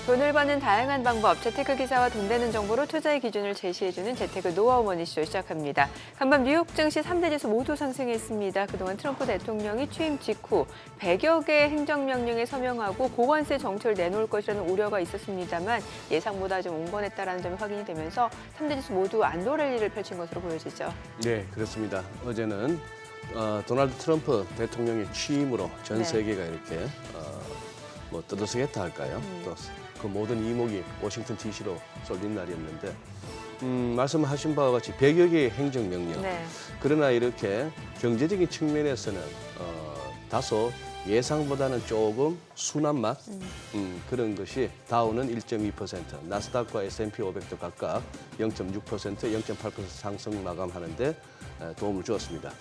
돈을 버는 다양한 방법, 재테크 기사와 돈 되는 정보로 투자의 기준을 제시해주는 재테크 노하우 머니쇼 시작합니다. 간밤 뉴욕 증시 3대 지수 모두 상승했습니다. 그동안 트럼프 대통령이 취임 직후 100여 개의 행정명령에 서명하고 고관세 정책을 내놓을 것이라는 우려가 있었습니다만 예상보다 좀 온건했다는 점이 확인이 되면서 3대 지수 모두 안도 랠리를 펼친 것으로 보여지죠. 네, 그렇습니다. 어제는 도널드 트럼프 대통령의 취임으로 전 세계가 이렇게 떠들썩했다 할까요? 또 그 모든 이목이 워싱턴 DC로 쏠린 날이었는데 말씀하신 바와 같이 100여 개의 행정명령. 네. 그러나 이렇게 경제적인 측면에서는 다소 예상보다는 조금 순한 맛 그런 것이 다우는 1.2%, 나스닥과 S&P 500도 각각 0.6%, 0.8% 상승 마감하는데 도움을 주었습니다.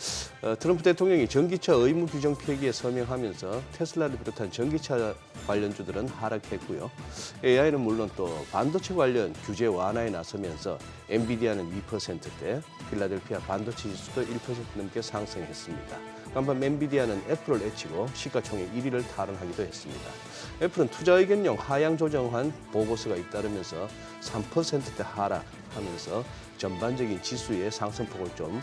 트럼프 대통령이 전기차 의무 규정 폐기에 서명하면서 테슬라를 비롯한 전기차 관련주들은 하락했고요. AI는 물론 또 반도체 관련 규제 완화에 나서면서 엔비디아는 2%대, 필라델피아 반도체 지수도 1% 넘게 상승했습니다. 간밤 엔비디아는 애플을 애치고 시가총액 1위를 탈환하기도 했습니다. 애플은 투자 의견용 하향 조정한 보고서가 잇따르면서 3%대 하락하면서 전반적인 지수의 상승폭을 좀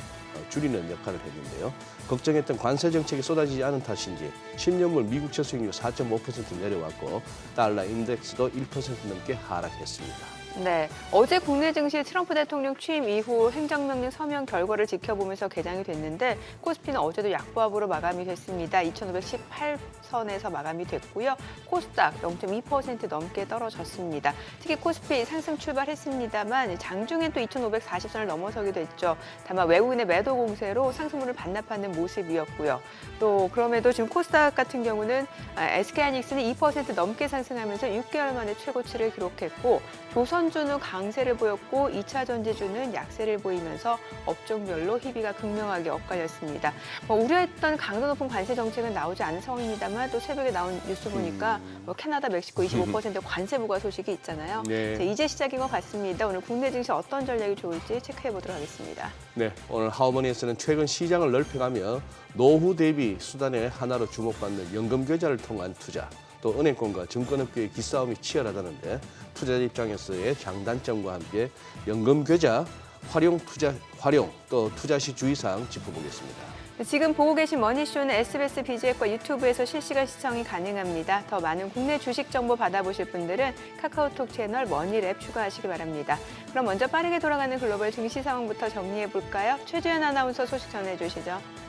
줄이는 역할을 했는데요. 걱정했던 관세 정책이 쏟아지지 않은 탓인지 10년물 미국 저수익률 4.5% 내려왔고 달러 인덱스도 1% 넘게 하락했습니다. 네, 어제 국내 증시 트럼프 대통령 취임 이후 행정명령 서명 결과를 지켜보면서 개장이 됐는데 코스피는 어제도 약보합으로 마감이 됐습니다. 2,518선에서 마감이 됐고요. 코스닥 0.2% 넘게 떨어졌습니다. 특히 코스피 상승 출발했습니다만 장중엔 또 2,540선을 넘어서기도 했죠. 다만 외국인의 매도 공세로 상승분을 반납하는 모습이었고요. 또 그럼에도 지금 코스닥 같은 경우는 SK하이닉스는 2% 넘게 상승하면서 6개월 만에 최고치를 기록했고 조선주는 강세를 보였고 2차 전지주는 약세를 보이면서 업종별로 희비가 극명하게 엇갈렸습니다. 우려했던 강도 높은 관세 정책은 나오지 않은 상황입니다만 또 새벽에 나온 뉴스 보니까 캐나다, 멕시코 25% 관세 부과 소식이 있잖아요. 네. 이제 시작인 것 같습니다. 오늘 국내 증시 어떤 전략이 좋을지 체크해 보도록 하겠습니다. 네, 오늘 하우머니에서는 최근 시장을 넓혀가며 노후 대비 수단의 하나로 주목받는 연금 계좌를 통한 투자, 또 은행권과 증권업계의 기싸움이 치열하다는데 투자자 입장에서의 장단점과 함께 연금 계좌 활용 또 투자 시 주의사항 짚어보겠습니다. 지금 보고 계신 머니쇼는 SBS 비즈앱과 유튜브에서 실시간 시청이 가능합니다. 더 많은 국내 주식 정보 받아보실 분들은 카카오톡 채널 머니랩 추가하시기 바랍니다. 그럼 먼저 빠르게 돌아가는 글로벌 증시 상황부터 정리해 볼까요? 최주연 아나운서 소식 전해주시죠.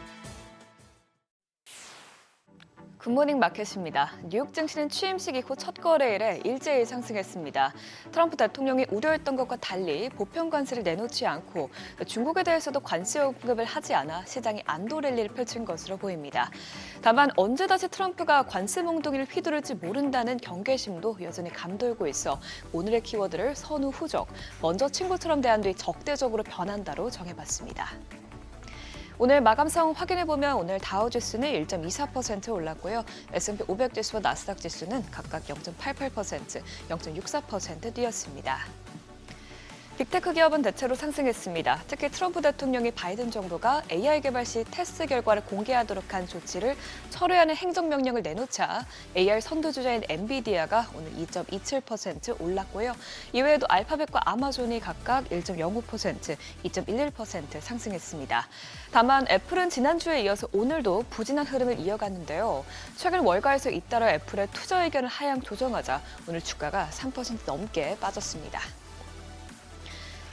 굿모닝 마켓입니다. 뉴욕 증시는 취임식 이후 첫 거래일에 일제히 상승했습니다. 트럼프 대통령이 우려했던 것과 달리 보편 관세를 내놓지 않고 중국에 대해서도 관세 언급을 하지 않아 시장이 안도 랠리를 펼친 것으로 보입니다. 다만 언제 다시 트럼프가 관세 몽둥이를 휘두를지 모른다는 경계심도 여전히 감돌고 있어 오늘의 키워드를 선후 후적, 먼저 친구처럼 대한 뒤 적대적으로 변한다로 정해봤습니다. 오늘 마감 상황 확인해보면 오늘 다우지수는 1.24% 올랐고요. S&P 500 지수와 나스닥 지수는 각각 0.88%, 0.64% 뛰었습니다. 빅테크 기업은 대체로 상승했습니다. 특히 트럼프 대통령이 바이든 정부가 AI 개발 시 테스트 결과를 공개하도록 한 조치를 철회하는 행정명령을 내놓자 AI 선두주자인 엔비디아가 오늘 2.27% 올랐고요. 이외에도 알파벳과 아마존이 각각 1.05%, 2.11% 상승했습니다. 다만 애플은 지난주에 이어서 오늘도 부진한 흐름을 이어갔는데요. 최근 월가에서 잇따라 애플의 투자 의견을 하향 조정하자 오늘 주가가 3% 넘게 빠졌습니다.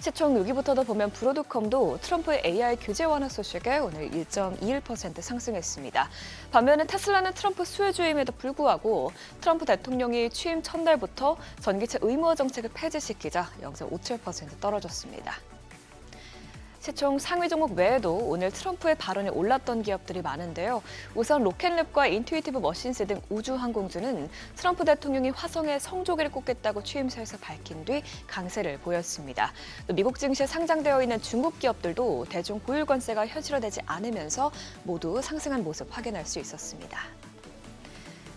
시총 6위부터도 보면 브로드컴도 트럼프의 AI 규제 완화 소식에 오늘 1.21% 상승했습니다. 반면에 테슬라는 트럼프 수혜주임에도 불구하고 트럼프 대통령이 취임 첫날부터 전기차 의무화 정책을 폐지시키자 0.57% 떨어졌습니다. 시총 상위 종목 외에도 오늘 트럼프의 발언에 올랐던 기업들이 많은데요. 우선 로켓랩과 인투이티브 머신스 등 우주항공주는 트럼프 대통령이 화성에 성조기를 꽂겠다고 취임서에서 밝힌 뒤 강세를 보였습니다. 또 미국 증시에 상장되어 있는 중국 기업들도 대중 고율 관세가 현실화되지 않으면서 모두 상승한 모습 확인할 수 있었습니다.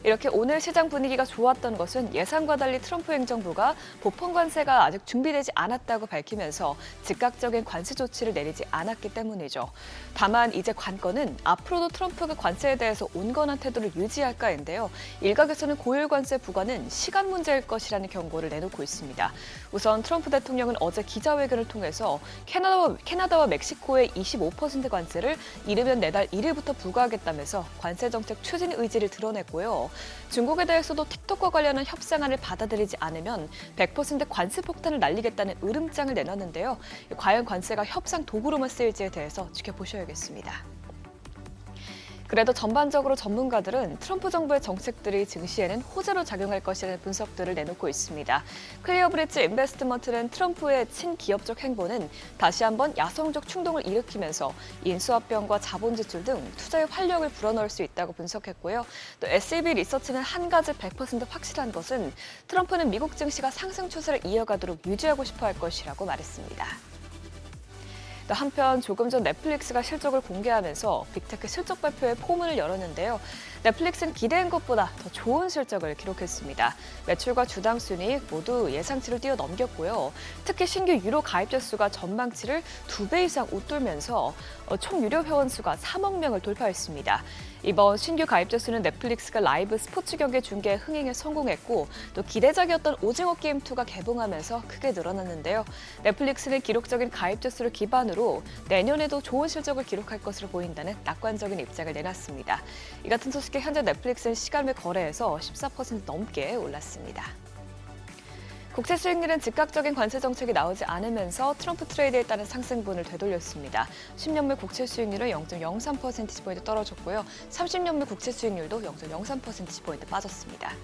이렇게 오늘 시장 분위기가 좋았던 것은 예상과 달리 트럼프 행정부가 보편 관세가 아직 준비되지 않았다고 밝히면서 즉각적인 관세 조치를 내리지 않았기 때문이죠. 다만 이제 관건은 앞으로도 트럼프가 관세에 대해서 온건한 태도를 유지할까인데요. 일각에서는 고율 관세 부과는 시간 문제일 것이라는 경고를 내놓고 있습니다. 우선 트럼프 대통령은 어제 기자회견을 통해서 캐나다와 멕시코의 25% 관세를 이르면 내달 1일부터 부과하겠다면서 관세 정책 추진 의지를 드러냈고요. 중국에 대해서도 틱톡과 관련한 협상안을 받아들이지 않으면 100% 관세 폭탄을 날리겠다는 으름장을 내놨는데요. 과연 관세가 협상 도구로만 쓰일지에 대해서 지켜보셔야겠습니다. 그래도 전반적으로 전문가들은 트럼프 정부의 정책들이 증시에는 호재로 작용할 것이라는 분석들을 내놓고 있습니다. 클리어브리지 인베스트먼트는 트럼프의 친기업적 행보는 다시 한번 야성적 충동을 일으키면서 인수합병과 자본 지출 등 투자의 활력을 불어넣을 수 있다고 분석했고요. 또 SEB 리서치는 한 가지 100% 확실한 것은 트럼프는 미국 증시가 상승 추세를 이어가도록 유지하고 싶어 할 것이라고 말했습니다. 또 한편 조금 전 넷플릭스가 실적을 공개하면서 빅테크 실적 발표에 포문을 열었는데요. 넷플릭스는 기대한 것보다 더 좋은 실적을 기록했습니다. 매출과 주당 순이익 모두 예상치를 뛰어넘겼고요. 특히 신규 유료 가입자 수가 전망치를 2배 이상 웃돌면서 총 유료 회원 수가 3억 명을 돌파했습니다. 이번 신규 가입자 수는 넷플릭스가 라이브 스포츠 경기 중계 흥행에 성공했고 또 기대작이었던 오징어 게임 2가 개봉하면서 크게 늘어났는데요. 넷플릭스는 기록적인 가입자 수를 기반으로 내년에도 좋은 실적을 기록할 것으로 보인다는 낙관적인 입장을 내놨습니다. 이 같은 소식에 현재 넷플릭스는 시간 외 거래에서 14% 넘게 올랐습니다. 국채 수익률은 즉각적인 관세 정책이 나오지 않으면서 트럼프 트레이드에 따른 상승분을 되돌렸습니다. 10년물 국채 수익률은 0.03%포인트 떨어졌고요. 30년물 국채 수익률도 0.03%포인트 빠졌습니다.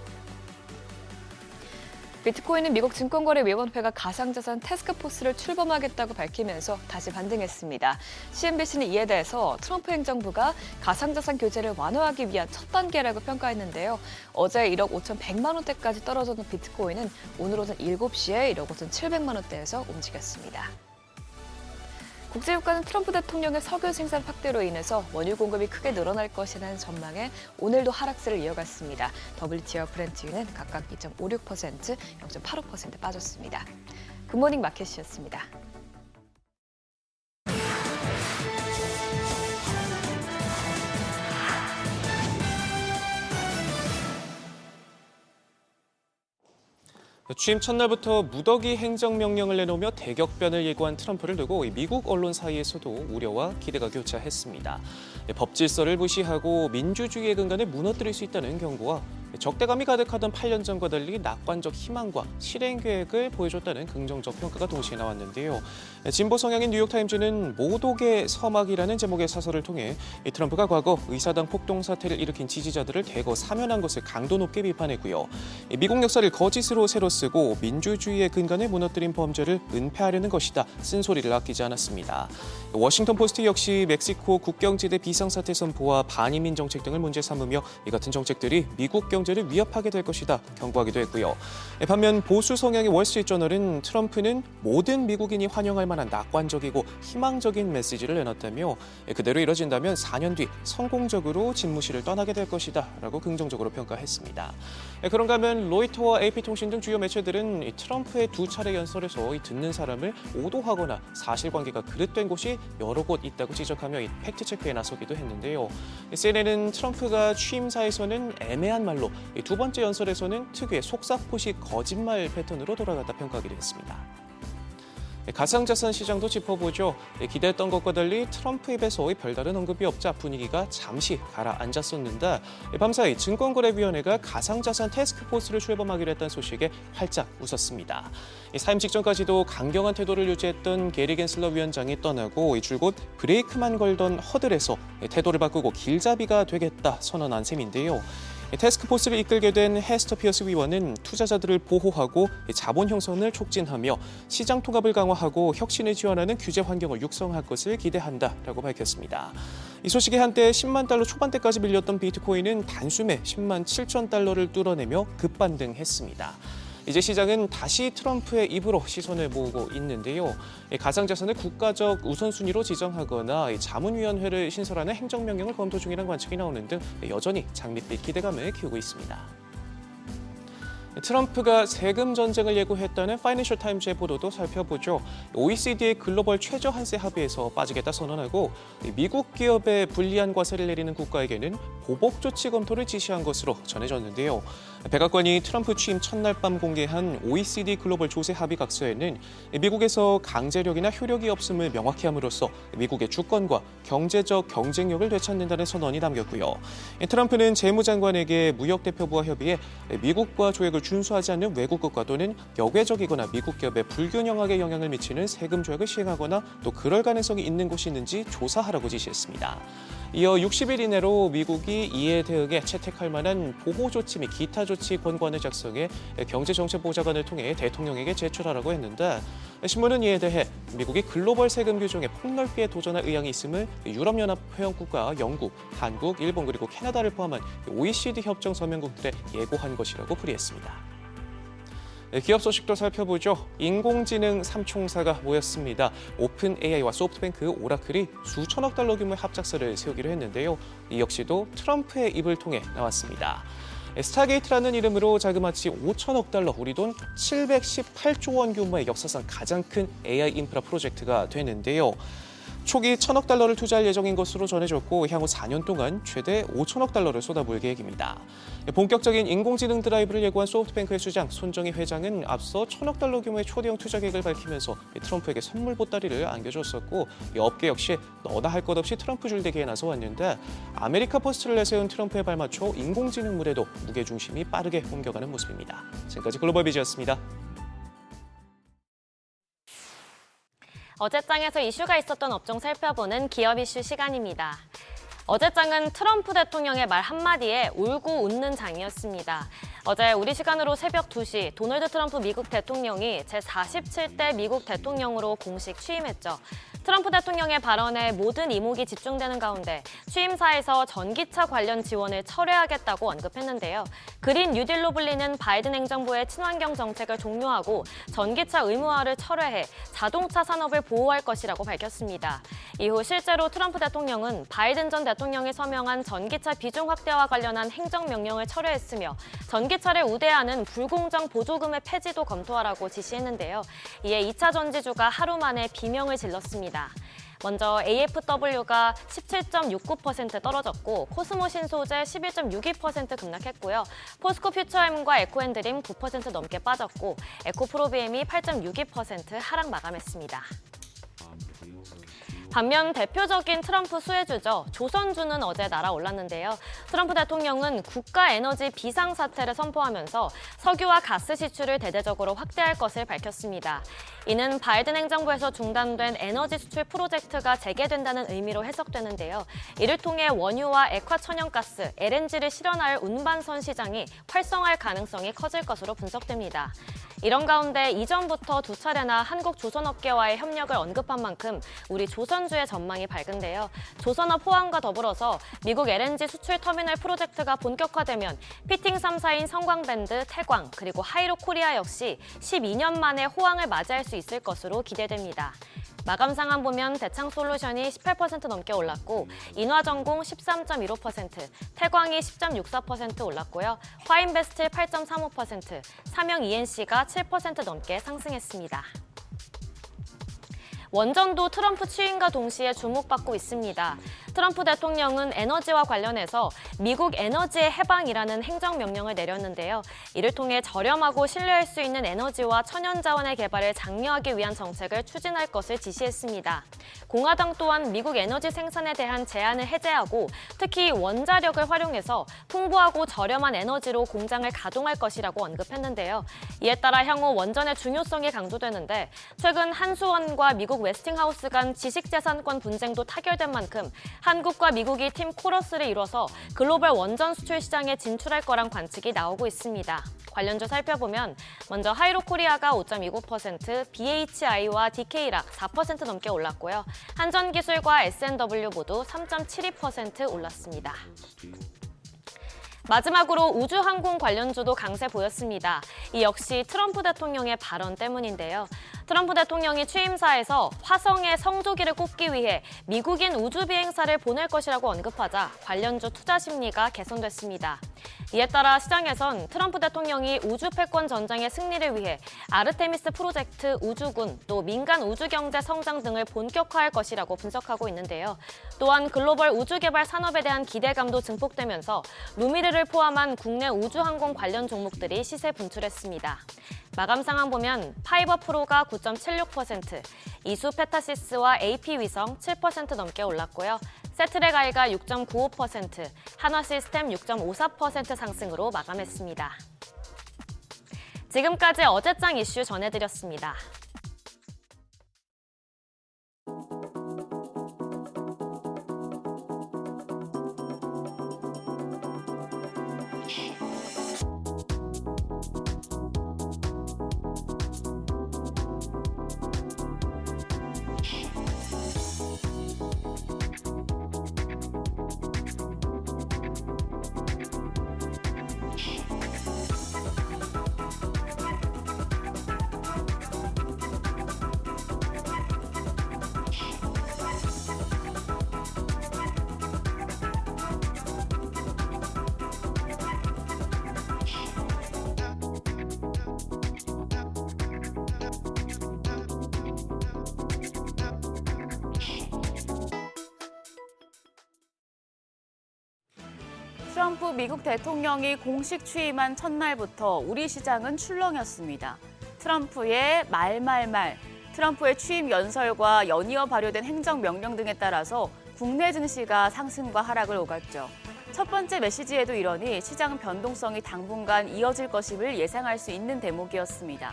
비트코인은 미국 증권거래위원회가 가상자산 태스크포스를 출범하겠다고 밝히면서 다시 반등했습니다. CNBC는 이에 대해서 트럼프 행정부가 가상자산 규제를 완화하기 위한 첫 단계라고 평가했는데요. 어제 1억 5,100만 원대까지 떨어졌던 비트코인은 오늘 오전 7시에 1억 5,700만 원대에서 움직였습니다. 국제유가는 트럼프 대통령의 석유 생산 확대로 인해서 원유 공급이 크게 늘어날 것이라는 전망에 오늘도 하락세를 이어갔습니다. WTI와 브렌트유는 각각 2.56%, 0.85% 빠졌습니다. 굿모닝 마켓이었습니다. 취임 첫날부터 무더기 행정명령을 내놓으며 대격변을 예고한 트럼프를 두고 미국 언론 사이에서도 우려와 기대가 교차했습니다. 법 질서를 무시하고 민주주의의 근간을 무너뜨릴 수 있다는 경고와 적대감이 가득하던 8년 전과 달리 낙관적 희망과 실행 계획을 보여줬다는 긍정적 평가가 동시에 나왔는데요. 진보 성향인 뉴욕타임즈는 모독의 서막이라는 제목의 사설을 통해 트럼프가 과거 의사당 폭동 사태를 일으킨 지지자들을 대거 사면한 것을 강도 높게 비판했고요. 미국 역사를 거짓으로 새로 쓰고 민주주의의 근간을 무너뜨린 범죄를 은폐하려는 것이다. 쓴소리를 아끼지 않았습니다. 워싱턴 포스트 역시 멕시코 국경지대 비상사태 선포와 반이민 정책 등을 문제 삼으며 이 같은 정책들이 미국 경제를 위협하게 될 것이다 경고하기도 했고요. 반면 보수 성향의 월스트리트저널은 트럼프는 모든 미국인이 환영할 만한 낙관적이고 희망적인 메시지를 내놨다며 그대로 이뤄진다면 4년 뒤 성공적으로 집무실을 떠나게 될 것이다 라고 긍정적으로 평가했습니다. 그런가 하면 로이터와 AP통신 등 주요 매체들은 트럼프의 2차례 연설에서 듣는 사람을 오도하거나 사실관계가 그릇된 곳이 여러 곳 있다고 지적하며 팩트체크에 나서기도 했는데요. CNN은 트럼프가 취임사에서는 애매한 말로 두 번째 연설에서는 특유의 속사포식 거짓말 패턴으로 돌아갔다 평가하기도 했습니다. 가상자산 시장도 짚어보죠. 기대했던 것과 달리 트럼프 입에서 별다른 언급이 없자 분위기가 잠시 가라앉았었는데 밤사이 증권거래위원회가 가상자산 태스크포스를 출범하기로 했다는 소식에 활짝 웃었습니다. 사임 직전까지도 강경한 태도를 유지했던 게리 겐슬러 위원장이 떠나고 줄곧 브레이크만 걸던 허들에서 태도를 바꾸고 길잡이가 되겠다 선언한 셈인데요. 태스크포스를 이끌게 된 헤스터 피어스 위원은 투자자들을 보호하고 자본 형성을 촉진하며 시장 통합을 강화하고 혁신을 지원하는 규제 환경을 육성할 것을 기대한다라고 밝혔습니다. 이 소식에 한때 10만 달러 초반대까지 밀렸던 비트코인은 단숨에 10만 7천 달러를 뚫어내며 급반등했습니다. 이제 시장은 다시 트럼프의 입으로 시선을 모으고 있는데요. 가상자산을 국가적 우선순위로 지정하거나 자문위원회를 신설하는 행정명령을 검토 중이라는 관측이 나오는 등 여전히 장밋빛 기대감을 키우고 있습니다. 트럼프가 세금 전쟁을 예고했다는 파이낸셜 타임즈의 보도도 살펴보죠. OECD의 글로벌 최저 한세 합의에서 빠지겠다 선언하고 미국 기업에 불리한 과세를 내리는 국가에게는 보복 조치 검토를 지시한 것으로 전해졌는데요. 백악관이 트럼프 취임 첫날 밤 공개한 OECD 글로벌 조세 합의 각서에는 미국에서 강제력이나 효력이 없음을 명확히 함으로써 미국의 주권과 경제적 경쟁력을 되찾는다는 선언이 담겼고요. 트럼프는 재무장관에게 무역대표부와 협의해 미국과 조약을 준수하지 않는 외국국가 또는 역외적이거나 미국 기업에 불균형하게 영향을 미치는 세금 조약을 시행하거나 또 그럴 가능성이 있는 곳이 있는지 조사하라고 지시했습니다. 이어 60일 이내로 미국이 이에 대응해 채택할 만한 보호 조치 및 기타 조치 권고안을 작성해 경제정책보좌관을 통해 대통령에게 제출하라고 했는데 신문은 이에 대해 미국이 글로벌 세금 규정에 폭넓게 도전할 의향이 있음을 유럽연합 회원국과 영국, 한국, 일본 그리고 캐나다를 포함한 OECD 협정 서명국들에 예고한 것이라고 풀이했습니다. 기업 소식도 살펴보죠. 인공지능 3총사가 모였습니다. 오픈 AI와 소프트뱅크, 오라클이 수천억 달러 규모의 합작사를 세우기로 했는데요. 이 역시도 트럼프의 입을 통해 나왔습니다. 스타게이트라는 이름으로 자그마치 5천억 달러, 우리 돈 718조 원 규모의 역사상 가장 큰 AI 인프라 프로젝트가 되는데요. 초기 1,000억 달러를 투자할 예정인 것으로 전해졌고 향후 4년 동안 최대 5천억 달러를 쏟아부을 계획입니다. 본격적인 인공지능 드라이브를 예고한 소프트뱅크의 수장 손정희 회장은 앞서 1,000억 달러 규모의 초대형 투자 계획을 밝히면서 트럼프에게 선물 보따리를 안겨줬었고 업계 역시 너나 할 것 없이 트럼프 줄대기에 나서왔는데 아메리카 퍼스트를 내세운 트럼프에 발맞춰 인공지능물에도 무게중심이 빠르게 옮겨가는 모습입니다. 지금까지 글로벌 비즈였습니다. 어제장에서 이슈가 있었던 업종 살펴보는 기업 이슈 시간입니다. 어제장은 트럼프 대통령의 말 한마디에 울고 웃는 장이었습니다. 어제 우리 시간으로 새벽 2시 도널드 트럼프 미국 대통령이 제47대 미국 대통령으로 공식 취임했죠. 트럼프 대통령의 발언에 모든 이목이 집중되는 가운데 취임사에서 전기차 관련 지원을 철회하겠다고 언급했는데요. 그린 뉴딜로 불리는 바이든 행정부의 친환경 정책을 종료하고 전기차 의무화를 철회해 자동차 산업을 보호할 것이라고 밝혔습니다. 이후 실제로 트럼프 대통령은 바이든 전 대통령이 서명한 전기차 비중 확대와 관련한 행정명령을 철회했으며 전기차를 우대하는 불공정 보조금의 폐지도 검토하라고 지시했는데요. 이에 2차 전지주가 하루 만에 비명을 질렀습니다. 먼저 AFW가 17.69% 떨어졌고 코스모 신소재 11.62% 급락했고요. 포스코 퓨처엠과 에코앤드림 9% 넘게 빠졌고 에코프로비엠이 8.62% 하락 마감했습니다. 반면 대표적인 트럼프 수혜주죠. 조선주는 어제 날아올랐는데요. 트럼프 대통령은 국가 에너지 비상사태를 선포하면서 석유와 가스 시출을 대대적으로 확대할 것을 밝혔습니다. 이는 바이든 행정부에서 중단된 에너지 수출 프로젝트가 재개된다는 의미로 해석되는데요. 이를 통해 원유와 액화천연가스, LNG를 실현할 운반선 시장이 활성화할 가능성이 커질 것으로 분석됩니다. 이런 가운데 이전부터 두 차례나 한국 조선업계와의 협력을 언급한 만큼 우리 조선주의 전망이 밝은데요. 조선업 호황과 더불어서 미국 LNG 수출 터미널 프로젝트가 본격화되면 피팅 3사인 성광밴드, 태광, 그리고 하이로코리아 역시 12년 만에 호황을 맞이할 수 있을 것으로 기대됩니다. 마감 상황 보면 대창솔루션이 18% 넘게 올랐고 인화전공 13.15%, 태광이 10.64% 올랐고요. 화인베스트 8.35%, 삼영 ENC가 7% 넘게 상승했습니다. 원전도 트럼프 취임과 동시에 주목받고 있습니다. 트럼프 대통령은 에너지와 관련해서 미국 에너지의 해방이라는 행정명령을 내렸는데요. 이를 통해 저렴하고 신뢰할 수 있는 에너지와 천연자원의 개발을 장려하기 위한 정책을 추진할 것을 지시했습니다. 공화당 또한 미국 에너지 생산에 대한 제한을 해제하고 특히 원자력을 활용해서 풍부하고 저렴한 에너지로 공장을 가동할 것이라고 언급했는데요. 이에 따라 향후 원전의 중요성이 강조되는데 최근 한수원과 미국 웨스팅하우스 간 지식재산권 분쟁도 타결된 만큼 한국과 미국이 팀 코러스를 이뤄서 글로벌 원전 수출 시장에 진출할 거란 관측이 나오고 있습니다. 관련주 살펴보면 먼저 하이로코리아가 5.29%, BHI와 DK락 4% 넘게 올랐고요. 한전기술과 S&W 모두 3.72% 올랐습니다. 마지막으로 우주항공 관련주도 강세 보였습니다. 이 역시 트럼프 대통령의 발언 때문인데요. 트럼프 대통령이 취임사에서 화성에 성조기를 꽂기 위해 미국인 우주 비행사를 보낼 것이라고 언급하자 관련주 투자 심리가 개선됐습니다. 이에 따라 시장에선 트럼프 대통령이 우주 패권 전쟁의 승리를 위해 아르테미스 프로젝트 우주군, 또 민간 우주 경제 성장 등을 본격화할 것이라고 분석하고 있는데요. 또한 글로벌 우주 개발 산업에 대한 기대감도 증폭되면서 루미르를 포함한 국내 우주항공 관련 종목들이 시세 분출했습니다. 마감 상황 보면 파이버 프로가 9.76%, 이수 페타시스와 AP 위성 7% 넘게 올랐고요. 세트랙 아이가 6.95%, 한화 시스템 6.54% 상승으로 마감했습니다. 지금까지 어제장 이슈 전해드렸습니다. 트럼프 미국 대통령이 공식 취임한 첫날부터 우리 시장은 출렁였습니다. 트럼프의 말말말, 트럼프의 취임 연설과 연이어 발효된 행정명령 등에 따라서 국내 증시가 상승과 하락을 오갔죠. 첫 번째 메시지에도 이러니 시장 변동성이 당분간 이어질 것임을 예상할 수 있는 대목이었습니다.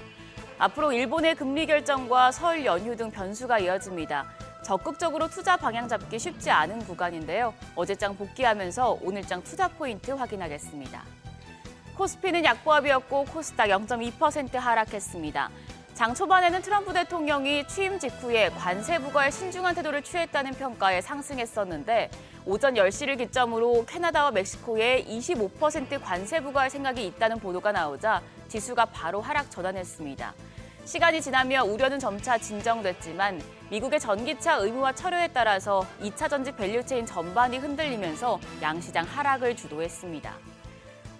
앞으로 일본의 금리 결정과 설 연휴 등 변수가 이어집니다. 적극적으로 투자 방향 잡기 쉽지 않은 구간인데요. 어제장 복귀하면서 오늘장 투자 포인트 확인하겠습니다. 코스피는 약보합이었고 코스닥 0.2% 하락했습니다. 장 초반에는 트럼프 대통령이 취임 직후에 관세 부과에 신중한 태도를 취했다는 평가에 상승했었는데 오전 10시를 기점으로 캐나다와 멕시코에 25% 관세 부과할 생각이 있다는 보도가 나오자 지수가 바로 하락 전환했습니다. 시간이 지나며 우려는 점차 진정됐지만 미국의 전기차 의무화 철회에 따라서 2차 전지 밸류체인 전반이 흔들리면서 양시장 하락을 주도했습니다.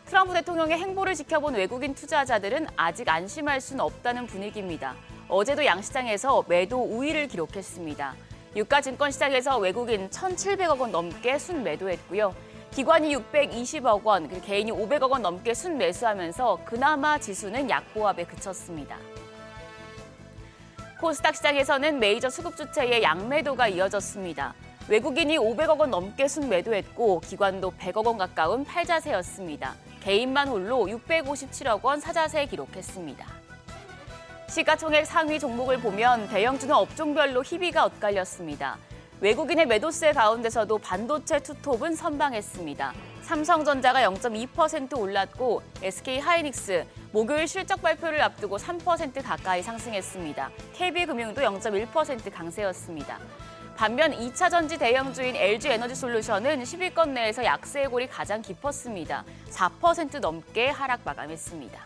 트럼프 대통령의 행보를 지켜본 외국인 투자자들은 아직 안심할 수는 없다는 분위기입니다. 어제도 양시장에서 매도 우위를 기록했습니다. 유가 증권시장에서 외국인 1,700억 원 넘게 순매도했고요. 기관이 620억 원, 그리고 개인이 500억 원 넘게 순매수하면서 그나마 지수는 약보합에 그쳤습니다. 코스닥 시장에서는 메이저 수급 주체의 양매도가 이어졌습니다. 외국인이 500억 원 넘게 순매도했고 기관도 100억 원 가까운 팔자세였습니다. 개인만 홀로 657억 원 사자세 기록했습니다. 시가총액 상위 종목을 보면 대형주는 업종별로 희비가 엇갈렸습니다. 외국인의 매도세 가운데서도 반도체 투톱은 선방했습니다. 삼성전자가 0.2% 올랐고 SK하이닉스 목요일 실적 발표를 앞두고 3% 가까이 상승했습니다. KB금융도 0.1% 강세였습니다. 반면 2차 전지 대형주인 LG에너지솔루션은 10위권 내에서 약세의 골이 가장 깊었습니다. 4% 넘게 하락 마감했습니다.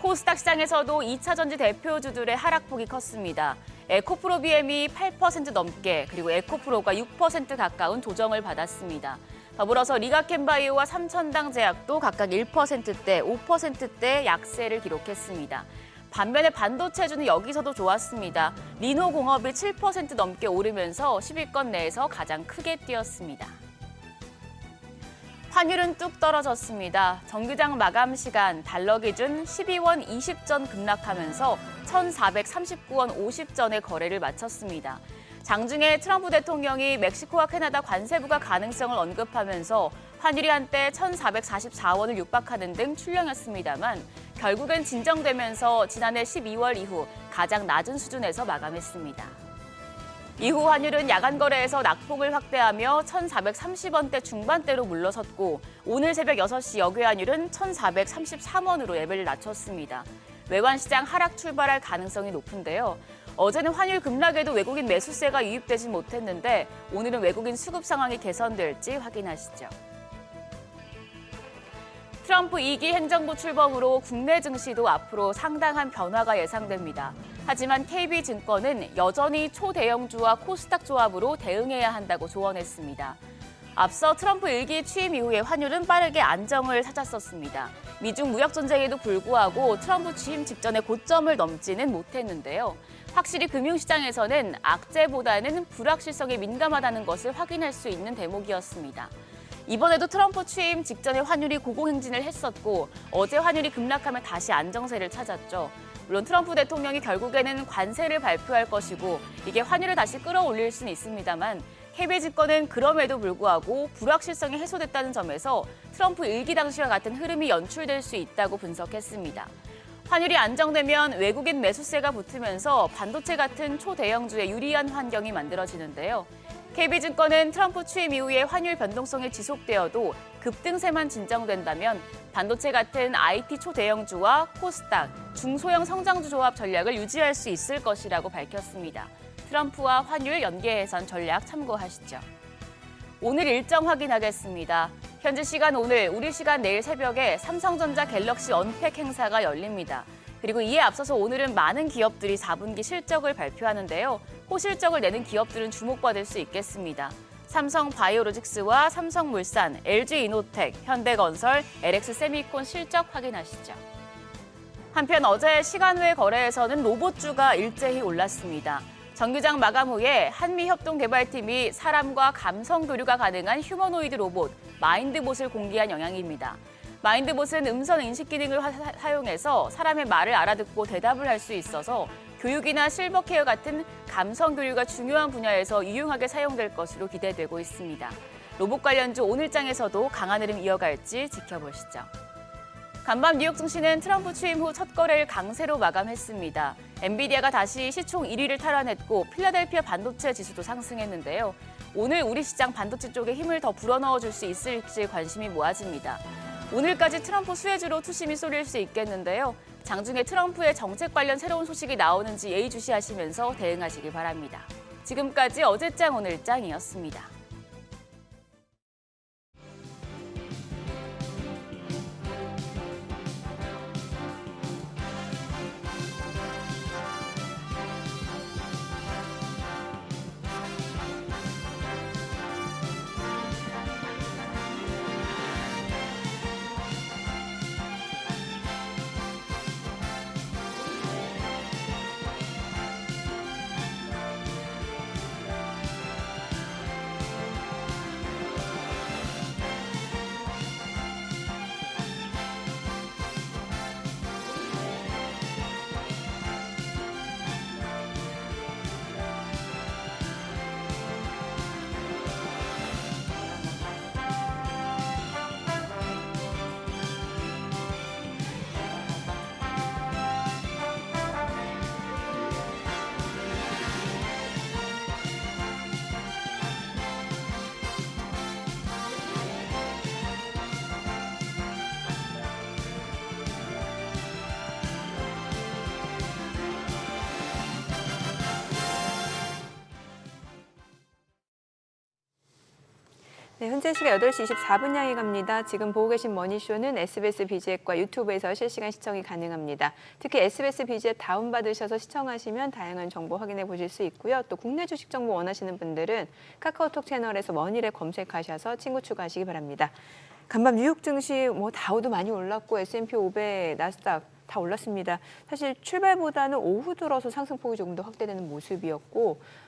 코스닥 시장에서도 2차 전지 대표주들의 하락폭이 컸습니다. 에코프로 BM이 8% 넘게 그리고 에코프로가 6% 가까운 조정을 받았습니다. 더불어서 리가켄바이오와 삼천당제약도 각각 1%대, 5%대 약세를 기록했습니다. 반면에 반도체주는 여기서도 좋았습니다. 리노공업이 7% 넘게 오르면서 10위권 내에서 가장 크게 뛰었습니다. 환율은 뚝 떨어졌습니다. 정규장 마감 시간 달러 기준 12원 20전 급락하면서 1,439원 50전의 거래를 마쳤습니다. 장중에 트럼프 대통령이 멕시코와 캐나다 관세 부과 가능성을 언급하면서 환율이 한때 1,444원을 육박하는 등 출렁였습니다만 결국엔 진정되면서 지난해 12월 이후 가장 낮은 수준에서 마감했습니다. 이후 환율은 야간 거래에서 낙폭을 확대하며 1,430원대 중반대로 물러섰고 오늘 새벽 6시 역외 환율은 1,433원으로 레벨을 낮췄습니다. 외환시장 하락 출발할 가능성이 높은데요. 어제는 환율 급락에도 외국인 매수세가 유입되지 못했는데 오늘은 외국인 수급 상황이 개선될지 확인하시죠. 트럼프 2기 행정부 출범으로 국내 증시도 앞으로 상당한 변화가 예상됩니다. 하지만 KB증권은 여전히 초대형주와 코스닥 조합으로 대응해야 한다고 조언했습니다. 앞서 트럼프 1기 취임 이후에 환율은 빠르게 안정을 찾았었습니다. 미중 무역 전쟁에도 불구하고 트럼프 취임 직전에 고점을 넘지는 못했는데요. 확실히 금융시장에서는 악재보다는 불확실성에 민감하다는 것을 확인할 수 있는 대목이었습니다. 이번에도 트럼프 취임 직전에 환율이 고공행진을 했었고 어제 환율이 급락하며 다시 안정세를 찾았죠. 물론 트럼프 대통령이 결국에는 관세를 발표할 것이고 이게 환율을 다시 끌어올릴 수는 있습니다만 KB증권은 그럼에도 불구하고 불확실성이 해소됐다는 점에서 트럼프 1기 당시와 같은 흐름이 연출될 수 있다고 분석했습니다. 환율이 안정되면 외국인 매수세가 붙으면서 반도체 같은 초대형주에 유리한 환경이 만들어지는데요. KB증권은 트럼프 취임 이후에 환율 변동성이 지속되어도 급등세만 진정된다면 반도체 같은 IT 초대형주와 코스닥, 중소형 성장주 조합 전략을 유지할 수 있을 것이라고 밝혔습니다. 트럼프와 환율 연계해선 전략 참고하시죠. 오늘 일정 확인하겠습니다. 현지 시간 오늘, 우리 시간 내일 새벽에 삼성전자 갤럭시 언팩 행사가 열립니다. 그리고 이에 앞서서 오늘은 많은 기업들이 4분기 실적을 발표하는데요. 호실적을 내는 기업들은 주목받을 수 있겠습니다. 삼성바이오로직스와 삼성물산, LG이노텍, 현대건설, LX세미콘 실적 확인하시죠. 한편 어제 시간외 거래에서는 로봇주가 일제히 올랐습니다. 정규장 마감 후에 한미협동개발팀이 사람과 감성 교류가 가능한 휴머노이드 로봇 마인드봇을 공개한 영향입니다. 마인드봇은 음성 인식 기능을 사용해서 사람의 말을 알아듣고 대답을 할 수 있어서 교육이나 실버케어 같은 감성 교류가 중요한 분야에서 유용하게 사용될 것으로 기대되고 있습니다. 로봇 관련주 오늘장에서도 강한 흐름 이어갈지 지켜보시죠. 간밤 뉴욕 증시는 트럼프 취임 후 첫 거래를 강세로 마감했습니다. 엔비디아가 다시 시총 1위를 탈환했고 필라델피아 반도체 지수도 상승했는데요. 오늘 우리 시장 반도체 쪽에 힘을 더 불어넣어줄 수 있을지 관심이 모아집니다. 오늘까지 트럼프 수혜주로 투심이 쏠릴 수 있겠는데요. 장중에 트럼프의 정책 관련 새로운 소식이 나오는지 예의주시하시면서 대응하시기 바랍니다. 지금까지 어제장 오늘장이었습니다. 네, 현재 시각 8시 24분 향해 갑니다. 지금 보고 계신 머니쇼는 SBS BG앱과 유튜브에서 실시간 시청이 가능합니다. 특히 SBS BG앱 다운받으셔서 시청하시면 다양한 정보 확인해 보실 수 있고요. 또 국내 주식 정보 원하시는 분들은 카카오톡 채널에서 머니랩 검색하셔서 친구 추가하시기 바랍니다. 간밤 뉴욕 증시 다우도 많이 올랐고 S&P 500, 나스닥 다 올랐습니다. 사실 출발보다는 오후 들어서 상승폭이 조금 더 확대되는 모습이었고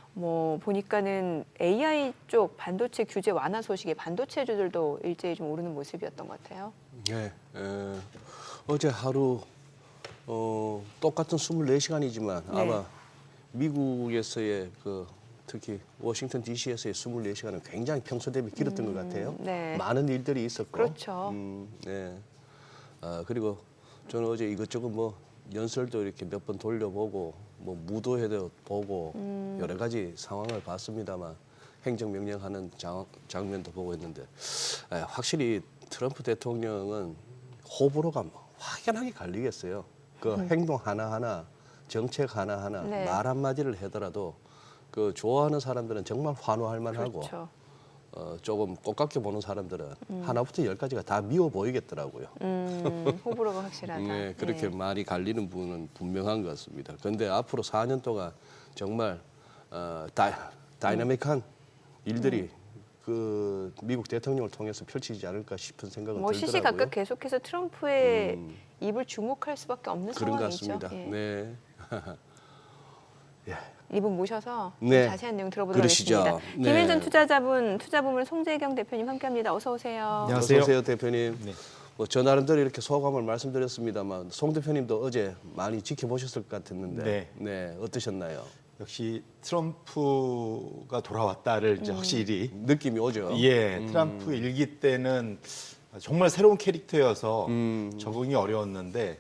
보니까는 AI 쪽 반도체 규제 완화 소식에 반도체주들도 일제히 좀 오르는 모습이었던 것 같아요. 네, 어제 하루 똑같은 24시간이지만 네. 아마 미국에서의 특히 워싱턴 DC에서의 24시간은 굉장히 평소 대비 길었던 것 같아요. 네. 많은 일들이 있었고. 그렇죠. 네. 그리고 저는 어제 이것저것 연설도 이렇게 몇 번 돌려보고 무도회도 보고 여러 가지 상황을 봤습니다만 행정명령하는 장면도 보고 있는데 확실히 트럼프 대통령은 호불호가 확연하게 갈리겠어요. 행동 하나하나, 정책 하나하나, 네. 말 한마디를 하더라도 좋아하는 사람들은 정말 환호할 만하고 그렇죠. 조금 꽃같게 보는 사람들은 하나부터 열까지가 다 미워 보이겠더라고요. 호불호가 확실하다. 네, 그렇게 네. 많이 갈리는 부분은 분명한 것 같습니다. 그런데 앞으로 4년 동안 정말 다이나믹한 일들이 그 미국 대통령을 통해서 펼치지 않을까 싶은 생각은 뭐 들더라고요. 시시각각 계속해서 트럼프의 입을 주목할 수밖에 없는 그런 것 상황이죠. 같습니다. 예. 네. 이분 모셔서 좀 네. 자세한 내용 들어보도록 그러시죠. 하겠습니다. 네. 김일전 투자부문 송재경 대표님 함께합니다. 어서 오세요. 어서 오세요, 대표님. 뭐 저 나름대로 이렇게 소감을 말씀드렸습니다만 송 대표님도 어제 많이 지켜보셨을 것 같았는데 네, 어떠셨나요? 역시 트럼프가 돌아왔다를 이제 확실히 느낌이 오죠. 트럼프 일기 때는 정말 새로운 캐릭터여서 적응이 어려웠는데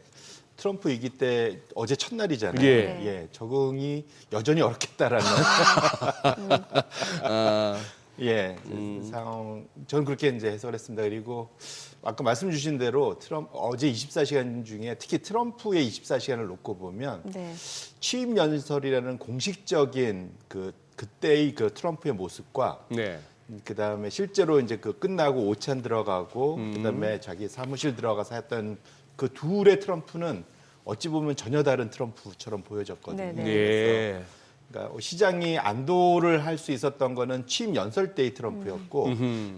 트럼프 일기 때 어제 첫날이잖아요. 적응이 여전히 어렵겠다라는 상황. 저는 그렇게 이제 해석을 했습니다. 그리고 아까 말씀 주신 대로 어제 24시간 중에 특히 트럼프의 24시간을 놓고 보면 네. 취임 연설이라는 공식적인 그때의 그 트럼프의 모습과 네. 그다음에 실제로 이제 그 끝나고 오찬 들어가고 그다음에 자기 사무실 들어가서 했던 그 둘의 트럼프는 어찌 보면 전혀 다른 트럼프처럼 보여졌거든요. 네네. 네. 그러니까 시장이 안도를 할 수 있었던 거는 취임 연설 때의 트럼프였고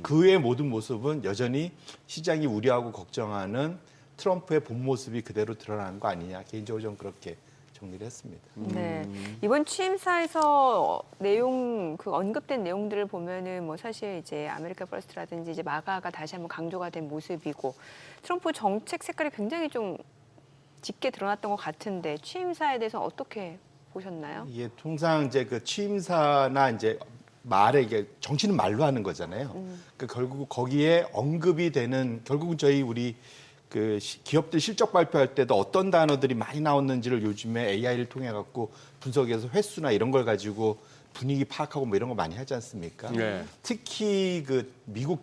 그 외의 모든 모습은 여전히 시장이 우려하고 걱정하는 트럼프의 본 모습이 그대로 드러나는 거 아니냐. 개인적으로 좀 그렇게 정리를 했습니다. 네. 이번 취임사에서 언급된 내용들을 보면은 뭐 사실 이제 아메리카 퍼스트라든지 이제 마가가 다시 한번 강조가 된 모습이고 트럼프 정책 색깔이 굉장히 좀 짙게 드러났던 것 같은데 취임사에 대해서 어떻게 보셨나요? 이게 통상 이제 그 취임사나 이제 말에 이게 정치는 말로 하는 거잖아요. 그 결국 거기에 언급이 되는 결국은 우리 그 기업들 실적 발표할 때도 어떤 단어들이 많이 나왔는지를 요즘에 AI를 통해 갖고 분석해서 횟수나 이런 걸 가지고 분위기 파악하고 뭐 이런 거 많이 하지 않습니까? 네. 특히 그 미국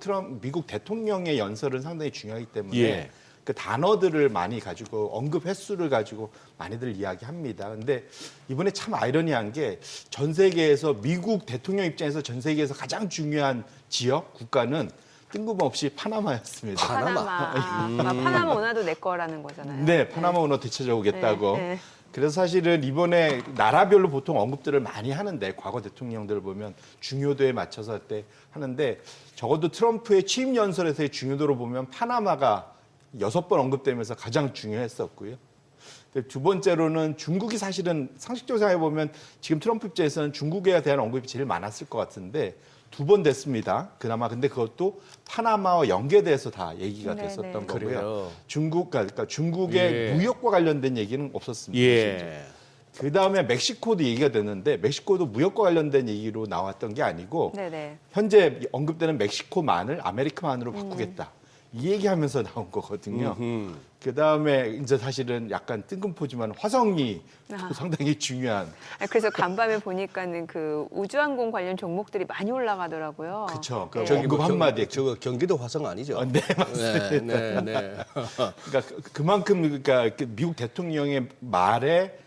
대통령의 연설은 상당히 중요하기 때문에 그 단어들을 많이 가지고 언급 횟수를 가지고 많이들 이야기합니다. 근데 이번에 참 아이러니한 게 전 세계에서 미국 대통령 입장에서 전 세계에서 가장 중요한 지역 국가는 뜬금없이 파나마였습니다. 파나마 원화도 내 거라는 거잖아요. 네, 파나마 원화 되찾아오겠다고. 네. 그래서 사실은 이번에 나라별로 보통 언급들을 많이 하는데 과거 대통령들을 보면 중요도에 맞춰서 할 때 하는데 적어도 트럼프의 취임 연설에서의 중요도로 보면 파나마가 6번 언급되면서 가장 중요했었고요. 두 번째로는 중국이 사실은 상식적으로 생각해 보면 지금 트럼프 입장에서는 중국에 대한 언급이 제일 많았을 것 같은데 2번 됐습니다. 그나마 근데 그것도 파나마와 연계돼서 다 얘기가 됐었던 거고요. 그래요. 그러니까 중국의 무역과 관련된 얘기는 없었습니다. 그 다음에 멕시코도 얘기가 됐는데 멕시코도 무역과 관련된 얘기로 나왔던 게 아니고 현재 언급되는 멕시코만을 아메리카만으로 바꾸겠다. 이 얘기하면서 나온 거거든요. 그 다음에 이제 사실은 약간 뜬금포지만 화성이 상당히 중요한. 그래서 간밤에 보니까는 그 우주항공 관련 종목들이 많이 올라가더라고요. 그렇죠. 네. 언급 한마디에 저거 경기도 화성 아니죠? 네, 맞습니다. 네. 그러니까 그만큼 미국 대통령의 말에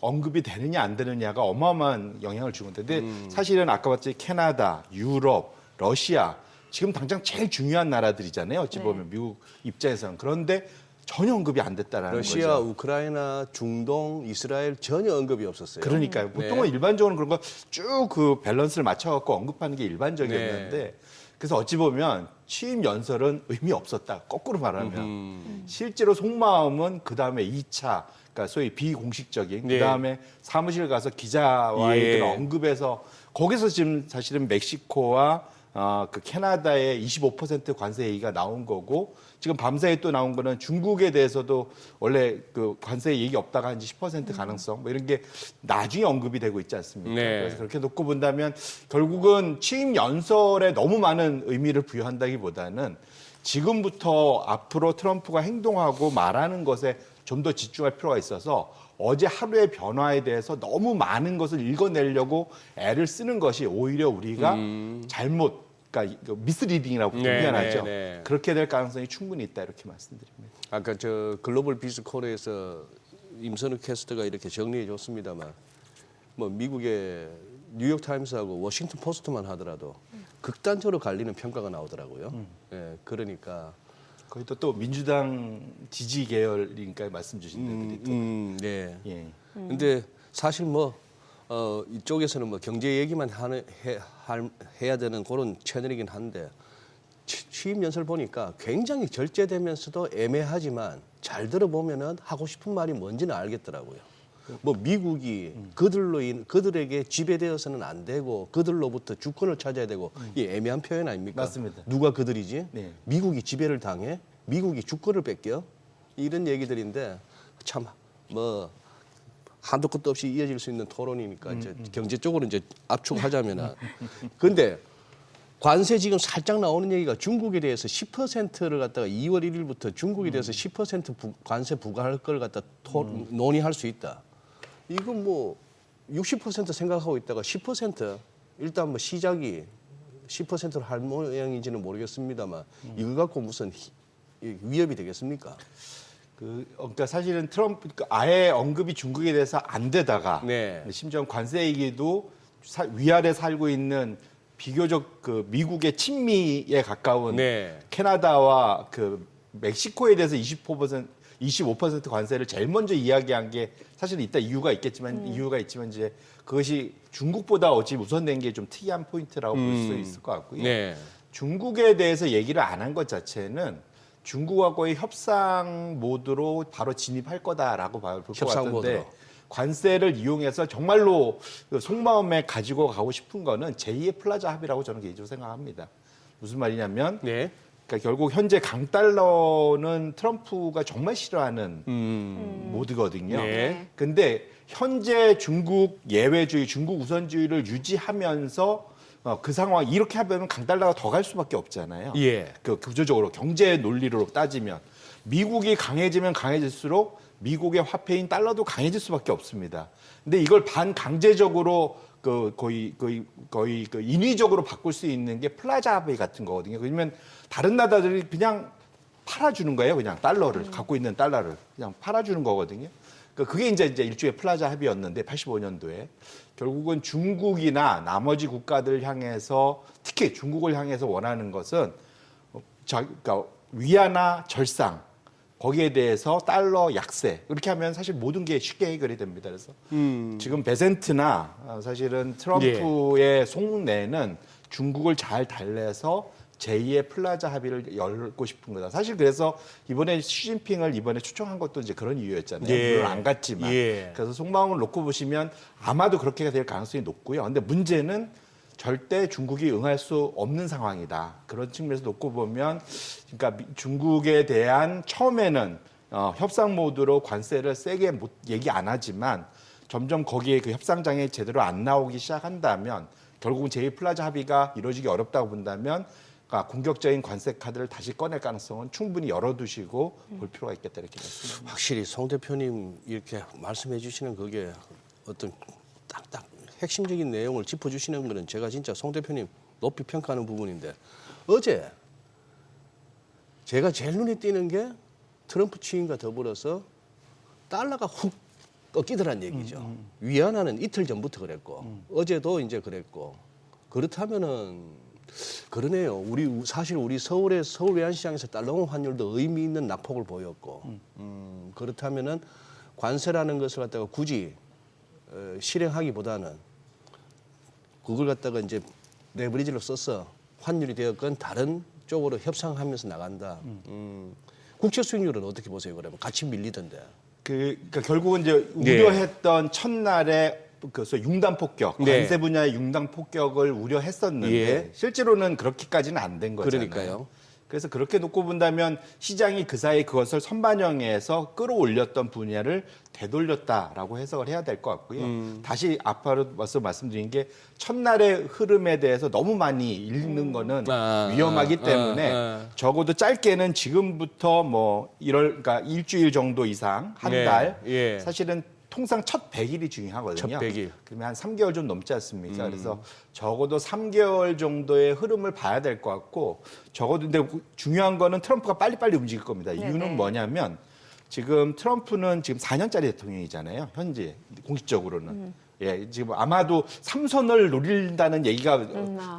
언급이 되느냐 안 되느냐가 어마어마한 영향을 주고 있는데 사실은 아까 봤지 캐나다, 유럽, 러시아 지금 당장 제일 중요한 나라들이잖아요. 어찌 보면 미국 입장에서는. 그런데 전혀 언급이 안 됐다라는 거죠. 러시아, 우크라이나, 중동, 이스라엘 전혀 언급이 없었어요. 그러니까요. 보통은 일반적으로 그런 거 쭉 그 밸런스를 맞춰갖고 언급하는 게 일반적이었는데 그래서 어찌 보면 취임 연설은 의미 없었다. 거꾸로 말하면. 실제로 속마음은 그다음에 2차, 그러니까 소위 비공식적인 그다음에 사무실 가서 기자와의 그런 언급에서 거기서 지금 사실은 멕시코와 그 캐나다의 25% 관세 얘기가 나온 거고 지금 밤사이에 또 나온 거는 중국에 대해서도 원래 그 관세 얘기 없다가 한 10% 가능성 뭐 이런 게 나중에 언급이 되고 있지 않습니까? 그래서 그렇게 놓고 본다면 결국은 취임 연설에 너무 많은 의미를 부여한다기보다는 지금부터 앞으로 트럼프가 행동하고 말하는 것에 좀 더 집중할 필요가 있어서 어제 하루의 변화에 대해서 너무 많은 것을 읽어내려고 애를 쓰는 것이 오히려 우리가 그러니까 미스리딩이라고 표현하죠. 그렇게 될 가능성이 충분히 있다 이렇게 말씀드립니다. 아까 저 글로벌 비즈콜에서 임선욱 캐스터가 이렇게 정리해 줬습니다만 뭐 미국의 뉴욕 타임스하고 워싱턴 포스트만 하더라도 극단적으로 갈리는 평가가 나오더라고요. 예, 그러니까 거의 또 민주당 지지 계열이니까 말씀 주신 데들이 또. 네. 예. 근데 사실 뭐 이쪽에서는 뭐 경제 얘기만 해야 되는 그런 채널이긴 한데 취임 연설 보니까 굉장히 절제되면서도 애매하지만 잘 들어보면은 하고 싶은 말이 뭔지는 알겠더라고요. 뭐 미국이 그들에게 지배되어서는 안 되고 그들로부터 주권을 찾아야 되고 이 애매한 표현 아닙니까? 맞습니다. 누가 그들이지? 네. 미국이 지배를 당해? 미국이 주권을 뺏겨? 이런 얘기들인데 참 뭐 한도 끝도 없이 이어질 수 있는 토론이니까 이제 경제 쪽으로 이제 압축하자면은 근데 관세 지금 살짝 나오는 얘기가 중국에 대해서 10%를 갖다가 2월 1일부터 중국에 대해서 10% 관세 부과할 걸 갖다 논의할 수 있다. 이거 뭐 60% 생각하고 있다가 10% 일단 뭐 시작이 10%로 할 모양인지는 모르겠습니다만 이거 갖고 무슨 위협이 되겠습니까? 그러니까 사실은 트럼프 아예 언급이 중국에 대해서 안 되다가 네. 심지어 관세 얘기도 위아래 살고 있는 비교적 그 미국의 친미에 가까운 네. 캐나다와 그 멕시코에 대해서 25% 관세를 제일 먼저 이야기한 게 사실 이따 이유가 있지만 이제 그것이 중국보다 어찌 우선된 게 좀 특이한 포인트라고 볼 수 있을 것 같고요. 네. 중국에 대해서 얘기를 안 한 것 자체는 중국하고의 협상 모드로 바로 진입할 거다라고 볼 것 협상 같은데 모드로. 관세를 이용해서 정말로 그 속마음에 가지고 가고 싶은 거는 제2의 플라자 합의라고 저는 개인적으로 생각합니다. 무슨 말이냐면 네. 그러니까 결국 현재 강달러는 트럼프가 정말 싫어하는 모드거든요. 네. 근데 현재 중국 예외주의, 중국 우선주의를 유지하면서 그 상황 이렇게 하면 강달러가 더 갈 수밖에 없잖아요. 예. 그 구조적으로 경제 논리로 따지면 미국이 강해지면 강해질수록 미국의 화폐인 달러도 강해질 수밖에 없습니다. 근데 이걸 반강제적으로 거의 그 인위적으로 바꿀 수 있는 게 플라자 합의 같은 거거든요. 그러면 다른 나라들이 그냥 팔아주는 거예요. 그냥 달러를 갖고 있는 달러를 그냥 팔아주는 거거든요. 그게 이제 일종의 플라자 합의였는데 85년도에 결국은 중국이나 나머지 국가들 향해서 특히 중국을 향해서 원하는 것은 그러니까 위안화 절상 거기에 대해서 달러 약세 이렇게 하면 사실 모든 게 쉽게 해결이 됩니다. 그래서 지금 베센트나 사실은 트럼프의 속내는 중국을 잘 달래서 제2의 플라자 합의를 열고 싶은 거다. 사실 그래서 이번에 시진핑을 이번에 초청한 것도 이제 그런 이유였잖아요. 예. 물론 안 갔지만. 예. 그래서 속마음을 놓고 보시면 아마도 그렇게 될 가능성이 높고요. 근데 문제는 절대 중국이 응할 수 없는 상황이다. 그런 측면에서 놓고 보면 그러니까 중국에 대한 처음에는 협상 모드로 관세를 세게 얘기 안 하지만 점점 거기에 그 협상장에 제대로 안 나오기 시작한다면 결국은 제2 플라자 합의가 이루어지기 어렵다고 본다면 그러니까 공격적인 관세 카드를 다시 꺼낼 가능성은 충분히 열어두시고 볼 필요가 있겠다 이렇게 말씀드립니다. 확실히 송 대표님 이렇게 말씀해 주시는 그게 어떤 딱딱 핵심적인 내용을 짚어주시는 거는 제가 진짜 송 대표님 높이 평가하는 부분인데 어제 제가 제일 눈에 띄는 게 트럼프 취임과 더불어서 달러가 훅 꺾이더란 얘기죠. 위안화는 이틀 전부터 그랬고 어제도 이제 그랬고 그렇다면은 그러네요. 사실 우리 서울 외환시장에서 달러 환율도 의미 있는 낙폭을 보였고 그렇다면은 관세라는 것을 갖다가 굳이 실행하기보다는 그걸 갖다가 이제 레버리지로 써서 환율이 되었건 다른 쪽으로 협상하면서 나간다. 국채 수익률은 어떻게 보세요? 그러면 같이 밀리던데. 그러니까 결국은 이제 우려했던 첫날에 그래서 융단 폭격, 관세 분야의 융단 폭격을 우려했었는데 실제로는 그렇게까지는 안 된 거잖아요. 그러니까요. 그래서 그렇게 놓고 본다면 시장이 그 사이 그것을 선반영해서 끌어올렸던 분야를 되돌렸다라고 해석을 해야 될 것 같고요. 다시 앞으로 말씀드린 게 첫날의 흐름에 대해서 너무 많이 읽는 거는 위험하기 때문에 적어도 짧게는 지금부터 뭐 그러니까 일주일 정도 이상 한 달 사실은 통상 첫 100일이 중요하거든요. 첫 100일. 그러면 한 3개월 좀 넘지 않습니까? 그래서 적어도 3개월 정도의 흐름을 봐야 될 것 같고 적어도 근데 중요한 거는 트럼프가 빨리빨리 움직일 겁니다. 이유는 뭐냐면 지금 트럼프는 지금 4년짜리 대통령이잖아요. 현재 공식적으로는. 예, 지금 아마도 3선을 노린다는 얘기가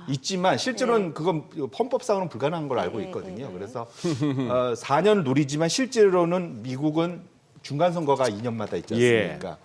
있지만 실제로는 네. 그건 헌법상으로는 불가능한 걸로 알고 네, 있거든요. 네. 그래서 4년 노리지만 실제로는 미국은 중간 선거가 2년마다 있지 않습니까?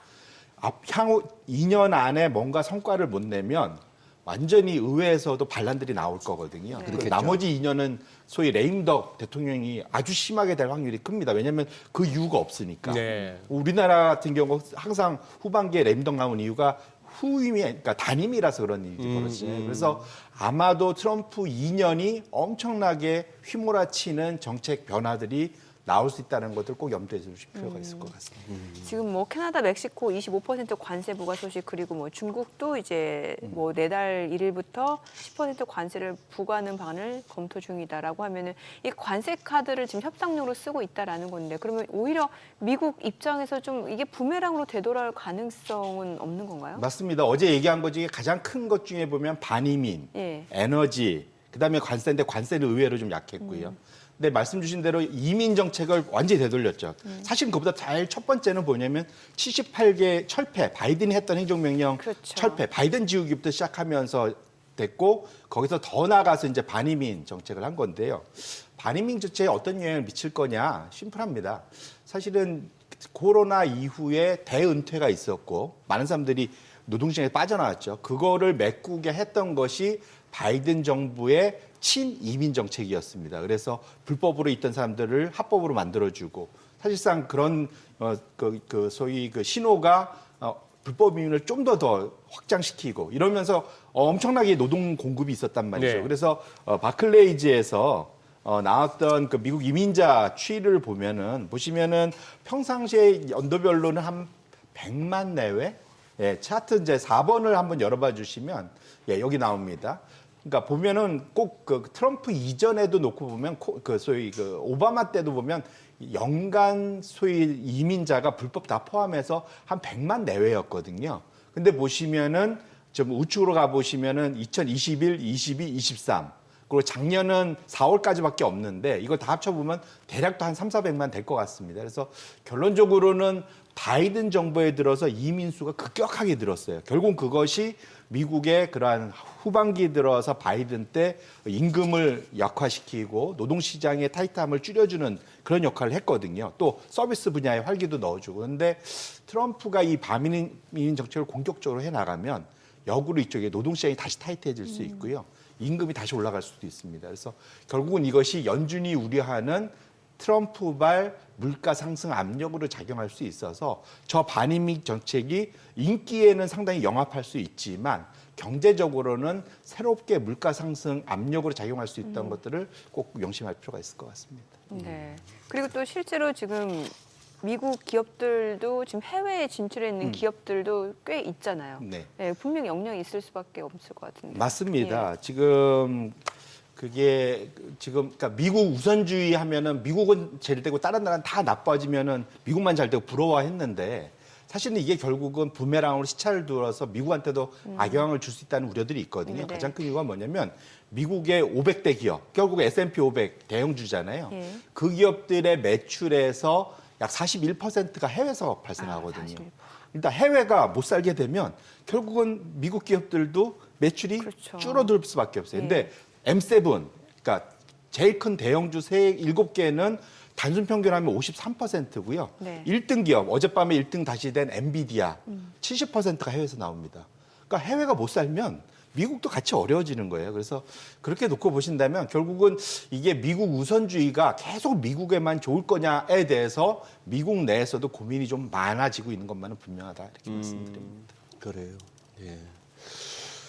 향후 2년 안에 뭔가 성과를 못 내면 완전히 의회에서도 반란들이 나올 거거든요. 그리고 그렇겠죠. 나머지 2년은 소위 레임덕 대통령이 아주 심하게 될 확률이 큽니다. 왜냐하면 그 이유가 없으니까. 네. 우리나라 같은 경우 항상 후반기에 레임덕 나온 이유가 후임이, 그러니까 단임이라서 그런 일이 벌어지죠. 그래서 아마도 트럼프 2년이 엄청나게 휘몰아치는 정책 변화들이 나올 수 있다는 것들 꼭 염두에 두실 필요가 있을 것 같습니다. 지금 뭐 캐나다, 멕시코 25% 관세 부과 소식 그리고 뭐 중국도 이제 뭐 내달 1일부터 10% 관세를 부과하는 방안을 검토 중이다라고 하면은 이 관세 카드를 지금 협상용으로 쓰고 있다라는 건데 그러면 오히려 미국 입장에서 좀 이게 부메랑으로 되돌아올 가능성은 없는 건가요? 맞습니다. 어제 얘기한 것 중에 가장 큰 것 중에 보면 반이민, 예. 에너지, 그다음에 관세인데 관세는 의외로 좀 약했고요. 근데 말씀 주신 대로 이민 정책을 완전히 되돌렸죠. 사실 그보다 제일 첫 번째는 뭐냐면 78개 철폐, 바이든이 했던 행정명령 그렇죠. 철폐, 바이든 지우기부터 시작하면서 됐고 거기서 더 나아가서 이제 반이민 정책을 한 건데요. 반이민 정책에 어떤 영향을 미칠 거냐? 심플합니다. 사실은 코로나 이후에 대은퇴가 있었고 많은 사람들이 노동시장에 빠져나왔죠. 그거를 메꾸게 했던 것이 바이든 정부의 친이민 정책이었습니다. 그래서 불법으로 있던 사람들을 합법으로 만들어주고 사실상 그런 소위 그 신호가 불법 이민을 좀 더 확장시키고 이러면서 엄청나게 노동 공급이 있었단 말이죠. 네. 그래서 바클레이즈에서 나왔던 그 미국 이민자 추이를 보시면은 평상시에 연도별로는 한 100만 내외. 예, 차트 이제 4번을 한번 열어봐 주시면 예, 여기 나옵니다. 그러니까 보면은 꼭 그 트럼프 이전에도 놓고 보면 소위 그 오바마 때도 보면 연간 소위 이민자가 불법 다 포함해서 한 100만 내외였거든요. 근데 보시면은 좀 우측으로 가 보시면은 2021, 22, 23 그리고 작년은 4월까지밖에 없는데 이걸 다 합쳐보면 대략도 한 3,400만 될 것 같습니다. 그래서 결론적으로는 바이든 정부에 들어서 이민 수가 급격하게 늘었어요. 결국 그것이 미국의 그러한 후반기 들어서 바이든 때 임금을 약화시키고 노동시장의 타이트함을 줄여주는 그런 역할을 했거든요. 또 서비스 분야에 활기도 넣어주고. 그런데 트럼프가 이 반이민 정책을 공격적으로 해나가면 역으로 이쪽에 노동시장이 다시 타이트해질 수 있고요. 임금이 다시 올라갈 수도 있습니다. 그래서 결국은 이것이 연준이 우려하는 트럼프발 물가 상승 압력으로 작용할 수 있어서 저 반이민 정책이 인기에는 상당히 영합할 수 있지만 경제적으로는 새롭게 물가 상승 압력으로 작용할 수 있다는 것들을 꼭 명심할 필요가 있을 것 같습니다. 네. 그리고 또 실제로 지금 미국 기업들도 지금 해외에 진출해 있는 기업들도 꽤 있잖아요. 네. 네, 분명히 영향이 있을 수밖에 없을 것 같은데. 맞습니다. 지금 그러니까 미국 우선주의 하면은 미국은 잘 되고 다른 나라는 다 나빠지면은 미국만 잘 되고 부러워했는데 사실은 이게 결국은 부메랑으로 시차를 두어서 미국한테도 악영향을 줄 수 있다는 우려들이 있거든요. 네. 가장 큰 이유가 뭐냐면 미국의 500대 기업, 결국 S&P 500 대형주잖아요. 예. 그 기업들의 매출에서 약 41%가 해외에서 발생하거든요. 41%. 일단 해외가 못 살게 되면 결국은 미국 기업들도 매출이 그렇죠. 줄어들 수밖에 없어요. 근데 M7, 그러니까 제일 큰 대형주 7개는 단순 평균하면 53%고요. 네. 1등 기업, 어젯밤에 1등 다시 된 엔비디아 70%가 해외에서 나옵니다. 그러니까 해외가 못 살면 미국도 같이 어려워지는 거예요. 그래서 그렇게 놓고 보신다면 결국은 이게 미국 우선주의가 계속 미국에만 좋을 거냐에 대해서 미국 내에서도 고민이 좀 많아지고 있는 것만은 분명하다 이렇게 말씀드립니다. 그래요. 예.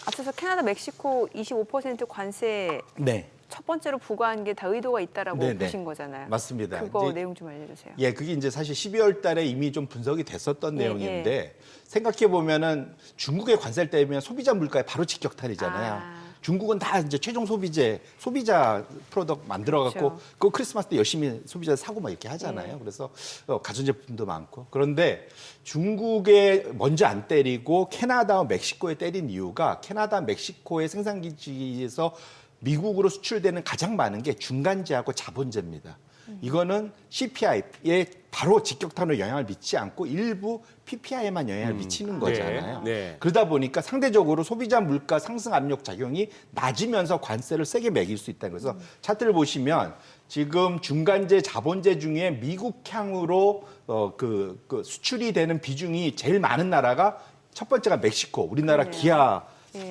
앞서서 캐나다, 멕시코 25% 관세 네. 첫 번째로 부과한 게 다 의도가 있다라고 네네. 보신 거잖아요. 맞습니다. 그거 이제 내용 좀 알려주세요. 예, 그게 이제 사실 12월 달에 이미 좀 분석이 됐었던 예, 내용인데 생각해 보면은 중국의 관세를 떼면 소비자 물가에 바로 직격탄이잖아요. 아. 중국은 다 이제 최종 소비자 프로덕트 만들어갖고 그렇죠. 그 크리스마스 때 열심히 소비자 사고 막 이렇게 하잖아요. 그래서 가전제품도 많고. 그런데 중국에 먼저 안 때리고 캐나다와 멕시코에 때린 이유가 캐나다, 멕시코의 생산기지에서 미국으로 수출되는 가장 많은 게 중간재하고 자본재입니다. 이거는 CPI에 바로 직격탄으로 영향을 미치지 않고 일부 PPI에만 영향을 미치는 거잖아요. 네. 그러다 보니까 상대적으로 소비자 물가 상승 압력 작용이 낮으면서 관세를 세게 매길 수 있다는 거죠. 그래서 차트를 보시면 지금 중간재 자본재 중에 미국향으로 그 수출이 되는 비중이 제일 많은 나라가 첫 번째가 멕시코, 우리나라 기아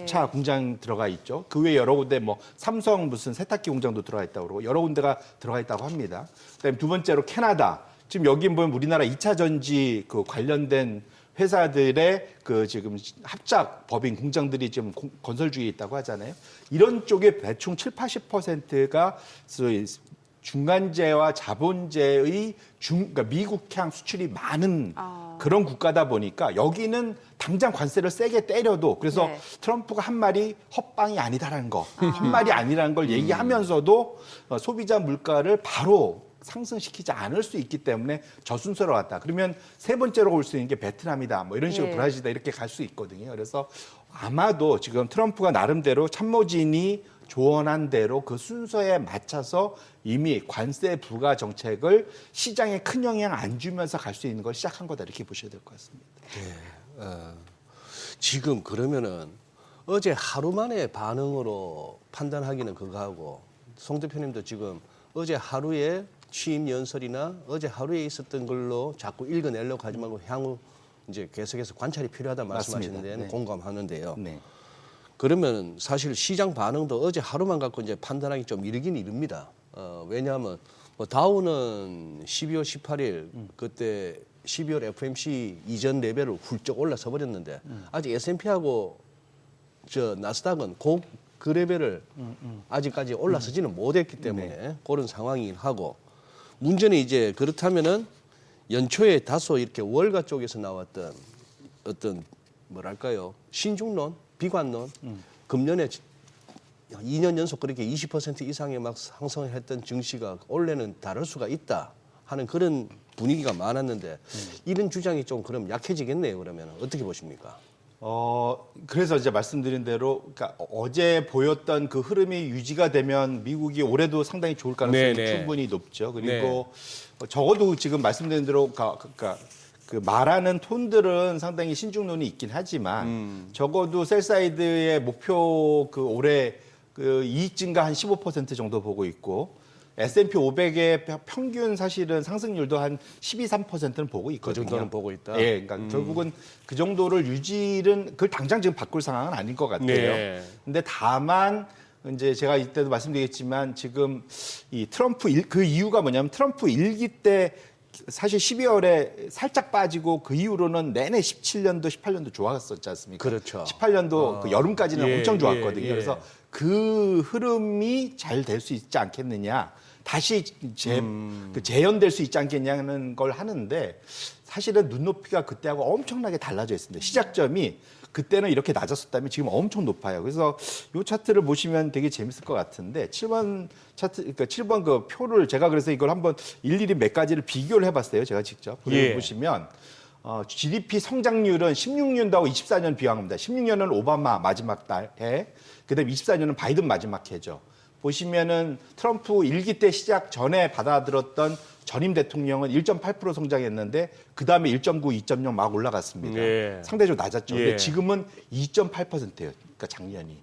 차 공장 들어가 있죠. 그 외에 여러 군데 뭐 삼성 무슨 세탁기 공장도 들어가 있다고 그러고 여러 군데가 들어가 있다고 합니다. 그다음에 두 번째로 캐나다. 지금 여기 보면 우리나라 2차 전지 그 관련된 회사들의 그 지금 합작 법인 공장들이 지금 건설 중에 있다고 하잖아요. 이런 쪽에 대충 70~80%가 중간재와 자본재의 그러니까 미국향 수출이 많은 그런 국가다 보니까 여기는 당장 관세를 세게 때려도 그래서 네. 트럼프가 한 말이 헛방이 아니다라는 거, 헛말이 아니라는 걸 얘기하면서도 소비자 물가를 바로 상승시키지 않을 수 있기 때문에 저 순서로 왔다. 그러면 세 번째로 올 수 있는 게 베트남이다. 뭐 이런 식으로 예. 브라질이다 이렇게 갈 수 있거든요. 그래서 아마도 지금 트럼프가 나름대로 참모진이 조언한 대로 그 순서에 맞춰서 이미 관세 부과 정책을 시장에 큰 영향 안 주면서 갈 수 있는 걸 시작한 거다 이렇게 보셔야 될 것 같습니다. 지금 그러면은 어제 하루 만에 반응으로 판단하기는 그거 하고 송 대표님도 지금 어제 하루에 취임 연설이나 어제 하루에 있었던 걸로 자꾸 읽어내려고 하지 말고 향후 이제 계속해서 관찰이 필요하다 말씀하시는 맞습니다. 데는 네. 공감하는데요. 네. 그러면 사실 시장 반응도 어제 하루만 갖고 이제 판단하기 좀 이르긴 이릅니다. 왜냐하면 뭐 다우는 12월 18일 그때 12월 FMC 이전 레벨을 훌쩍 올라서 버렸는데 아직 S&P하고 저 나스닥은 그 레벨을 아직까지 올라서지는 못했기 때문에 그런 상황이긴 하고 문제는 이제 그렇다면은 연초에 다소 이렇게 월가 쪽에서 나왔던 어떤 뭐랄까요 신중론, 비관론, 금년에 2년 연속 그렇게 20% 이상의 막 상승했던 증시가 올해는 다를 수가 있다 하는 그런 분위기가 많았는데 이런 주장이 좀 그럼 약해지겠네요. 그러면 어떻게 보십니까? 그래서 이제 말씀드린 대로, 그러니까 어제 보였던 그 흐름이 유지가 되면 미국이 올해도 상당히 좋을 가능성이 네네. 충분히 높죠. 그리고 적어도 지금 말씀드린 대로, 그러니까 그 말하는 톤들은 상당히 신중론이 있긴 하지만 적어도 셀사이드의 목표 그 올해 그 이익 증가 한 15% 정도 보고 있고 S&P 500의 평균 사실은 상승률도 한 12~13%는 보고 있거든요. 그 정도는 보고 있다. 예, 그러니까 결국은 그 정도를 유지는 그걸 당장 지금 바꿀 상황은 아닌 것 같아요. 네. 근데 다만 이제 제가 이때도 말씀드렸지만 지금 이 트럼프 그 이유가 뭐냐면 트럼프 일기 때 사실 12월에 살짝 빠지고 그 이후로는 내내 17년도, 18년도 좋았었지 않습니까? 그렇죠. 18년도 그 여름까지는 예, 엄청 좋았거든요. 예, 예. 그래서 그 흐름이 잘 될 수 있지 않겠느냐. 다시 재현될 수 있지 않겠냐는 걸 하는데 사실은 눈높이가 그때하고 엄청나게 달라져 있습니다. 시작점이 그때는 이렇게 낮았었다면 지금 엄청 높아요. 그래서 이 차트를 보시면 되게 재밌을 것 같은데 7번 차트, 그러니까 7번 그 표를 제가 그래서 이걸 한번 일일이 몇 가지를 비교를 해봤어요. 제가 직접. 예. 보시면 GDP 성장률은 16년도하고 24년 비교합니다. 16년은 오바마 마지막 해, 그다음에 24년은 바이든 마지막 해죠. 보시면은 트럼프 일기 때 시작 전에 받아들었던 전임 대통령은 1.8% 성장했는데 그 다음에 1.9, 2.0 막 올라갔습니다. 예. 상대적으로 낮았죠. 예. 근데 지금은 2.8%예요. 그러니까 작년이.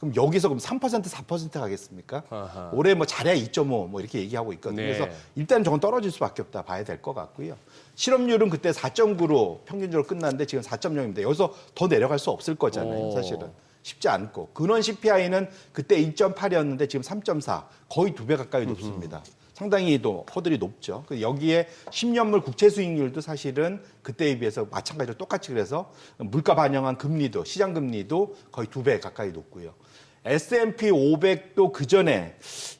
그럼 여기서 그럼 3%, 4% 가겠습니까? 아하. 올해 뭐 잘해야 2.5 뭐 이렇게 얘기하고 있거든요. 네. 그래서 일단 저건 떨어질 수밖에 없다 봐야 될 것 같고요. 실업률은 그때 4.9로 평균적으로 끝났는데 지금 4.0입니다. 여기서 더 내려갈 수 없을 거잖아요. 사실은. 쉽지 않고. 근원 CPI는 그때 2.8이었는데 지금 3.4. 거의 2배 가까이 높습니다. 상당히 또 허들이 높죠. 여기에 10년물 국채 수익률도 사실은 그때에 비해서 마찬가지로 똑같이 그래서 물가 반영한 금리도 시장 금리도 거의 2배 가까이 높고요. S&P 500도 그 전에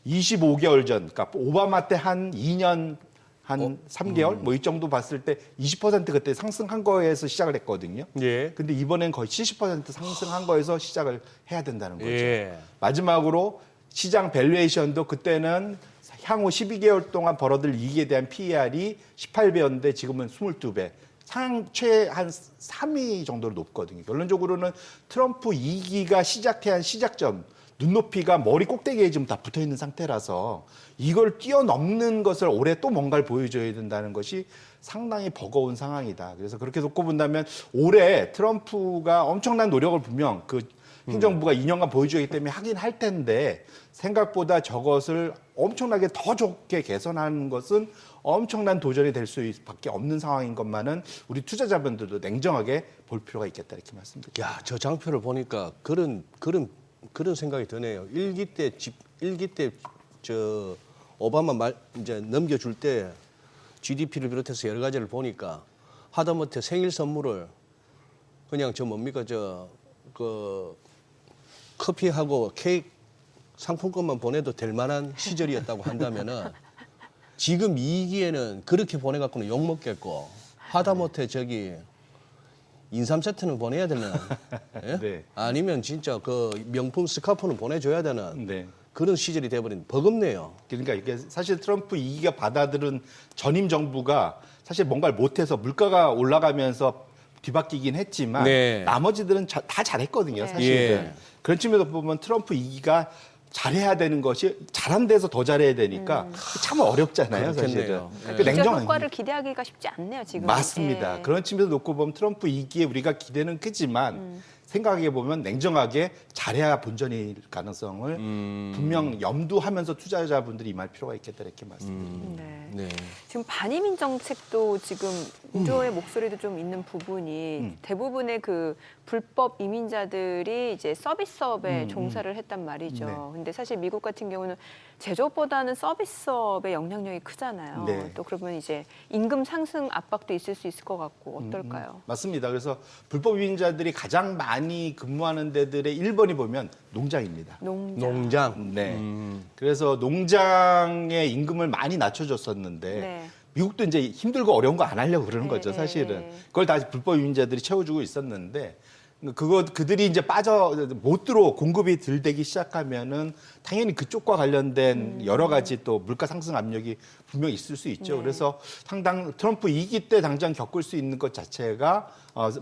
25개월 전, 그러니까 오바마 때 한 2년 한 3개월 뭐 이 정도 봤을 때 20% 그때 상승한 거에서 시작을 했거든요. 예. 근데 이번엔 거의 70% 상승한 거에서 시작을 해야 된다는 거죠. 예. 마지막으로 시장 밸류에이션도 그때는 향후 12개월 동안 벌어들 이익에 대한 PER이 18배였는데 지금은 22배. 최 한 3위 정도로 높거든요. 결론적으로는 트럼프 2기가 시작해 한 시작점, 눈높이가 머리 꼭대기에 지금 다 붙어 있는 상태라서 이걸 뛰어넘는 것을 올해 또 뭔가를 보여줘야 된다는 것이 상당히 버거운 상황이다. 그래서 그렇게 놓고 본다면 올해 트럼프가 엄청난 노력을 분명 그 행정부가 2년간 보여주기 때문에 하긴 할 텐데 생각보다 저것을 엄청나게 더 좋게 개선하는 것은 엄청난 도전이 될 수밖에 없는 상황인 것만은 우리 투자자분들도 냉정하게 볼 필요가 있겠다 이렇게 말씀드립니다. 야, 저 장표를 보니까 그런 생각이 드네요. 일기 때 저 오바마 말 이제 넘겨줄 때 GDP를 비롯해서 여러 가지를 보니까 하다못해 생일 선물을 그냥 저 뭡니까 그 커피하고 케이크 상품권만 보내도 될 만한 시절이었다고 한다면은 지금 이 기에는 그렇게 보내갖고는 욕 먹겠고 하다못해 저기 인삼 세트는 보내야 되는 예? 네. 아니면 진짜 그 명품 스카프는 보내줘야 되는 네. 그런 시절이 돼버린 버겁네요. 그러니까 이게 사실 트럼프 2기가 받아들은 전임 정부가 사실 뭔가를 못해서 물가가 올라가면서 뒤바뀌긴 했지만 네. 나머지들은 다 잘했거든요, 네. 사실은. 예. 그런 측면에서 보면 트럼프 2기가 잘해야 되는 것이 잘한 데서 더 잘해야 되니까 참 어렵잖아요, 사실은. 그렇겠네요. 예. 그 진짜 효과를 기대하기가 쉽지 않네요, 지금. 맞습니다. 예. 그런 측면에서 놓고 보면 트럼프 2기에 우리가 기대는 크지만 생각해 보면 냉정하게 잘해야 본전일 가능성을 분명 염두하면서 투자자분들이 임할 필요가 있겠다 이렇게 말씀드립니다. 네. 네. 지금 반이민 정책도 지금 우려의 목소리도 좀 있는 부분이 대부분의 그 불법 이민자들이 이제 서비스업에 종사를 했단 말이죠. 네. 근데 사실 미국 같은 경우는 제조업보다는 서비스업의 영향력이 크잖아요. 네. 또 그러면 이제 임금 상승 압박도 있을 수 있을 것 같고 어떨까요? 맞습니다. 그래서 불법 이민자들이 가장 많이 근무하는 데들의 1번이 보면 농장입니다. 농장. 네. 그래서 농장의 임금을 많이 낮춰줬었는데 네. 미국도 이제 힘들고 어려운 거 안 하려고 그러는 네, 거죠, 네, 사실은. 네. 그걸 다시 불법 이민자들이 채워주고 있었는데 그들이 이제 못 들어 공급이 덜 되기 시작하면은 당연히 그쪽과 관련된 여러 가지 또 물가 상승 압력이 분명히 있을 수 있죠. 네. 그래서 상당 트럼프 2기 때 당장 겪을 수 있는 것 자체가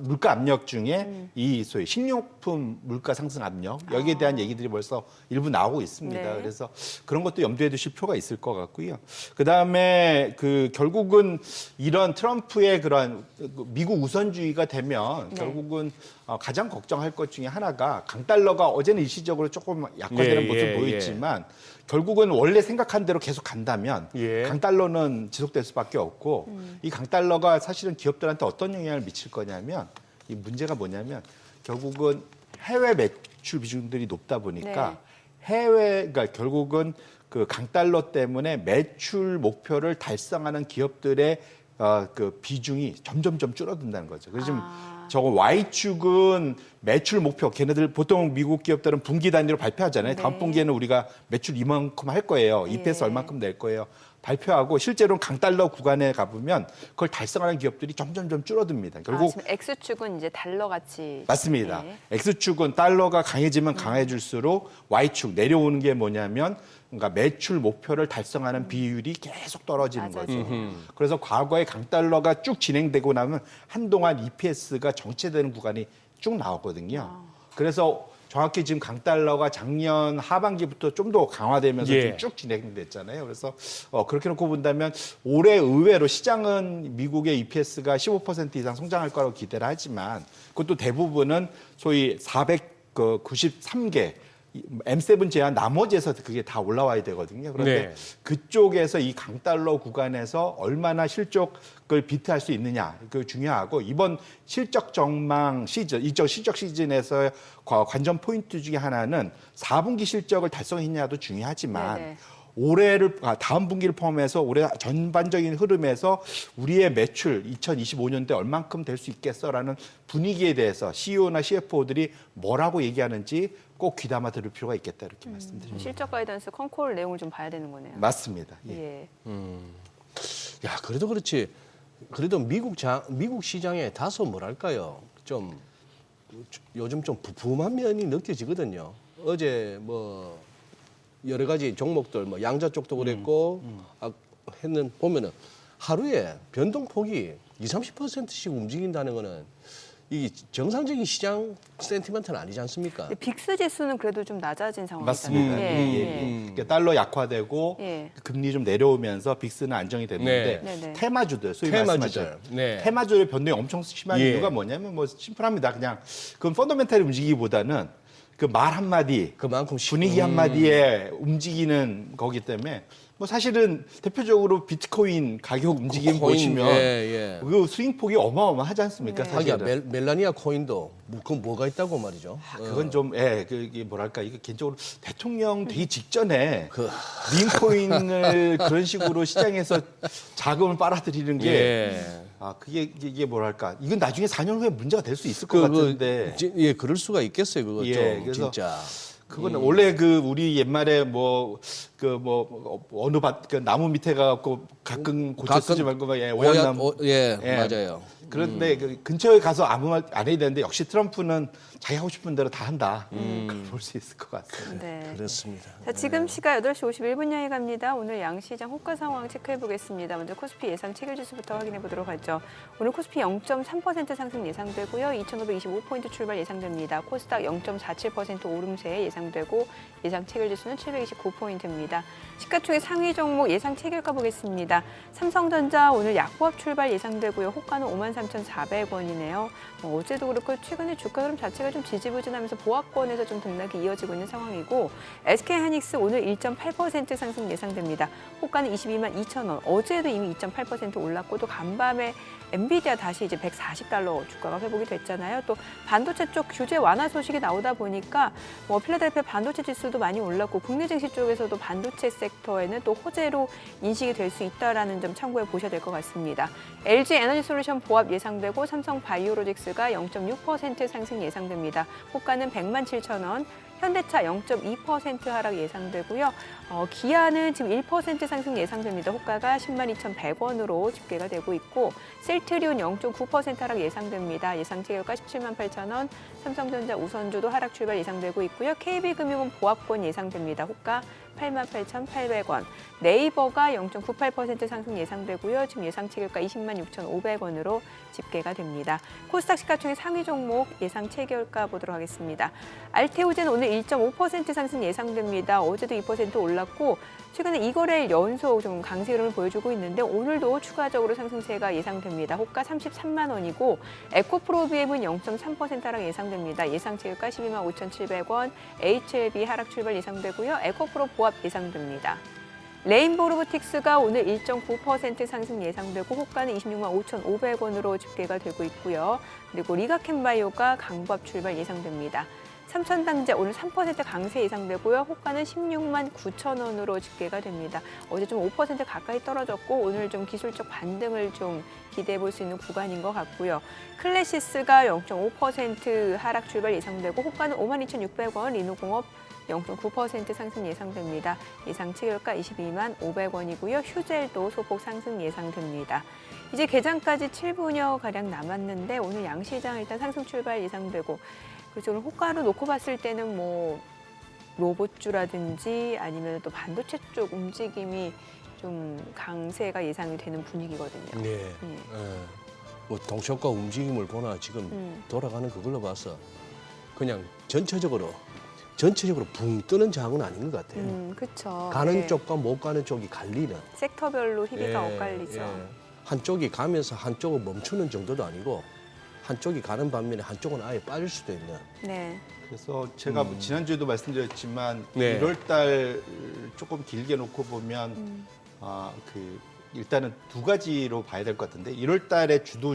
물가 압력 중에 이 소위 식료품 물가 상승 압력 여기에 대한 얘기들이 벌써 일부 나오고 있습니다. 네. 그래서 그런 것도 염두에 두실 필요가 있을 것 같고요. 그다음에 결국은 이런 트럼프의 그런 미국 우선주의가 되면 네. 결국은 가장 걱정할 것 중에 하나가 강달러가 어제는 일시적으로 조금 약화되는 예, 모습을 예, 보였지만 결국은 원래 생각한 대로 계속 간다면 예. 강달러는 지속될 수밖에 없고 이 강달러가 사실은 기업들한테 어떤 영향을 미칠 거냐면 이 문제가 뭐냐면 결국은 해외 매출 비중들이 높다 보니까 그러니까 결국은 그 강달러 때문에 매출 목표를 달성하는 기업들의 그 비중이 점점점 줄어든다는 거죠. 그래서 지금 저거 Y축은 매출 목표, 걔네들 보통 미국 기업들은 분기 단위로 발표하잖아요. 네. 다음 분기에는 우리가 매출 이만큼 할 거예요. EPS 예. 얼만큼 낼 거예요. 발표하고 실제로는 강달러 구간에 가보면 그걸 달성하는 기업들이 점점점 줄어듭니다. 결국 지금 X축은 이제 달러 같이. 맞습니다. 네. X축은 달러가 강해지면 강해질수록 Y축 내려오는 게 뭐냐면 그러니까 매출 목표를 달성하는 비율이 계속 떨어지는 맞아요. 거죠. 그래서 과거에 강달러가 쭉 진행되고 나면 한동안 EPS가 정체되는 구간이 쭉 나오거든요. 그래서 정확히 지금 강달러가 작년 하반기부터 좀 더 강화되면서 예. 좀 쭉 진행됐잖아요. 그래서 그렇게 놓고 본다면 올해 의외로 시장은 미국의 EPS가 15% 이상 성장할 거라고 기대를 하지만 그것도 대부분은 소위 493개 M7 제한 나머지에서 그게 다 올라와야 되거든요. 그런데 네. 그쪽에서 이 강달러 구간에서 얼마나 실적을 비트할 수 있느냐 그 중요하고 이번 실적 전망 시즌, 이쪽 실적 시즌에서 관전 포인트 중에 하나는 4분기 실적을 달성했냐도 중요하지만 네네. 다음 분기를 포함해서 올해 전반적인 흐름에서 우리의 매출 2025년대 얼만큼 될 수 있겠어라는 분위기에 대해서 CEO나 CFO들이 뭐라고 얘기하는지 꼭 귀담아 들을 필요가 있겠다 이렇게 말씀드립니다. 실적 가이던스 컨콜 내용을 좀 봐야 되는 거네요. 맞습니다. 예. 예. 야, 그래도 그렇지. 그래도 미국 시장에 다소 뭐랄까요? 좀 요즘 좀 부품한 면이 느껴지거든요. 어제 뭐 여러 가지 종목들 뭐 양자 쪽도 그랬고 보면은 하루에 변동폭이 20-30%씩 움직인다는 거는 이게 정상적인 시장 센티멘트는 아니지 않습니까? 근데 빅스 지수는 그래도 좀 낮아진 상황이잖아요. 맞습니다. 예. 그러니까 달러 약화되고 예. 금리 좀 내려오면서 빅스는 안정이 됐는데 네. 네네. 테마주들, 소위 테마주들. 말씀하신 네. 테마주의 변동이 엄청 심한 예. 이유가 뭐냐면 뭐 심플합니다. 그냥 그건 펀더멘탈이 움직이기보다는 그 말 한마디, 그만큼 분위기 한마디에 움직이는 거기 때문에 뭐 사실은 대표적으로 비트코인 가격 움직임 코인, 보시면 예. 그 스윙폭이 어마어마하지 않습니까? 하기야 사실은. 멜라니아 코인도 그건 뭐가 있다고 말이죠. 그건 좀, 이게 뭐랄까, 이게 개인적으로 대통령 되기 직전에 그- 밈코인을 그런 식으로 시장에서 자금을 빨아들이는 게, 예. 이게 뭐랄까, 이건 나중에 4년 후에 문제가 될 수 있을 것 같은데. 예, 그럴 수가 있겠어요. 그거 예, 좀 그래서 진짜. 그거는 원래 우리 옛말에 어느 나무 밑에 가갖고 가끔 고쳐 쓰지 말고 오얏나무. 예, 예. 맞아요. 그런데 그 근처에 가서 아무 말 안 해야 되는데 역시 트럼프는 자기 하고 싶은 대로 다 한다. 그걸 볼 수 있을 것 같습니다. 네. 그렇습니다. 자, 지금 시각 8시 51분 향해 갑니다. 오늘 양시장 호가 상황 체크해 보겠습니다. 먼저 코스피 예상 체결지수부터 확인해 보도록 하죠. 오늘 코스피 0.3% 상승 예상되고요. 2,525포인트 출발 예상됩니다. 코스닥 0.47% 오름세 예상되고 예상 체결지수는 729포인트입니다. 시가총액 상위 종목 예상 체결가 보겠습니다. 삼성전자 오늘 약보합 출발 예상되고요. 호가는 53,400원이네요. 어제도 그렇고 최근에 주가 흐름 자체가 좀 지지부진하면서 보합권에서 좀 등락이 이어지고 있는 상황이고 SK하이닉스 오늘 1.8% 상승 예상됩니다. 호가는 22만 2천 원. 어제도 이미 2.8% 올랐고 또 간밤에 엔비디아 다시 이제 140달러 주가가 회복이 됐잖아요. 또 반도체 쪽 규제 완화 소식이 나오다 보니까 필라델피아 반도체 지수도 많이 올랐고 국내 증시 쪽에서도 반도체 섹터에는 또 호재로 인식이 될 수 있다라는 점 참고해 보셔야 될 것 같습니다. LG 에너지솔루션 보합 예상되고 삼성 바이오로직스가 0.6% 상승 예상됩니다. 호가는 100만 7천 원. 현대차 0.2% 하락 예상되고요. 기아는 지금 1% 상승 예상됩니다. 호가가 10만 2,100원으로 집계가 되고 있고 셀트리온 0.9% 하락 예상됩니다. 예상 체결가 17만 8천 원. 삼성전자 우선주도 하락 출발 예상되고 있고요. KB금융은 보합권 예상됩니다. 호가 8만 8,800원. 네이버가 0.98% 상승 예상되고요. 지금 예상 체결가 20만 6,500원으로 집계가 됩니다. 코스닥 시가총액 상위 종목 예상 체결가 보도록 하겠습니다. 알테오젠 오늘 1.5% 상승 예상됩니다. 어제도 2% 올랐고 최근에 2거래일 연속 좀 강세 흐름을 보여주고 있는데 오늘도 추가적으로 상승세가 예상됩니다. 호가 33만 원이고 에코프로비엠은 0.3% 하락 예상됩니다. 예상 체결가 12만 5,700원. HLB 하락 출발 예상되고요. 에코프로 보합 예상됩니다. 레인보우 로보틱스가 오늘 1.9% 상승 예상되고 호가는 26만 5,500원으로 집계가 되고 있고요. 그리고 리가캔바이오가 강보합 출발 예상됩니다. 삼천당제 오늘 3% 강세 예상되고요. 호가는 16만 9천 원으로 집계가 됩니다. 어제 좀 5% 가까이 떨어졌고 오늘 좀 기술적 반등을 좀 기대해 볼 수 있는 구간인 것 같고요. 클래시스가 0.5% 하락 출발 예상되고 호가는 52,600원, 리노공업 0.9% 상승 예상됩니다. 예상 체결가 22만 500원이고요. 휴젤도 소폭 상승 예상됩니다. 이제 개장까지 7분여 가량 남았는데 오늘 양시장 일단 상승 출발 예상되고 그래서 오늘 호가로 놓고 봤을 때는 로봇주라든지 아니면 또 반도체 쪽 움직임이 좀 강세가 예상이 되는 분위기거든요. 네. 뭐 동시효과 움직임을 보나 지금 돌아가는 그걸로 봐서 그냥 전체적으로 붕 뜨는 장은 아닌 것 같아요. 그렇죠. 가는 쪽과 못 가는 쪽이 갈리는. 섹터별로 희비가 엇갈리죠. 한쪽이 가면서 한쪽은 멈추는 정도도 아니고 한쪽이 가는 반면에 한쪽은 아예 빠질 수도 있는. 네. 그래서 제가 지난주에도 말씀드렸지만 네. 1월 달 조금 길게 놓고 보면 일단은 두 가지로 봐야 될 것 같은데 1월 달에 주도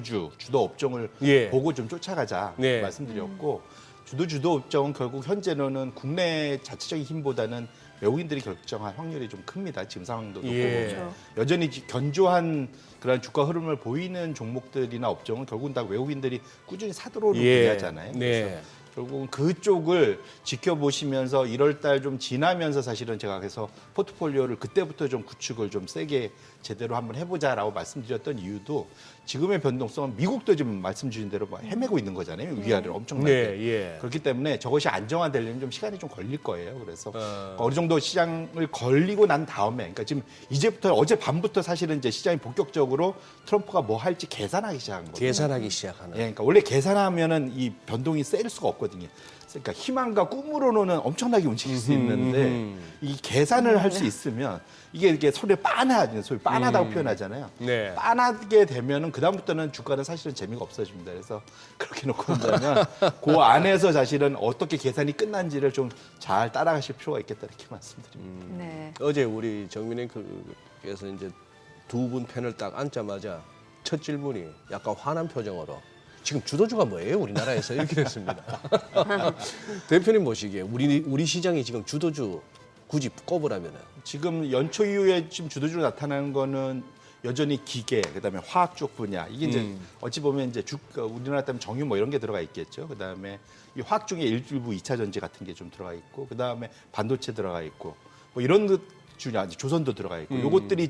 업종을 예. 보고 좀 쫓아가자 네. 말씀드렸고 주도 업종은 결국 현재는 국내 자체적인 힘보다는 외국인들이 결정할 확률이 좀 큽니다. 지금 상황도 놓고 예. 보면. 여전히 견조한 그런 주가 흐름을 보이는 종목들이나 업종은 결국은 다 외국인들이 꾸준히 사들어오는 분야잖아요. 그래서 네. 결국은 그쪽을 지켜보시면서 1월 달 좀 지나면서 사실은 제가 그래서 포트폴리오를 그때부터 좀 구축을 좀 세게 제대로 한번 해보자라고 말씀드렸던 이유도 지금의 변동성은 미국도 지금 말씀 주신 대로 뭐 헤매고 있는 거잖아요. 위아래로 엄청나게. 네, 예. 그렇기 때문에 저것이 안정화되려면 좀 시간이 좀 걸릴 거예요. 그래서 어느 정도 시장을 걸리고 난 다음에, 그러니까 지금 이제부터 어제 밤부터 사실은 이제 시장이 본격적으로 트럼프가 뭐 할지 계산하기 시작한 거예요. 계산하기 시작하는. 예, 그러니까 원래 계산하면은 이 변동이 세일 수가 없거든요. 그러니까 희망과 꿈으로는 엄청나게 움직일 수 있는데 이 계산을 할 수 있으면 이게 소리 빤하죠. 소리 빤하다고 표현하잖아요. 네. 빤하게 되면은 그다음부터는 주가는 사실은 재미가 없어집니다. 그래서 그렇게 놓고 본다면 그 안에서 사실은 어떻게 계산이 끝난지를 좀 잘 따라가실 필요가 있겠다 이렇게 말씀드립니다. 네. 어제 우리 정민 앵커께서 이제 두 분 패널 딱 앉자마자 첫 질문이 약간 화난 표정으로 지금 주도주가 뭐예요? 우리나라에서 이렇게 됐습니다. 대표님 보시기에 우리 시장이 지금 주도주 굳이 꼽으라면은 지금 연초 이후에 지금 주도주로 나타나는 거는 여전히 기계, 그다음에 화학 쪽 분야. 이게 이제 어찌 보면 이제 우리나라 따면 정유 뭐 이런 게 들어가 있겠죠. 그다음에 이 화학 중에 일부 2차 전지 같은 게 좀 들어가 있고, 그다음에 반도체 들어가 있고, 뭐 이런 주냐, 조선도 들어가 있고, 요것들이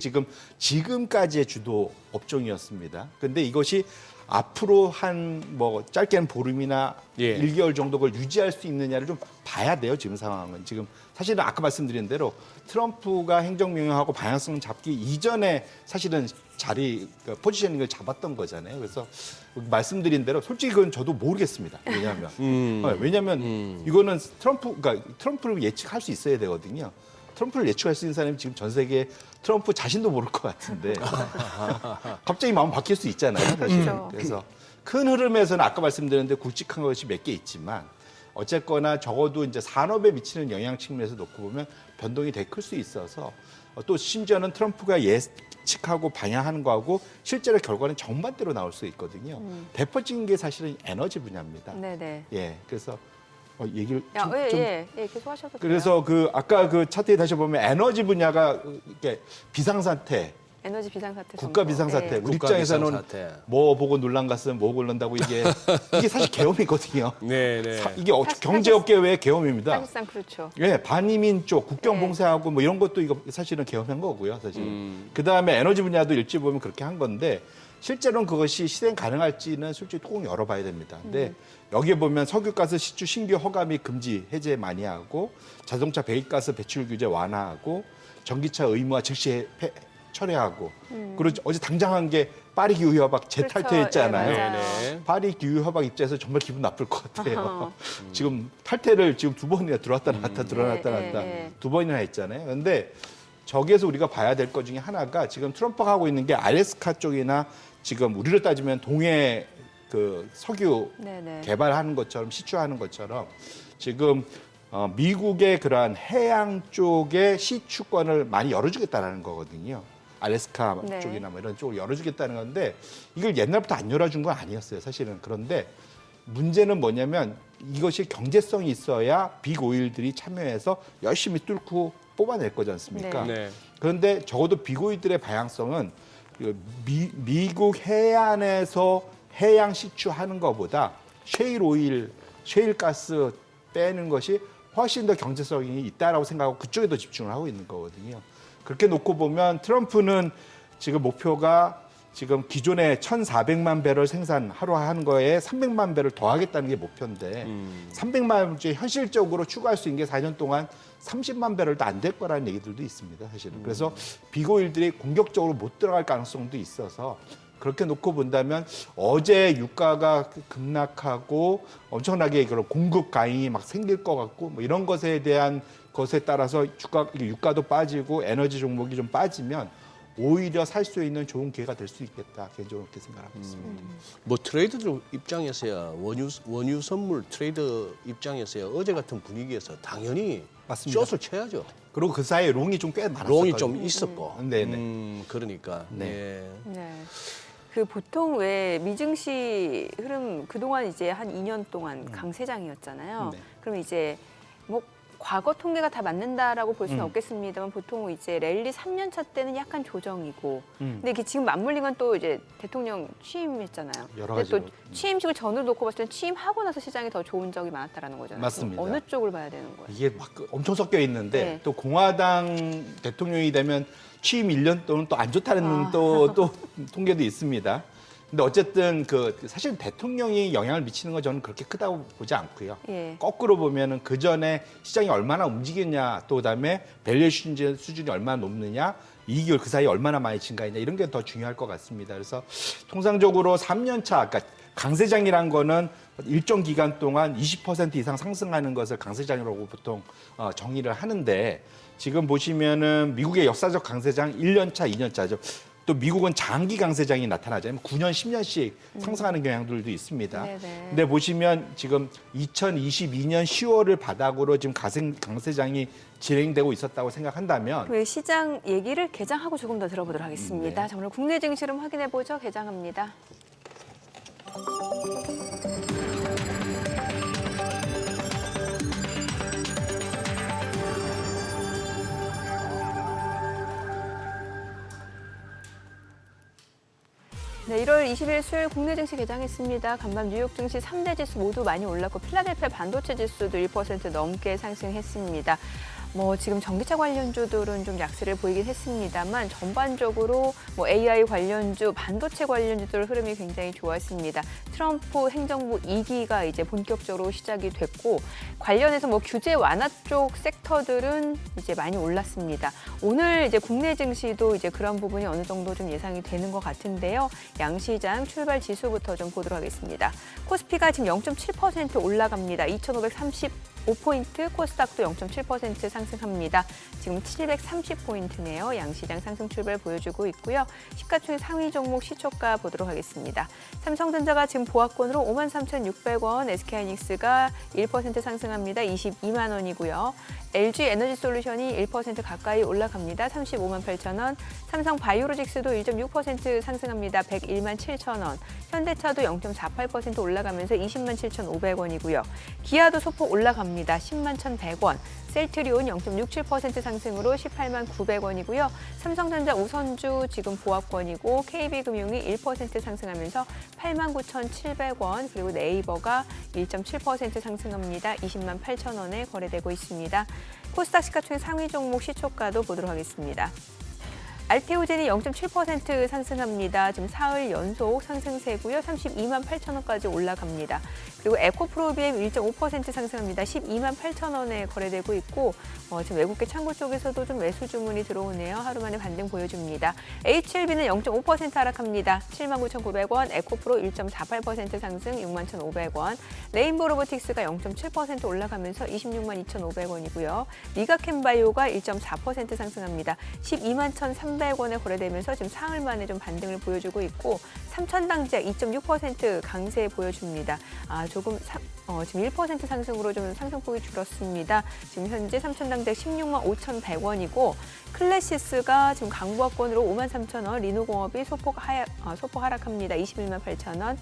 지금까지의 주도 업종이었습니다. 근데 이것이 앞으로 한 뭐 짧게는 보름이나 예. 1개월 정도 그걸 유지할 수 있느냐를 좀 봐야 돼요. 지금 상황은. 지금 사실은 아까 말씀드린 대로 트럼프가 행정명령하고 방향성 잡기 이전에 사실은 포지셔닝을 잡았던 거잖아요. 그래서 말씀드린 대로 솔직히 그건 저도 모르겠습니다. 왜냐하면 이거는 트럼프를 예측할 수 있어야 되거든요. 트럼프를 예측할 수 있는 사람이 지금 전 세계 트럼프 자신도 모를 것 같은데 갑자기 마음 바뀔 수 있잖아요. 사실. 그렇죠. 그래서 큰 흐름에서는 아까 말씀드렸는데 굵직한 것이 몇 개 있지만 어쨌거나 적어도 이제 산업에 미치는 영향 측면에서 놓고 보면 변동이 되게 클 수 있어서 또 심지어는 트럼프가 예측하고 방향하는 거하고 실제로 결과는 정반대로 나올 수 있거든요. 대표적인 게 사실은 에너지 분야입니다. 네네. 예, 그래서 얘기를 예, 계속 하셔도 돼요. 그래서 아까 그 차트에 다시 보면 에너지 분야가 이렇게 비상사태, 에너지 비상사태 국가 정보. 비상사태. 예. 우리 국가 입장에서는 비상사태. 뭐 보고 논란 갔으면 뭐 걸른다고 이게 사실 계엄이거든요. 네네. 이게 사실- 경제업계 외의 계엄입니다. 사실상 그렇죠. 예, 반이민 쪽 국경 네. 봉쇄하고 뭐 이런 것도 이거 사실은 계엄한 거고요, 사실. 그 다음에 에너지 분야도 일찍 보면 그렇게 한 건데 실제로는 그것이 실행 가능할지는 솔직히 꼭 열어봐야 됩니다. 근데 여기에 보면 석유가스 시추 신규 허가 및 금지 해제 많이 하고 자동차 배기가스 배출 규제 완화하고 전기차 의무화 즉시 철회하고 그리고 어제 당장 한 게 파리 기후 협약 재탈퇴했잖아요. 그렇죠. 예, 맞아요. 네네. 파리 기후 협약 입장에서 정말 기분 나쁠 것 같아요. 지금 탈퇴를 지금 두 번이나 들어왔다 나왔다 들어왔다 나왔다 예. 두 번이나 했잖아요. 그런데 저기에서 우리가 봐야 될 것 중에 하나가 지금 트럼프가 하고 있는 게 알래스카 쪽이나 지금 우리로 따지면 동해 그 석유 네네. 개발하는 것처럼 시추하는 것처럼 지금 미국의 그러한 해양 쪽의 시추권을 많이 열어주겠다는 거거든요. 알래스카 네. 쪽이나 뭐 이런 쪽을 열어주겠다는 건데 이걸 옛날부터 안 열어준 건 아니었어요. 사실은. 그런데 문제는 뭐냐면 이것이 경제성이 있어야 빅 오일들이 참여해서 열심히 뚫고 뽑아낼 거지 않습니까? 네. 그런데 적어도 빅 오일들의 방향성은 미국 해안에서 해양 시추하는 것보다 셰일 오일, 셰일 가스 빼는 것이 훨씬 더 경제성이 있다라고 생각하고 그쪽에 더 집중을 하고 있는 거거든요. 그렇게 놓고 보면 트럼프는 지금 목표가 지금 기존에 1,400만 배럴 생산 하루 하는 거에 300만 배를 더하겠다는 게 목표인데 300만 중에 현실적으로 추가할 수 있는 게 4년 동안 30만 배럴도 안 될 거라는 얘기들도 있습니다, 사실은. 그래서 비고일들이 공격적으로 못 들어갈 가능성도 있어서 그렇게 놓고 본다면 어제 유가가 급락하고 엄청나게 그런 공급 과잉이 막 생길 것 같고 뭐 이런 것에 대한 것에 따라서 유가도 빠지고 에너지 종목이 좀 빠지면 오히려 살 수 있는 좋은 기회가 될 수 있겠다. 개인적으로 그렇게 생각하고 있습니다. 뭐 트레이더 입장에서야 원유 선물 트레이더 입장에서야 어제 같은 분위기에서 당연히 맞습니다. 숏을 쳐야죠. 그리고 그 사이에 롱이 좀 꽤 많았었거든요. 롱이 좀 있었고. 네네. 그러니까. 네. 네. 네. 그 보통 왜 미증시 흐름 그동안 이제 한 2년 동안 강세장이었잖아요. 네. 그럼 이제 뭐 과거 통계가 다 맞는다라고 볼 수는 없겠습니다만 보통 이제 랠리 3년 차 때는 약간 조정이고 근데 이게 지금 맞물린 건 또 이제 대통령 취임했잖아요. 여러 근데 또 가지로. 취임식을 전으로 놓고 봤을 때 취임하고 나서 시장이 더 좋은 적이 많았다라는 거잖아요. 맞습니다. 어느 쪽을 봐야 되는 거예요? 이게 막 엄청 섞여 있는데 네. 또 공화당 대통령이 되면 취임 1년 동안 또 안 좋다는 또 통계도 있습니다. 근데 어쨌든 사실 대통령이 영향을 미치는 건 저는 그렇게 크다고 보지 않고요. 예. 거꾸로 보면은 그 전에 시장이 얼마나 움직였냐, 또 그다음에 밸류에이션 수준이 얼마나 높느냐, 이익을 그 사이에 얼마나 많이 증가했냐 이런 게 더 중요할 것 같습니다. 그래서 통상적으로 3년차, 그러니까 강세장이란 거는 일정 기간 동안 20% 이상 상승하는 것을 강세장이라고 보통 정의를 하는데 지금 보시면은 미국의 역사적 강세장 1년차, 2년차죠. 또 미국은 장기 강세장이 나타나잖아요. 9년, 10년씩 상승하는 경향들도 있습니다. 네네. 근데 보시면 지금 2022년 10월을 바닥으로 지금 강세장이 진행되고 있었다고 생각한다면 그 시장 얘기를 개장하고 조금 더 들어보도록 하겠습니다. 네. 자, 오늘 국내 증시를 확인해 보죠. 개장합니다. 네, 1월 20일 수요일 국내 증시 개장했습니다. 간밤 뉴욕 증시 3대 지수 모두 많이 올랐고 필라델피아 반도체 지수도 1% 넘게 상승했습니다. 지금 전기차 관련주들은 좀 약세를 보이긴 했습니다만 전반적으로 AI 관련주, 반도체 관련주들 흐름이 굉장히 좋았습니다. 트럼프 행정부 2기가 이제 본격적으로 시작이 됐고 관련해서 규제 완화 쪽 섹터들은 이제 많이 올랐습니다. 오늘 이제 국내 증시도 이제 그런 부분이 어느 정도 좀 예상이 되는 것 같은데요. 양시장 출발 지수부터 좀 보도록 하겠습니다. 코스피가 지금 0.7% 올라갑니다. 2,535포인트, 코스닥도 0.7% 상승합니다. 지금 730포인트네요. 양시장 상승 출발 보여주고 있고요. 시가총액 상위 종목 시초가 보도록 하겠습니다. 삼성전자가 지금 보합권으로 53,600원, SK하이닉스가 1% 상승합니다. 22만 원이고요. LG에너지솔루션이 1% 가까이 올라갑니다. 35만 8천 원. 삼성바이오로직스도 1.6% 상승합니다. 101만 7천 원. 현대차도 0.48% 올라가면서 20만 7,500원이고요. 기아도 소폭 올라갑니다. 10만 1,100원. 셀트리온 0.67% 상승으로 18만 900원이고요. 삼성전자 우선주 지금 보합권이고 KB금융이 1% 상승하면서 8만 9,700원, 그리고 네이버가 1.7% 상승합니다. 20만 8천 원에 거래되고 있습니다. 코스닥 시가총액 상위 종목 시초가도 보도록 하겠습니다. 알테오젠이 0.7% 상승합니다. 지금 사흘 연속 상승세고요. 32만 8천 원까지 올라갑니다. 그리고 에코프로비엠 1.5% 상승합니다. 12만 8천 원에 거래되고 있고 지금 외국계 창구 쪽에서도 좀 매수 주문이 들어오네요. 하루 만에 반등 보여줍니다. HLB는 0.5% 하락합니다. 7만 9,900원, 에코프로 1.48% 상승 6만 1,500원, 레인보우 로보틱스가 0.7% 올라가면서 26만 2,500원이고요. 리가캠바이오가 1.4% 상승합니다. 12만 1,300원에 거래되면서 지금 사흘 만에 좀 반등을 보여주고 있고 삼천당제약 2.6% 강세 보여줍니다. 조금 지금 1% 상승으로 좀 상승폭이 줄었습니다. 지금 현재 삼천당제약 16만 5,100원이고 클래시스가 지금 강보합권으로 5만 3천 원, 리노공업이 소폭 하락합니다. 21만 8천 원.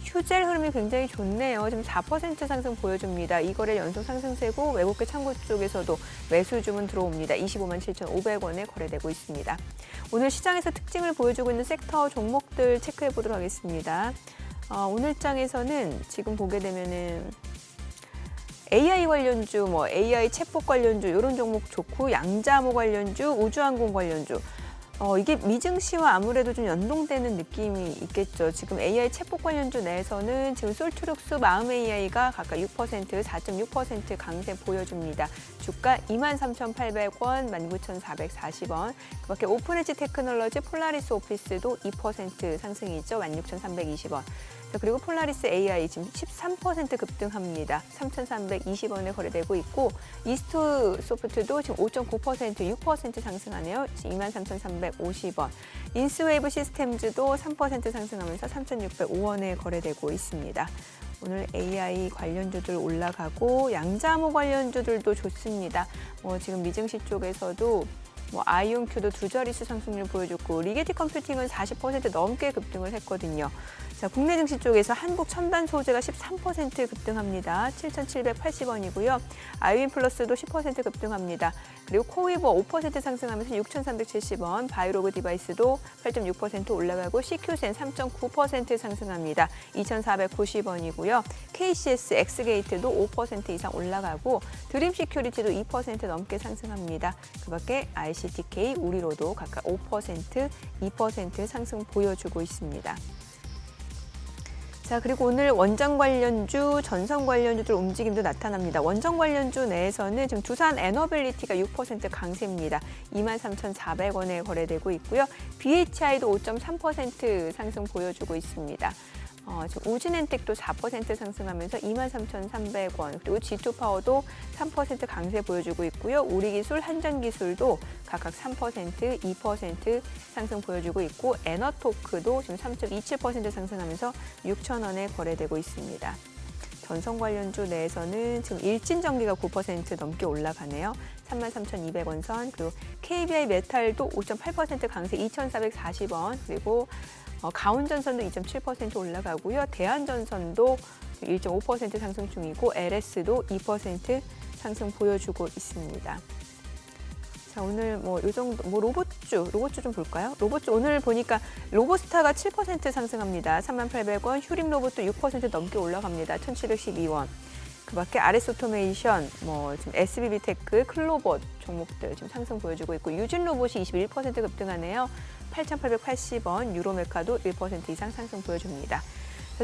휴젤 흐름이 굉장히 좋네요. 지금 4% 상승 보여줍니다. 이거래 연속 상승세고 외국계 창구 쪽에서도 매수 주문 들어옵니다. 25만 7,500원에 거래되고 있습니다. 오늘 시장에서 특징을 보여주고 있는 섹터 종목들 체크해 보도록 하겠습니다. 오늘 장에서는 지금 보게 되면은 AI 관련주, AI 챗봇 관련주 이런 종목 좋고 양자모 관련주, 우주항공 관련주. 이게 미증시와 아무래도 좀 연동되는 느낌이 있겠죠. 지금 AI 챗봇 관련주 내에서는 지금 솔트룩스, 마음 AI가 각각 6%, 4.6% 강세 보여줍니다. 주가 23,800원, 19,440원. 그밖에 오픈엣지 테크놀로지, 폴라리스 오피스도 2% 상승이죠. 16,320원. 그리고 폴라리스 AI 지금 13% 급등합니다. 3,320원에 거래되고 있고 이스트 소프트도 지금 5.9%, 6% 상승하네요. 23,350원. 인스웨이브 시스템즈도 3% 상승하면서 3,605원에 거래되고 있습니다. 오늘 AI 관련주들 올라가고 양자모 관련주들도 좋습니다. 지금 미증시 쪽에서도 아이온큐도 두 자릿수 상승률 보여줬고 리게티 컴퓨팅은 40% 넘게 급등을 했거든요. 자, 국내 증시 쪽에서 한국 첨단 소재가 13% 급등합니다. 7,780원이고요. 아이윈 플러스도 10% 급등합니다. 그리고 코위버 5% 상승하면서 6,370원, 바이로그 디바이스도 8.6% 올라가고 CQ센 3.9% 상승합니다. 2,490원이고요. KCS 엑스게이트도 5% 이상 올라가고 드림 시큐리티도 2% 넘게 상승합니다. 그밖에 ICTK, 우리로도 각각 5%, 2% 상승 보여주고 있습니다. 자, 그리고 오늘 원전 관련주, 전선 관련주들 움직임도 나타납니다. 원전 관련주 내에서는 지금 두산 에너빌리티가 6% 강세입니다. 23,400원에 거래되고 있고요. BHI도 5.3% 상승 보여주고 있습니다. 지금 우진엔텍도 4% 상승하면서 23,300원, 그리고 G2파워도 3% 강세 보여주고 있고요. 우리기술, 한전기술도 각각 3%, 2% 상승 보여주고 있고 에너토크도 지금 3.27% 상승하면서 6,000원에 거래되고 있습니다. 전선 관련주 내에서는 지금 일진전기가 9% 넘게 올라가네요. 33,200원 선, 그리고 KBI 메탈도 5.8% 강세 2,440원, 그리고 가온전선도 2.7% 올라가고요. 대한전선도 1.5% 상승 중이고 LS도 2% 상승 보여주고 있습니다. 자, 오늘 요 정도 로봇주 좀 볼까요? 로봇주 오늘 보니까 로보스타가 7% 상승합니다. 38,000원, 휴림 로봇도 6% 넘게 올라갑니다. 1,712원. 그밖에 RS 오토메이션, 지금 SBB테크, 클로봇 종목들 지금 상승 보여주고 있고 유진 로봇이 21% 급등하네요. 8,880원, 유로메카도 1% 이상 상승 보여줍니다.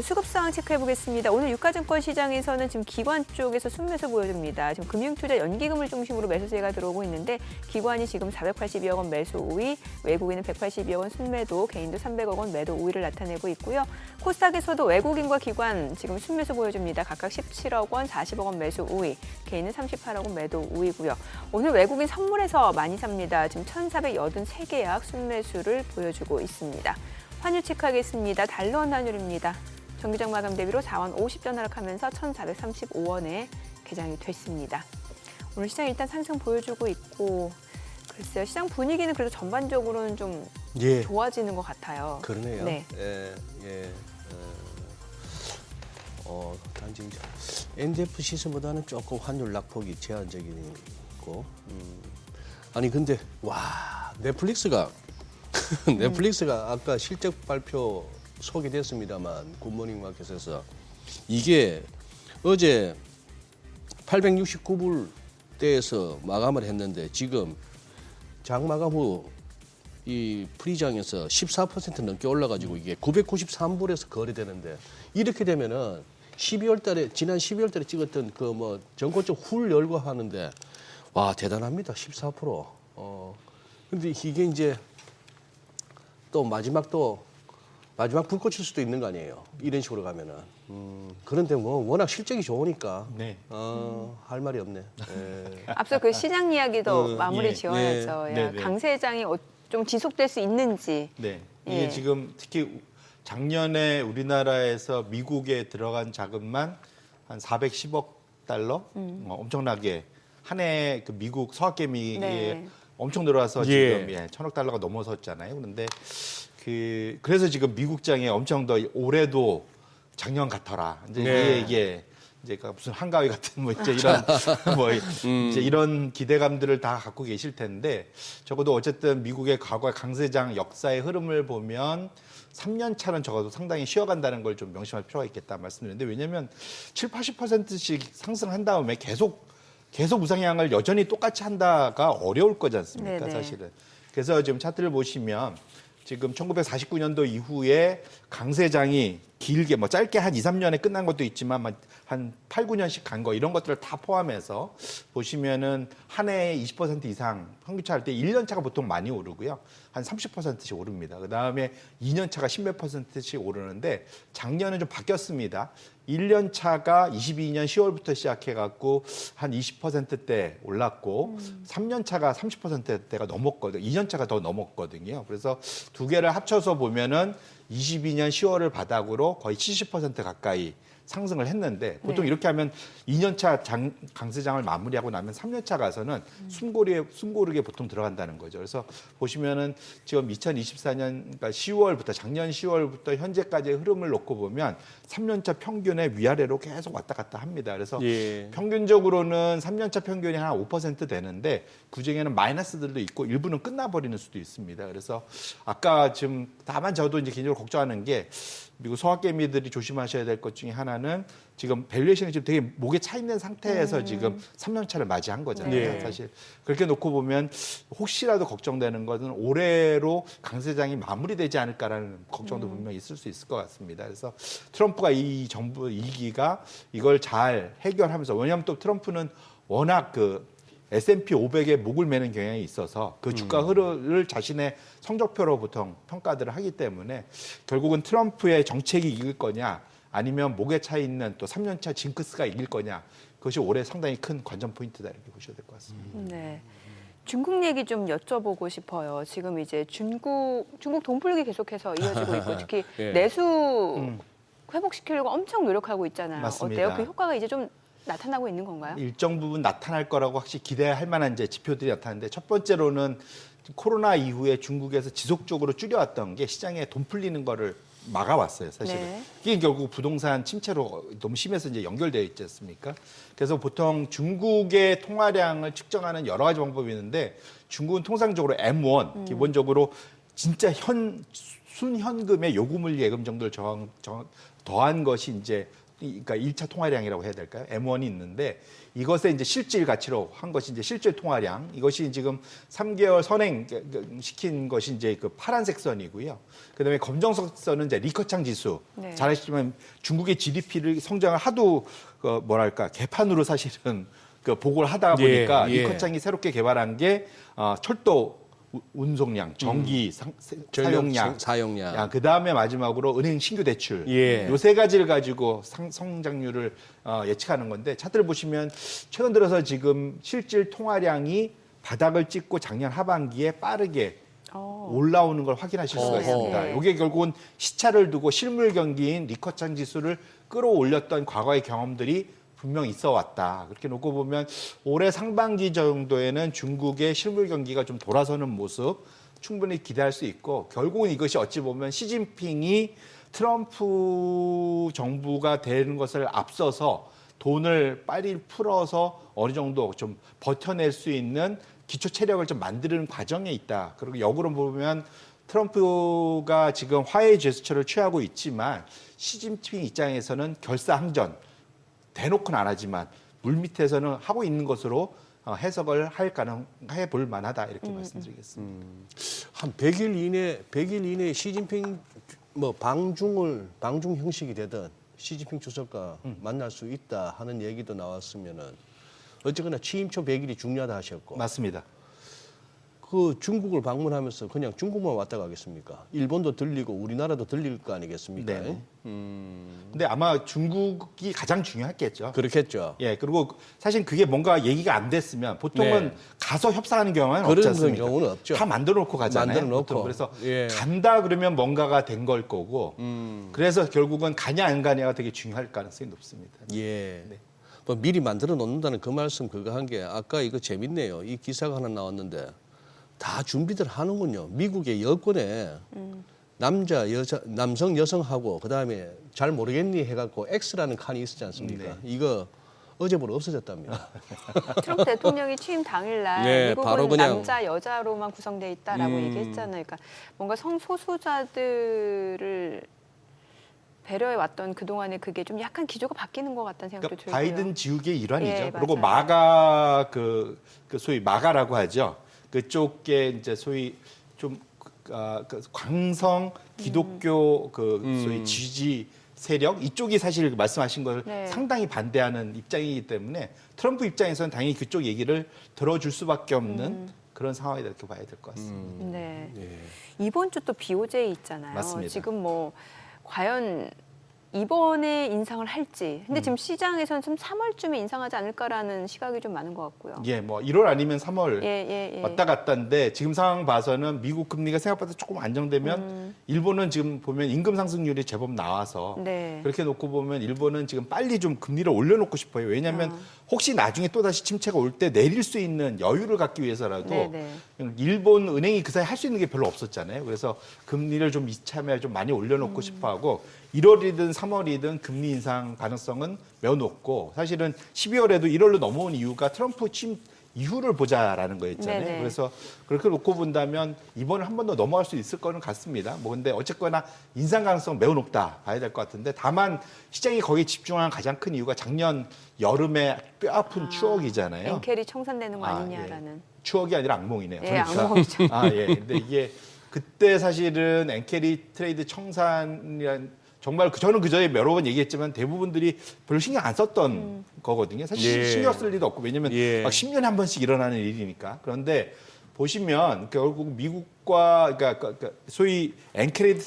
수급 상황 체크해 보겠습니다. 오늘 유가증권 시장에서는 지금 기관 쪽에서 순매수 보여줍니다. 지금 금융투자 연기금을 중심으로 매수세가 들어오고 있는데 기관이 지금 482억 원 매수 우위, 외국인은 182억 원 순매도, 개인도 300억 원 매도 우위를 나타내고 있고요. 코스닥에서도 외국인과 기관 지금 순매수 보여줍니다. 각각 17억 원, 40억 원 매수 우위, 개인은 38억 원 매도 우위고요. 오늘 외국인 선물에서 많이 삽니다. 지금 1,483개약 순매수를 보여주고 있습니다. 환율 체크하겠습니다. 달러원 환율입니다. 정기적 마감 대비로 4원 50전 하락하면서 1,435원에 개장이 됐습니다. 오늘 시장 일단 상승 보여주고 있고 글쎄요. 시장 분위기는 그래도 전반적으로는 좀 좋아지는 것 같아요. 그러네요. 네. 단지 NDF 시세보다는 조금 환율 낙폭이 제한적이고 아니 근데 와 넷플릭스가 아까 실적 발표 소개됐습니다만 굿모닝 마켓에서 이게 어제 869불대에서 마감을 했는데 지금 장 마감 후 이 프리장에서 14% 넘게 올라가지고 이게 993불에서 거래되는데 이렇게 되면은 지난 12월 달에 찍었던 그 전고점 훌 열고 하는데 와 대단합니다. 14%. 근데 이게 이제 또 마지막 불꽃일 수도 있는 거 아니에요. 이런 식으로 가면은. 그런데 워낙 실적이 좋으니까 네. 할 말이 없네. 예. 앞서 그 시장 이야기도 마무리 지어야죠. 네, 네. 강세장이 좀 지속될 수 있는지. 네. 이게 예. 지금 특히 작년에 우리나라에서 미국에 들어간 자금만 한 410억 달러? 엄청나게 한 해 그 미국 서학개미에 네. 엄청 늘어와서 지금 1,000억 달러가 넘어섰잖아요. 그런데 그래서 지금 미국장에 엄청 더 올해도 작년 같아라. 이제 이게 이제 무슨 한가위 같은 이제 이런 이제 이런 기대감들을 다 갖고 계실 텐데 적어도 어쨌든 미국의 과거의 강세장 역사의 흐름을 보면 3년 차는 적어도 상당히 쉬어간다는 걸 좀 명심할 필요가 있겠다 말씀드렸는데 왜냐하면 70~80%씩 상승한 다음에 계속 우상향을 여전히 똑같이 한다가 어려울 거지 않습니까? 네네. 사실은. 그래서 지금 차트를 보시면 지금 1949년도 이후에 강세장이 길게 짧게 한 2~3년에 끝난 것도 있지만 한 8~9년씩 간 거 이런 것들을 다 포함해서 보시면은 한 해에 20% 이상 평균차 할 때 1년 차가 보통 많이 오르고요. 한 30%씩 오릅니다. 그다음에 2년 차가 10몇 %씩 오르는데 작년은 좀 바뀌었습니다. 1년 차가 22년 10월부터 시작해갖고 한 20%대 올랐고 3년 차가 30%대가 넘었거든요. 2년 차가 더 넘었거든요. 그래서 두 개를 합쳐서 보면은 22년 10월을 바닥으로 거의 70% 가까이 상승을 했는데 보통 이렇게 하면 2년차 강세장을 마무리하고 나면 3년차 가서는 숨고르게 보통 들어간다는 거죠. 그래서 보시면은 지금 2024년 그러니까 작년 10월부터 현재까지의 흐름을 놓고 보면 3년차 평균의 위아래로 계속 왔다 갔다 합니다. 그래서 평균적으로는 3년차 평균이 한 5% 되는데 그중에는 마이너스들도 있고 일부는 끝나버리는 수도 있습니다. 그래서 아까 지금 다만 저도 이제 개인적으로 걱정하는 게 미국 소확개미들이 조심하셔야 될 것 중에 하나는 지금 밸류에이션이 지금 되게 목에 차 있는 상태에서 지금 3년 차를 맞이한 거잖아요. 네. 사실 그렇게 놓고 보면 혹시라도 걱정되는 것은 올해로 강세장이 마무리되지 않을까라는 걱정도 분명히 있을 수 있을 것 같습니다. 그래서 트럼프가 이 정부 2기가 이걸 잘 해결하면서, 왜냐하면 또 트럼프는 워낙 그 S&P 500에 목을 매는 경향이 있어서 그 주가 흐름을 자신의 성적표로 보통 평가들을 하기 때문에 결국은 트럼프의 정책이 이길 거냐 아니면 목에 차 있는 또 3년차 징크스가 이길 거냐, 그것이 올해 상당히 큰 관전 포인트다 이렇게 보셔야 될 것 같습니다. 네. 중국 얘기 좀 여쭤보고 싶어요. 지금 이제 중국 돈풀기 계속해서 이어지고 있고 특히 예. 내수 회복시키려고 엄청 노력하고 있잖아요. 맞습니다. 어때요? 그 효과가 이제 좀 나타나고 있는 건가요? 일정 부분 나타날 거라고 확실히 기대할 만한 이제 지표들이 나타나는데, 첫 번째로는 코로나 이후에 중국에서 지속적으로 줄여왔던 게 시장에 돈 풀리는 거를 막아왔어요, 사실은. 네. 이게 결국 부동산 침체로 너무 심해서 이제 연결되어 있지 않습니까? 그래서 보통 중국의 통화량을 측정하는 여러 가지 방법이 있는데, 중국은 통상적으로 M1, 기본적으로 진짜 순현금의 요금을 예금 정도를 더한 것이 이제 그러니까 1차 통화량이라고 해야 될까요? M1이 있는데, 이것에 이제 실질 가치로 한 것이 이제 실질 통화량. 이것이 지금 3개월 선행 시킨 것이 이제 그 파란색 선이고요. 그다음에 검정색 선은 이제 리커창 지수. 네. 잘 아시지만 중국의 GDP를 성장을 하도 뭐랄까 개판으로 사실은 그 보고를 하다 보니까 예. 리커창이 새롭게 개발한 게 철도 운송량, 전기 사용량, 사용량. 그 다음에 마지막으로 은행 신규 대출. 예. 요 세 가지를 가지고 성장률을 예측하는 건데, 차트를 보시면 최근 들어서 지금 실질 통화량이 바닥을 찍고 작년 하반기에 빠르게 올라오는 걸 확인하실 수가 어허. 있습니다. 네. 이게 결국은 시차를 두고 실물 경기인 리커창 지수를 끌어올렸던 과거의 경험들이 분명히 있어 왔다. 그렇게 놓고 보면 올해 상반기 정도에는 중국의 실물 경기가 좀 돌아서는 모습 충분히 기대할 수 있고, 결국은 이것이 어찌 보면 시진핑이 트럼프 정부가 되는 것을 앞서서 돈을 빨리 풀어서 어느 정도 좀 버텨낼 수 있는 기초 체력을 좀 만드는 과정에 있다. 그리고 역으로 보면 트럼프가 지금 화해 제스처를 취하고 있지만 시진핑 입장에서는 결사항전, 대놓고는 안 하지만 물밑에서는 하고 있는 것으로 해석을 해 볼 만하다 이렇게 말씀드리겠습니다. 한 100일 이내에 시진핑 방중 형식이 되든 시진핑 주석과 만날 수 있다 하는 얘기도 나왔으면은, 어쨌거나 취임 초 100일이 중요하다 하셨고, 맞습니다. 그 중국을 방문하면서 그냥 중국만 왔다 가겠습니까? 일본도 들리고 우리나라도 들릴 거 아니겠습니까? 네. 근데 아마 중국이 가장 중요했겠죠. 그렇겠죠. 예, 그리고 사실 그게 뭔가 얘기가 안 됐으면 보통은 네. 가서 협상하는 경우는 그런 없지 않습니까? 경우는 없죠. 다 만들어 놓고 가잖아요. 만들어 놓고. 보통. 그래서 예. 간다 그러면 뭔가가 된 걸 거고, 그래서 결국은 가냐 안 가냐가 되게 중요할 가능성이 높습니다. 예. 네. 뭐 미리 만들어 놓는다는 그 말씀 그거 한 게, 아까 이거 재밌네요. 이 기사가 하나 나왔는데 다 준비들 하는군요. 미국의 여권에 남성 여성하고 그다음에 잘 모르겠니 해갖고 X라는 칸이 있었지 않습니까? 네. 이거 어제부로 없어졌답니다. 트럼프 대통령이 취임 당일날 네, 미국은 바로 그냥- 남자 여자로만 구성돼 있다라고 얘기했잖아요. 그러니까 뭔가 성소수자들을 배려해 왔던 그동안에 그게 좀 약간 기조가 바뀌는 것 같다는 생각도 그러니까 들고요. 바이든 지우개의 일환이죠. 예, 그리고 맞아요. 마가 그 소위 마가라고 하죠. 그쪽에 이제 소위 좀 그 광성 기독교 그 소위 지지 세력 이쪽이 사실 말씀하신 걸 네. 상당히 반대하는 입장이기 때문에 트럼프 입장에서는 당연히 그쪽 얘기를 들어줄 수밖에 없는 그런 상황이다 이렇게 봐야 될 것 같습니다. 네. 예. 이번 주 또 BOJ 있잖아요. 맞습니다. 지금 뭐 과연 이번에 인상을 할지. 근데 지금 시장에서는 좀 3월쯤에 인상하지 않을까라는 시각이 좀 많은 것 같고요. 예, 뭐 1월 아니면 3월 예. 왔다 갔다인데, 지금 상황 봐서는 미국 금리가 생각보다 조금 안정되면 일본은 지금 보면 임금 상승률이 제법 나와서 네. 그렇게 놓고 보면 일본은 지금 빨리 좀 금리를 올려놓고 싶어요. 왜냐하면 혹시 나중에 또 다시 침체가 올 때 내릴 수 있는 여유를 갖기 위해서라도 네네. 일본 은행이 그 사이 할 수 있는 게 별로 없었잖아요. 그래서 금리를 좀 이참에 좀 많이 올려놓고 싶어하고 1월이든 3월이든 금리 인상 가능성은 매우 높고, 사실은 12월에도 1월로 넘어온 이유가 트럼프 취임 이후를 보자라는 거였잖아요. 네네. 그래서 그렇게 놓고 본다면 이번에 한 번 더 넘어갈 수 있을 거는 같습니다. 뭐 근데 어쨌거나 인상 가능성 매우 높다 봐야 될 것 같은데 다만 시장이 거기에 집중한 가장 큰 이유가 작년 여름에 뼈아픈 추억이잖아요. 엔켈이 청산되는 거 아, 아니냐라는. 추억이 아니라 악몽이네요. 예, 악몽이죠. 근데 이게 그때 사실은 엔캐리 트레이드 청산이란 정말 저는 그전에 여러 번 얘기했지만 대부분들이 별로 신경 안 썼던 거거든요. 사실 예. 신경 쓸 일도 없고 왜냐면 예. 막 10년에 한 번씩 일어나는 일이니까. 그런데 보시면 결국 미국과 그러니까 소위 엔캐리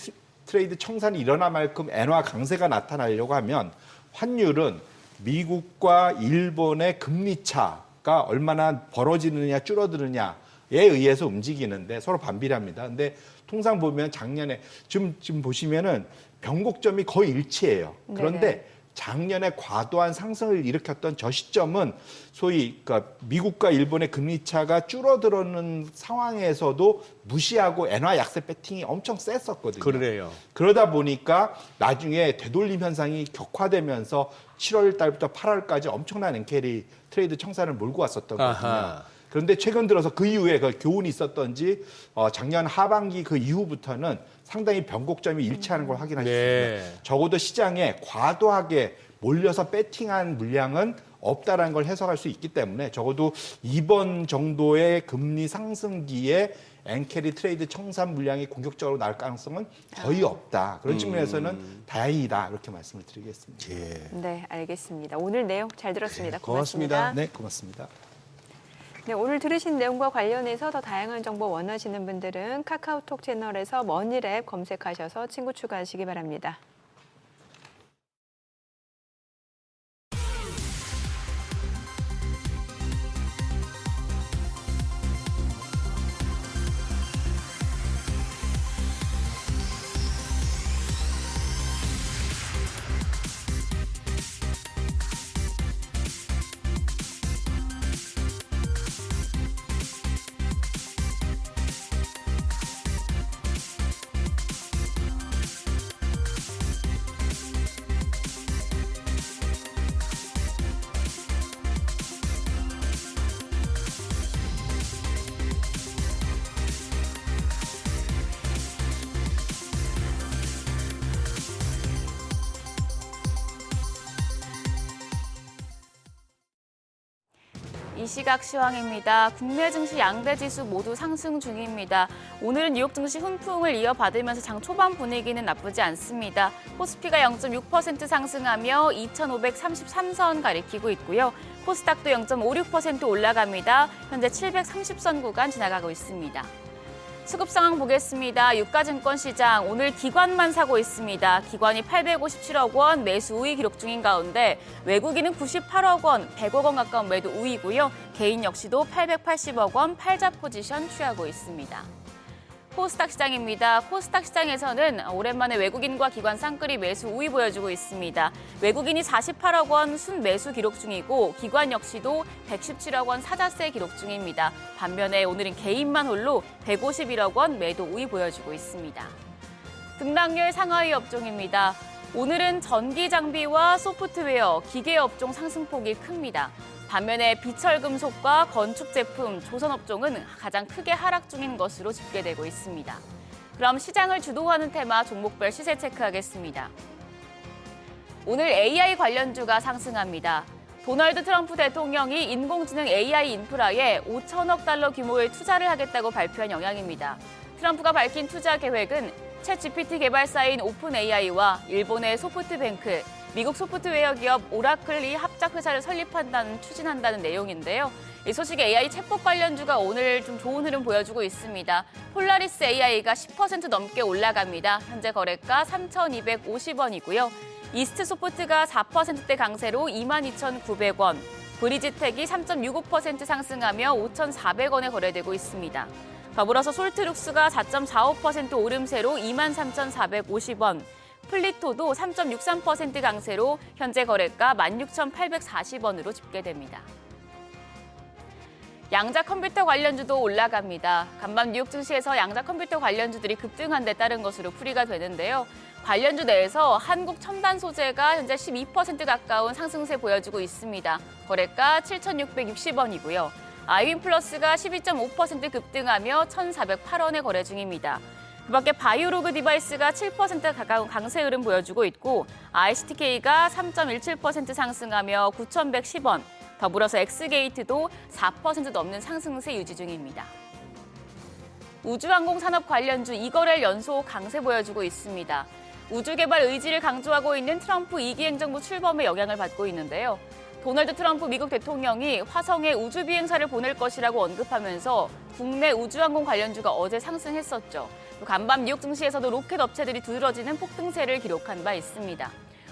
트레이드 청산이 일어날 만큼 엔화 강세가 나타나려고 하면 환율은 미국과 일본의 금리 차가 얼마나 벌어지느냐 줄어드느냐에 의해서 움직이는데 서로 반비례합니다. 근데 통상 보면 작년에 지금 보시면은 변곡점이 거의 일치해요. 그런데 네네. 작년에 과도한 상승을 일으켰던 저 시점은 소위 그러니까 미국과 일본의 금리 차가 줄어들는 상황에서도 무시하고 엔화 약세 배팅이 엄청 셌었거든요. 그러네요. 그러다 보니까 나중에 되돌림 현상이 격화되면서 7월 달부터 8월까지 엄청난 엔캐리 트레이드 청산을 몰고 왔었던 거거든요. 아하. 그런데 최근 들어서 그 이후에 그 교훈이 있었던지 작년 하반기 그 이후부터는 상당히 변곡점이 일치하는 걸 확인할 수 네. 있습니다. 적어도 시장에 과도하게 몰려서 배팅한 물량은 없다라는 걸 해석할 수 있기 때문에 적어도 이번 정도의 금리 상승기에 엔캐리 트레이드 청산 물량이 공격적으로 나올 가능성은 거의 없다. 그런 측면에서는 다행이다. 이렇게 말씀을 드리겠습니다. 예. 네, 알겠습니다. 오늘 내용 잘 들었습니다. 고맙습니다. 고맙습니다. 네, 고맙습니다. 네, 오늘 들으신 내용과 관련해서 더 다양한 정보 원하시는 분들은 카카오톡 채널에서 머니랩 검색하셔서 친구 추가하시기 바랍니다. 이 시각 시황입니다. 국내 증시 양대 지수 모두 상승 중입니다. 오늘은 뉴욕 증시 훈풍을 이어받으면서 장 초반 분위기는 나쁘지 않습니다. 코스피가 0.6% 상승하며 2,533선 가리키고 있고요. 코스닥도 0.56% 올라갑니다. 현재 730선 구간 지나가고 있습니다. 수급 상황 보겠습니다. 유가증권 시장 오늘 기관만 사고 있습니다. 기관이 857억 원 매수 우위 기록 중인 가운데 외국인은 98억 원, 100억 원 가까운 매도 우위고요. 개인 역시도 880억 원 팔자 포지션 취하고 있습니다. 코스닥 시장입니다. 코스닥 시장에서는 오랜만에 외국인과 기관 쌍끌이 매수 우위 보여주고 있습니다. 외국인이 48억 원 순매수 기록 중이고 기관 역시도 117억 원 사자세 기록 중입니다. 반면에 오늘은 개인만 홀로 151억 원 매도 우위 보여주고 있습니다. 등락률 상하위 업종입니다. 오늘은 전기 장비와 소프트웨어, 기계 업종 상승폭이 큽니다. 반면에 비철금속과 건축 제품, 조선 업종은 가장 크게 하락 중인 것으로 집계되고 있습니다. 그럼 시장을 주도하는 테마 종목별 시세 체크하겠습니다. 오늘 AI 관련주가 상승합니다. 도널드 트럼프 대통령이 인공지능 AI 인프라에 5천억 달러 규모의 투자를 하겠다고 발표한 영향입니다. 트럼프가 밝힌 투자 계획은 챗GPT 개발사인 오픈AI와 일본의 소프트뱅크, 미국 소프트웨어 기업 오라클이 합작 회사를 추진한다는 내용인데요. 이 소식에 AI 챗봇 관련주가 오늘 좀 좋은 흐름 보여주고 있습니다. 폴라리스 AI가 10% 넘게 올라갑니다. 현재 거래가 3,250원이고요. 이스트 소프트가 4%대 강세로 22,900원, 브리지텍이 3.65% 상승하며 5,400원에 거래되고 있습니다. 더불어서 솔트룩스가 4.45% 오름세로 23,450원, 플리토도 3.63% 강세로 현재 거래가 16,840원으로 집계됩니다. 양자 컴퓨터 관련주도 올라갑니다. 간밤 뉴욕 증시에서 양자 컴퓨터 관련주들이 급등한 데 따른 것으로 풀이가 되는데요. 관련주 내에서 한국 첨단 소재가 현재 12% 가까운 상승세 보여주고 있습니다. 거래가 7,660원이고요. 아이윈 플러스가 12.5% 급등하며 1,408원에 거래 중입니다. 그밖에 바이오로그 디바이스가 7% 가까운 강세 흐름 보여주고 있고 ICTK가 3.17% 상승하며 9,110원, 더불어서 엑스게이트도 4% 넘는 상승세 유지 중입니다. 우주항공 산업 관련주 2거래일 연속 강세 보여주고 있습니다. 우주개발 의지를 강조하고 있는 트럼프 2기 행정부 출범에 영향을 받고 있는데요. 도널드 트럼프 미국 대통령이 화성에 우주 비행사를 보낼 것이라고 언급하면서 국내 우주항공 관련주가 어제 상승했었죠. 간밤 뉴욕 증시에서도 로켓 업체들이 두드러지는 폭등세를 기록한 바 있습니다.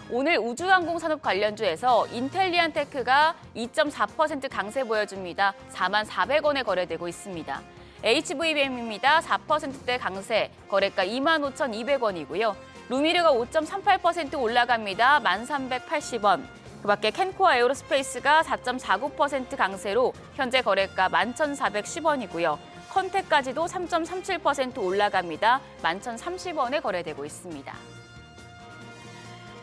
오늘 우주항공 산업 관련주에서 인텔리안테크가 2.4% 강세 보여줍니다. 44,400원에 거래되고 있습니다. HVBM입니다. 4%대 강세, 거래가 25,200원이고요. 루미르가 5.38% 올라갑니다. 1380원. 그밖에 캔코아 에어로스페이스가 4.49% 강세로 현재 거래가 11,410원이고요. 컨텍까지도 3.37% 올라갑니다. 11,030원에 거래되고 있습니다.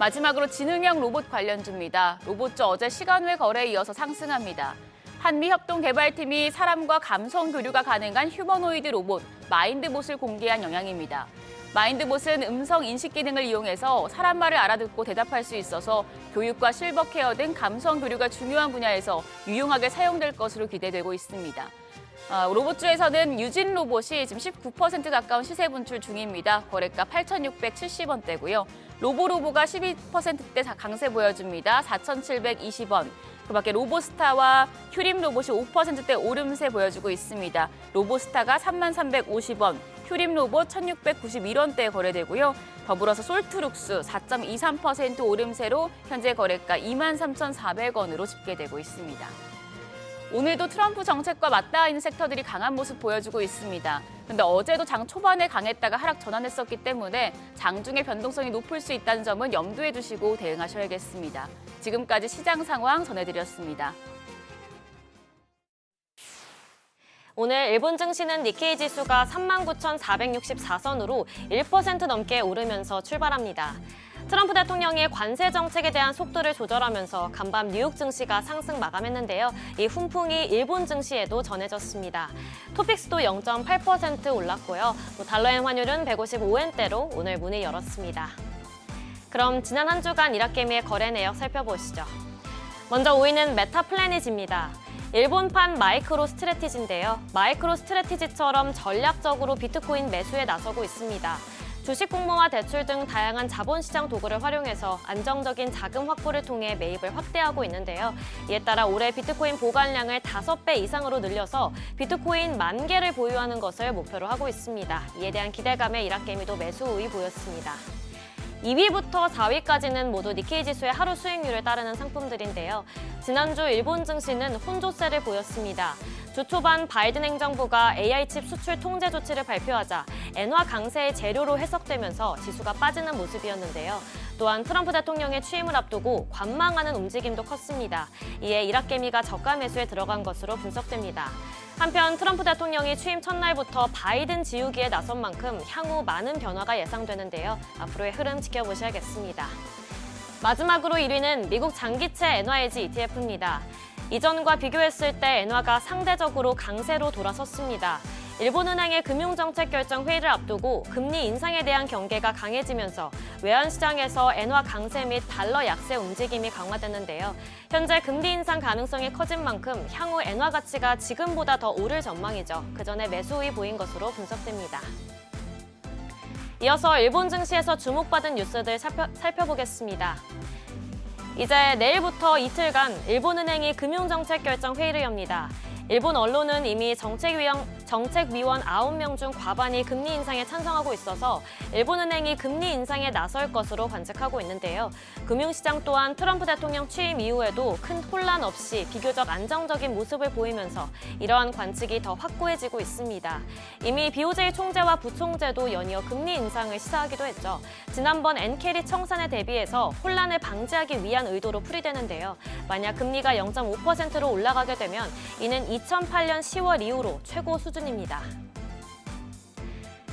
마지막으로 지능형 로봇 관련주입니다. 로봇주 어제 시간 외 거래에 이어서 상승합니다. 한미협동개발팀이 사람과 감성 교류가 가능한 휴머노이드 로봇 마인드봇을 공개한 영향입니다. 마인드봇은 음성 인식 기능을 이용해서 사람 말을 알아듣고 대답할 수 있어서 교육과 실버 케어 등 감성 교류가 중요한 분야에서 유용하게 사용될 것으로 기대되고 있습니다. 로봇주에서는 유진 로봇이 지금 19% 가까운 시세 분출 중입니다. 거래가 8,670원대고요. 로보로보가 12%대 강세 보여줍니다. 4,720원. 그밖에 로보스타와 휴림 로봇이 5%대 오름세 보여주고 있습니다. 로보스타가 3350원, 휴림 로봇 1691원대에 거래되고요. 더불어서 솔트룩스 4.23% 오름세로 현재 거래가 23,400원으로 집계되고 있습니다. 오늘도 트럼프 정책과 맞닿아 있는 섹터들이 강한 모습 보여주고 있습니다. 그런데 어제도 장 초반에 강했다가 하락 전환했었기 때문에 장중의 변동성이 높을 수 있다는 점은 염두에 두시고 대응하셔야겠습니다. 지금까지 시장 상황 전해드렸습니다. 오늘 일본 증시는 니케이 지수가 39,464선으로 1% 넘게 오르면서 출발합니다. 트럼프 대통령의 관세 정책에 대한 속도를 조절하면서 간밤 뉴욕 증시가 상승 마감했는데요. 이 훈풍이 일본 증시에도 전해졌습니다. 토픽스도 0.8% 올랐고요. 달러엔 환율은 155엔대로 오늘 문을 열었습니다. 그럼 지난 한 주간 이라케미의 거래 내역 살펴보시죠. 먼저 5위는 메타플래닛입니다. 일본판 마이크로 스트래티지인데요. 마이크로 스트래티지처럼 전략적으로 비트코인 매수에 나서고 있습니다. 주식 공모와 대출 등 다양한 자본시장 도구를 활용해서 안정적인 자금 확보를 통해 매입을 확대하고 있는데요. 이에 따라 올해 비트코인 보관량을 5배 이상으로 늘려서 비트코인 10,000개를 보유하는 것을 목표로 하고 있습니다. 이에 대한 기대감에 이라케미도 매수 우위 보였습니다. 2위부터 4위까지는 모두 니케이 지수의 하루 수익률을 따르는 상품들인데요. 지난주 일본 증시는 혼조세를 보였습니다. 주 초반 바이든 행정부가 AI칩 수출 통제 조치를 발표하자 엔화 강세의 재료로 해석되면서 지수가 빠지는 모습이었는데요. 또한 트럼프 대통령의 취임을 앞두고 관망하는 움직임도 컸습니다. 이에 이라케미가 저가 매수에 들어간 것으로 분석됩니다. 한편 트럼프 대통령이 취임 첫날부터 바이든 지우기에 나선 만큼 향후 많은 변화가 예상되는데요. 앞으로의 흐름 지켜보셔야겠습니다. 마지막으로 1위는 미국 장기채 엔화해지 ETF입니다. 이전과 비교했을 때 엔화가 상대적으로 강세로 돌아섰습니다. 일본은행의 금융정책 결정 회의를 앞두고 금리 인상에 대한 경계가 강해지면서 외환시장에서 엔화 강세 및 달러 약세 움직임이 강화됐는데요. 현재 금리 인상 가능성이 커진 만큼 향후 엔화 가치가 지금보다 더 오를 전망이죠. 그 전에 매수 우위 보인 것으로 분석됩니다. 이어서 일본 증시에서 주목받은 뉴스들 살펴보겠습니다. 이제 내일부터 이틀간 일본은행이 금융정책 결정 회의를 엽니다. 일본 언론은 이미 정책위원 9명 중 과반이 금리 인상에 찬성하고 있어서 일본은행이 금리 인상에 나설 것으로 관측하고 있는데요. 금융시장 또한 트럼프 대통령 취임 이후에도 큰 혼란 없이 비교적 안정적인 모습을 보이면서 이러한 관측이 더 확고해지고 있습니다. 이미 BOJ 총재와 부총재도 연이어 금리 인상을 시사하기도 했죠. 지난번 엔캐리 청산에 대비해서 혼란을 방지하기 위한 의도로 풀이되는데요. 만약 금리가 0.5%로 올라가게 되면 이는 2008년 10월 이후로 최고 수준입니다.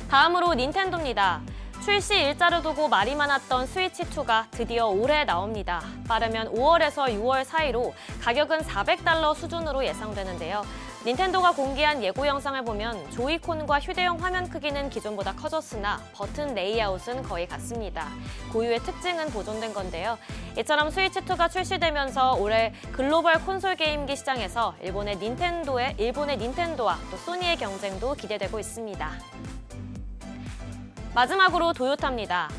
다음으로 닌텐도입니다. 출시 일자를 두고 말이 많았던 스위치2가 드디어 올해 나옵니다. 빠르면 5월에서 6월 사이로 가격은 $400 수준으로 예상되는데요. 닌텐도가 공개한 예고 영상을 보면 조이콘과 휴대용 화면 크기는 기존보다 커졌으나 버튼 레이아웃은 거의 같습니다. 고유의 특징은 보존된 건데요. 이처럼 스위치2가 출시되면서 올해 글로벌 콘솔 게임기 시장에서 일본의 닌텐도와 또 소니의 경쟁도 기대되고 있습니다. 마지막으로 토요타입니다.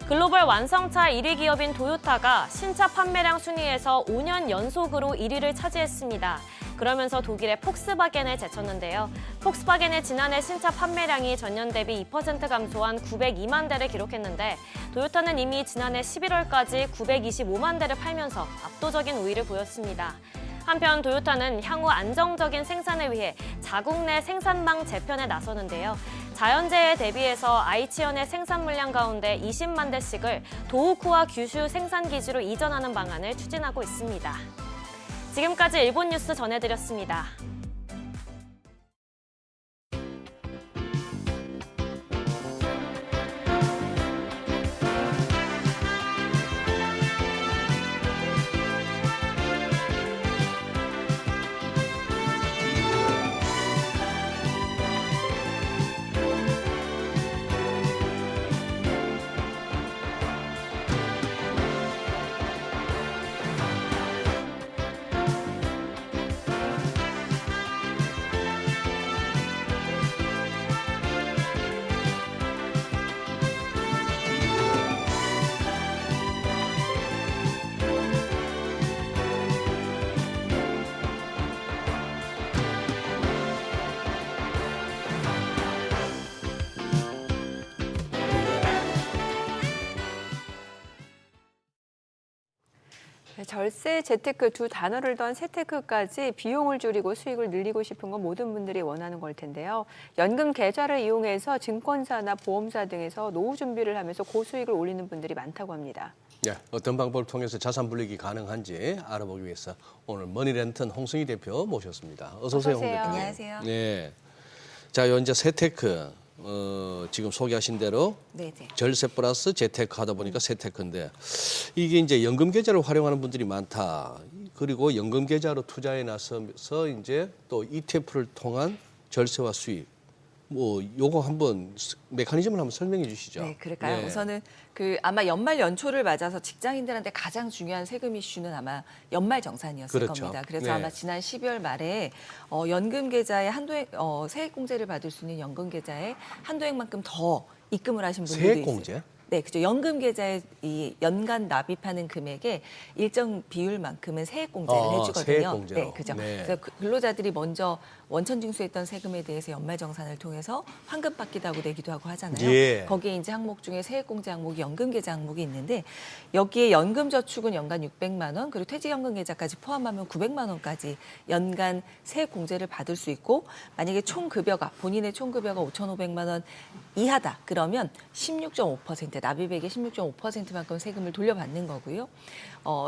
글로벌 완성차 1위 기업인 토요타가 신차 판매량 순위에서 5년 연속으로 1위를 차지했습니다. 그러면서 독일의 폭스바겐을 제쳤는데요. 폭스바겐의 지난해 신차 판매량이 전년 대비 2% 감소한 902만 대를 기록했는데 토요타는 이미 지난해 11월까지 925만 대를 팔면서 압도적인 우위를 보였습니다. 한편 토요타는 향후 안정적인 생산을 위해 자국 내 생산망 재편에 나서는데요. 자연재해에 대비해서 아이치현의 생산 물량 가운데 20만 대씩을 도호쿠와 규슈 생산기지로 이전하는 방안을 추진하고 있습니다. 지금까지 일본 뉴스 전해드렸습니다. 절세, 재테크 두 단어를 던 세테크까지 비용을 줄이고 수익을 늘리고 싶은 건 모든 분들이 원하는 걸 텐데요. 연금 계좌를 이용해서 증권사나 보험사 등에서 노후 준비를 하면서 고수익을 올리는 분들이 많다고 합니다. 네, 어떤 방법을 통해서 자산 불리기 가능한지 알아보기 위해서 오늘 머니랜턴 홍승희 대표 모셨습니다. 어서 오세요, 홍 대표. 안녕하세요. 네, 자, 이제 세테크 지금 소개하신 대로 네네. 절세 플러스 재테크 하다 보니까 세테크인데 이게 이제 연금 계좌를 활용하는 분들이 많다. 그리고 연금 계좌로 투자에 나서서 이제 또 ETF를 통한 절세와 수익. 뭐 요거 한번 메커니즘을 한번 설명해 주시죠. 네, 그럴까요? 네. 우선은 아마 연말 연초를 맞아서 직장인들한테 가장 중요한 세금 이슈는 아마 연말 정산이었을 그렇죠. 겁니다. 그래서 네. 아마 지난 12월 말에 연금 계좌에 세액 공제를 받을 수 있는 연금 계좌에 한도액만큼 더 입금을 하신 분들도 세액 있어요. 공제? 네, 그죠. 연금 계좌에 이 연간 납입하는 금액의 일정 비율만큼은 세액 공제를 해주거든요. 세액 공제로. 네, 그죠. 네. 그래서 근로자들이 먼저 원천 징수했던 세금에 대해서 연말 정산을 통해서 환급 받기도 하고 내기도 하고 하잖아요. 예. 거기에 이제 항목 중에 세액 공제 항목이 연금 계좌 항목이 있는데 여기에 연금 저축은 연간 600만 원, 그리고 퇴직연금 계좌까지 포함하면 900만 원까지 연간 세액 공제를 받을 수 있고 만약에 본인의 총 급여가 5,500만 원 이하다. 그러면 16.5% 납입액의 16.5%만큼 세금을 돌려받는 거고요.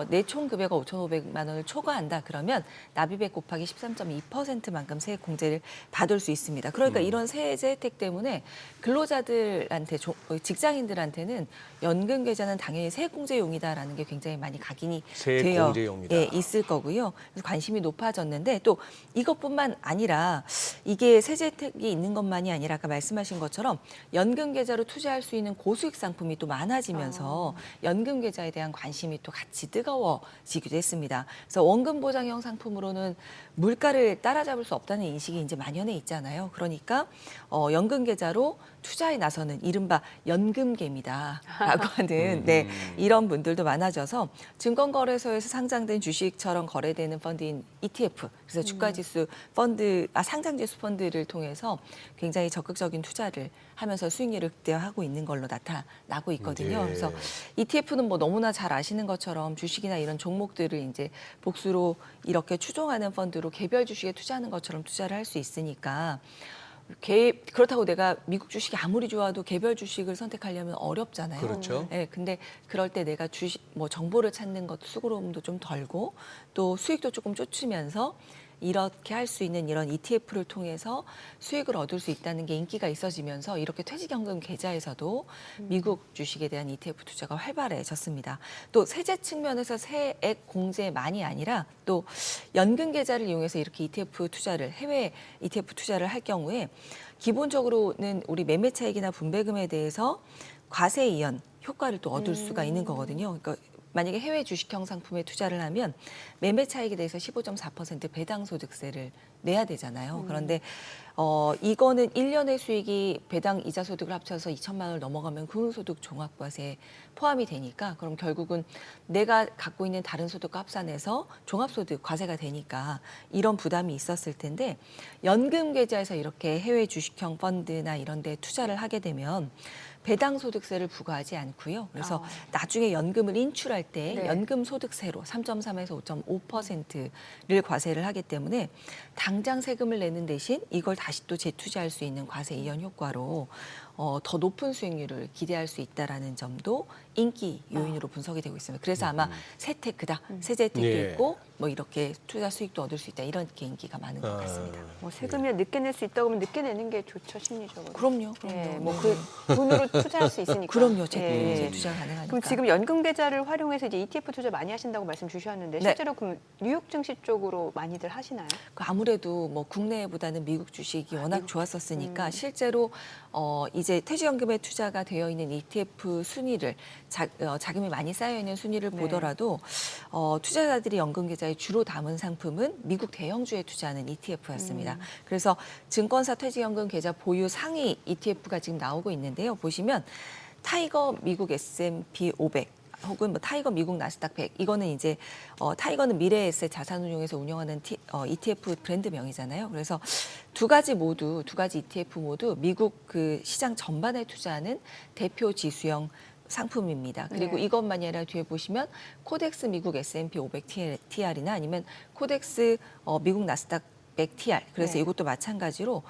내 총 급여가 5,500만 원을 초과한다. 그러면 납입액 곱하기 13.2%만큼 세액 공제를 받을 수 있습니다. 그러니까 이런 세제 혜택 때문에 근로자들한테 직장인들한테는 연금 계좌는 당연히 세액 공제용이다라는 게 굉장히 많이 각인이 세액 되어 공제용이다. 있을 거고요. 그래서 관심이 높아졌는데 또 이것뿐만 아니라 이게 세제 혜택이 있는 것만이 아니라 아까 말씀하신 것처럼 연금 계좌로 투자할 수 있는 고수익 상품이 또 많아지면서 연금 계좌에 대한 관심이 또 같이 뜨거워지기도 했습니다. 그래서 원금 보장형 상품으로는 물가를 따라잡을 수 없다는 인식이 이제 만연해 있잖아요. 그러니까 연금 계좌로 투자에 나서는 이른바 연금개미다라고 하는 이런 분들도 많아져서 증권거래소에서 상장된 주식처럼 거래되는 펀드인 ETF, 그래서 주가지수 펀드, 상장지수 펀드를 통해서 굉장히 적극적인 투자를 하면서 수익률을 극대화하고 있는 걸로 나타나고 있거든요. 네. 그래서 ETF는 뭐 너무나 잘 아시는 것처럼 주식이나 이런 종목들을 이제 복수로 이렇게 추종하는 펀드로 개별 주식에 투자하는 것처럼 투자를 할 수 있으니까 그렇다고 내가 미국 주식이 아무리 좋아도 개별 주식을 선택하려면 어렵잖아요. 그렇죠. 네, 근데 그럴 때 내가 정보를 찾는 것도 수고로움도 좀 덜고 또 수익도 조금 쫓으면서 이렇게 할 수 있는 이런 ETF를 통해서 수익을 얻을 수 있다는 게 인기가 있어지면서 이렇게 퇴직연금 계좌에서도 미국 주식에 대한 ETF 투자가 활발해졌습니다. 또 세제 측면에서 세액 공제만이 아니라 또 연금 계좌를 이용해서 이렇게 ETF 투자를 해외 ETF 투자를 할 경우에 기본적으로는 우리 매매 차익이나 분배금에 대해서 과세 이연 효과를 또 얻을 수가 있는 거거든요. 그러니까 만약에 해외 주식형 상품에 투자를 하면 매매 차익에 대해서 15.4% 배당 소득세를 내야 되잖아요. 그런데 이거는 1년의 수익이 배당 이자 소득을 합쳐서 2천만 원을 넘어가면 근소득 종합과세에 포함이 되니까 그럼 결국은 내가 갖고 있는 다른 소득과 합산해서 종합소득 과세가 되니까 이런 부담이 있었을 텐데 연금 계좌에서 이렇게 해외 주식형 펀드나 이런 데 투자를 하게 되면 배당 소득세를 부과하지 않고요. 그래서 나중에 연금을 인출할 때 네. 연금 소득세로 3.3에서 5.5%를 과세를 하기 때문에 당장 세금을 내는 대신 이걸 다시 또 재투자할 수 있는 과세 이연 효과로 더 높은 수익률을 기대할 수 있다라는 점도 인기 요인으로 분석이 되고 있습니다. 그래서 아마 세테크다, 세제 혜택도 예. 있고 뭐 이렇게 투자 수익도 얻을 수 있다 이렇게 인기가 많은 것 같습니다. 뭐 세금이 늦게 낼 수 있다고 하면 늦게 내는 게 좋죠, 심리적으로. 그럼요. 예, 네. 뭐 그 돈으로 투자할 수 있으니까. 그럼요. 예. 재투자 가능하니까. 그럼 지금 연금 계좌를 활용해서 이제 ETF 투자 많이 하신다고 말씀 주셨는데 네. 실제로 그럼 뉴욕 증시 쪽으로 많이들 하시나요? 아무래도 뭐 국내보다는 미국 주식이 워낙 좋았었으니까 실제로 이제 퇴직연금에 투자가 되어 있는 ETF 순위를 자금이 많이 쌓여 있는 순위를 네. 보더라도 투자자들이 연금 계좌에 주로 담은 상품은 미국 대형주에 투자하는 ETF였습니다. 그래서 증권사 퇴직연금 계좌 보유 상위 ETF가 지금 나오고 있는데요. 보시면 타이거 미국 S&P 500 혹은 뭐 타이거 미국 나스닥 100 이거는 이제 타이거는 미래에셋 자산운용에서 운영하는 ETF 브랜드명이잖아요. 그래서 두 가지 ETF 모두 미국 그 시장 전반에 투자하는 대표 지수형 상품입니다. 그리고 네. 이것만이 아니라 뒤에 보시면 코덱스 미국 S&P 500 TR이나 아니면 코덱스 미국 나스닥 100 TR. 그래서 네. 이것도 마찬가지로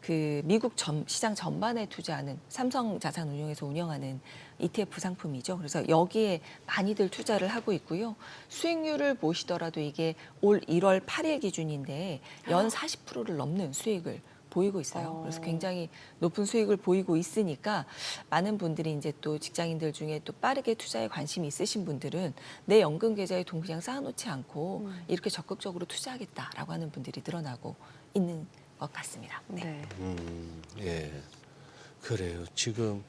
그 미국 시장 전반에 투자하는 삼성자산운용에서 운영하는 ETF 상품이죠. 그래서 여기에 많이들 투자를 하고 있고요. 수익률을 보시더라도 이게 올 1월 8일 기준인데 연 40%를 넘는 수익을 보이고 있어요. 그래서 굉장히 높은 수익을 보이고 있으니까 많은 분들이 이제 또 직장인들 중에 또 빠르게 투자에 관심이 있으신 분들은 내 연금 계좌에 돈 그냥 쌓아놓지 않고 이렇게 적극적으로 투자하겠다라고 하는 분들이 늘어나고 있는 것 같습니다. 네. 예, 그래요. 지금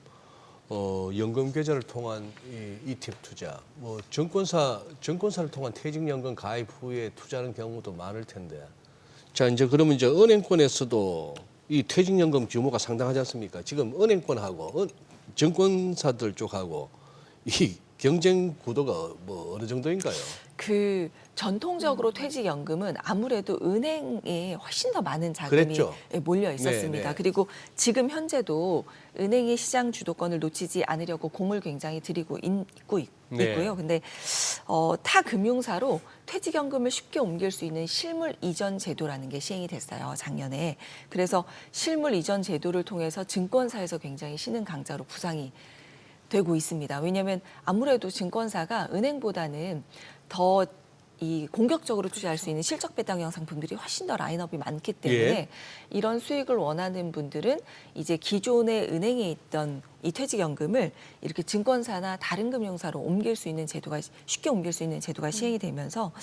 연금 계좌를 통한 이 ETF 투자, 뭐 증권사를 통한 퇴직연금 가입 후에 투자하는 경우도 많을 텐데, 자 이제 그러면 이제 은행권에서도 이 퇴직연금 규모가 상당하지 않습니까? 지금 은행권하고 증권사들 쪽하고 이 경쟁 구도가 뭐 어느 정도인가요? 그 전통적으로 퇴직연금은 아무래도 은행에 훨씬 더 많은 자금이 그랬죠. 몰려 있었습니다. 네, 네. 그리고 지금 현재도 은행이 시장 주도권을 놓치지 않으려고 공을 굉장히 들이고 있고요. 네. 근데 타 금융사로 퇴직연금을 쉽게 옮길 수 있는 실물 이전 제도라는 게 시행이 됐어요, 작년에. 그래서 실물 이전 제도를 통해서 증권사에서 굉장히 신흥 강자로 부상이 되고 있습니다. 왜냐하면 아무래도 증권사가 은행보다는 더 이 공격적으로 투자할 수 있는 실적 배당형 상품들이 훨씬 더 라인업이 많기 때문에 예. 이런 수익을 원하는 분들은 이제 기존의 은행에 있던 이 퇴직연금을 이렇게 증권사나 다른 금융사로 옮길 수 있는 제도가 쉽게 옮길 수 있는 제도가 시행이 되면서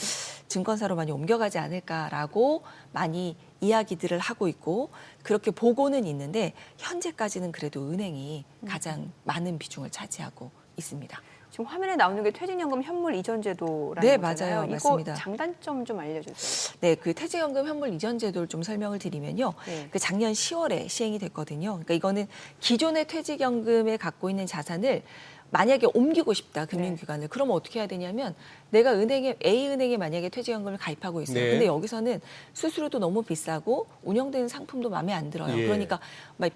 증권사로 많이 옮겨가지 않을까라고 많이 이야기들을 하고 있고 그렇게 보고는 있는데 현재까지는 그래도 은행이 가장 많은 비중을 차지하고 있습니다. 지금 화면에 나오는 게 퇴직연금 현물 이전 제도라는 네, 거잖아요. 맞아요. 이거 맞습니다. 장단점 좀 알려주세요. 네, 그 퇴직연금 현물 이전 제도를 좀 설명을 드리면요. 네. 그 작년 10월에 시행이 됐거든요. 그러니까 이거는 기존의 퇴직연금에 갖고 있는 자산을 만약에 옮기고 싶다, 금융기관을. 그러면 어떻게 해야 되냐면 내가 A은행에 만약에 퇴직연금을 가입하고 있어요. 네. 근데 여기서는 수수료도 너무 비싸고 운영되는 상품도 마음에 안 들어요. 예. 그러니까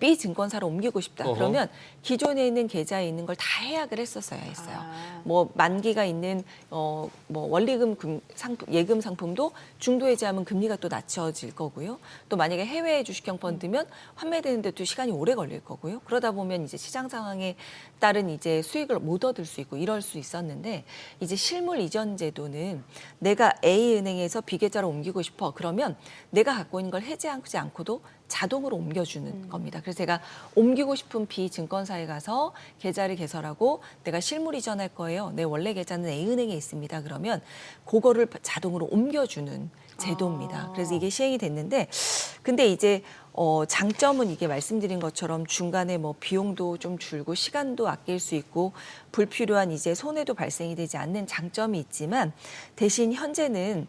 B 증권사로 옮기고 싶다. 어허. 그러면 기존에 있는 계좌에 있는 걸 다 해약을 했었어야 했어요. 아. 뭐 만기가 있는 뭐 원리금 상품, 예금 상품도 중도 해지하면 금리가 또 낮춰질 거고요. 또 만약에 해외 주식형 펀드면 환매되는데 또 시간이 오래 걸릴 거고요. 그러다 보면 이제 시장 상황에 따른 이제 수익 수익을 못 얻을 수 있고 이럴 수 있었는데 이제 실물 이전 제도는 내가 A은행에서 B계좌로 옮기고 싶어. 그러면 내가 갖고 있는 걸 해지하지 않고도 자동으로 옮겨주는 겁니다. 그래서 제가 옮기고 싶은 B 증권사에 가서 계좌를 개설하고 내가 실물 이전할 거예요. 내 원래 계좌는 A은행에 있습니다. 그러면 그거를 자동으로 옮겨주는 제도입니다. 그래서 이게 시행이 됐는데 근데 이제 장점은 이게 말씀드린 것처럼 중간에 뭐 비용도 좀 줄고 시간도 아낄 수 있고 불필요한 이제 손해도 발생이 되지 않는 장점이 있지만 대신 현재는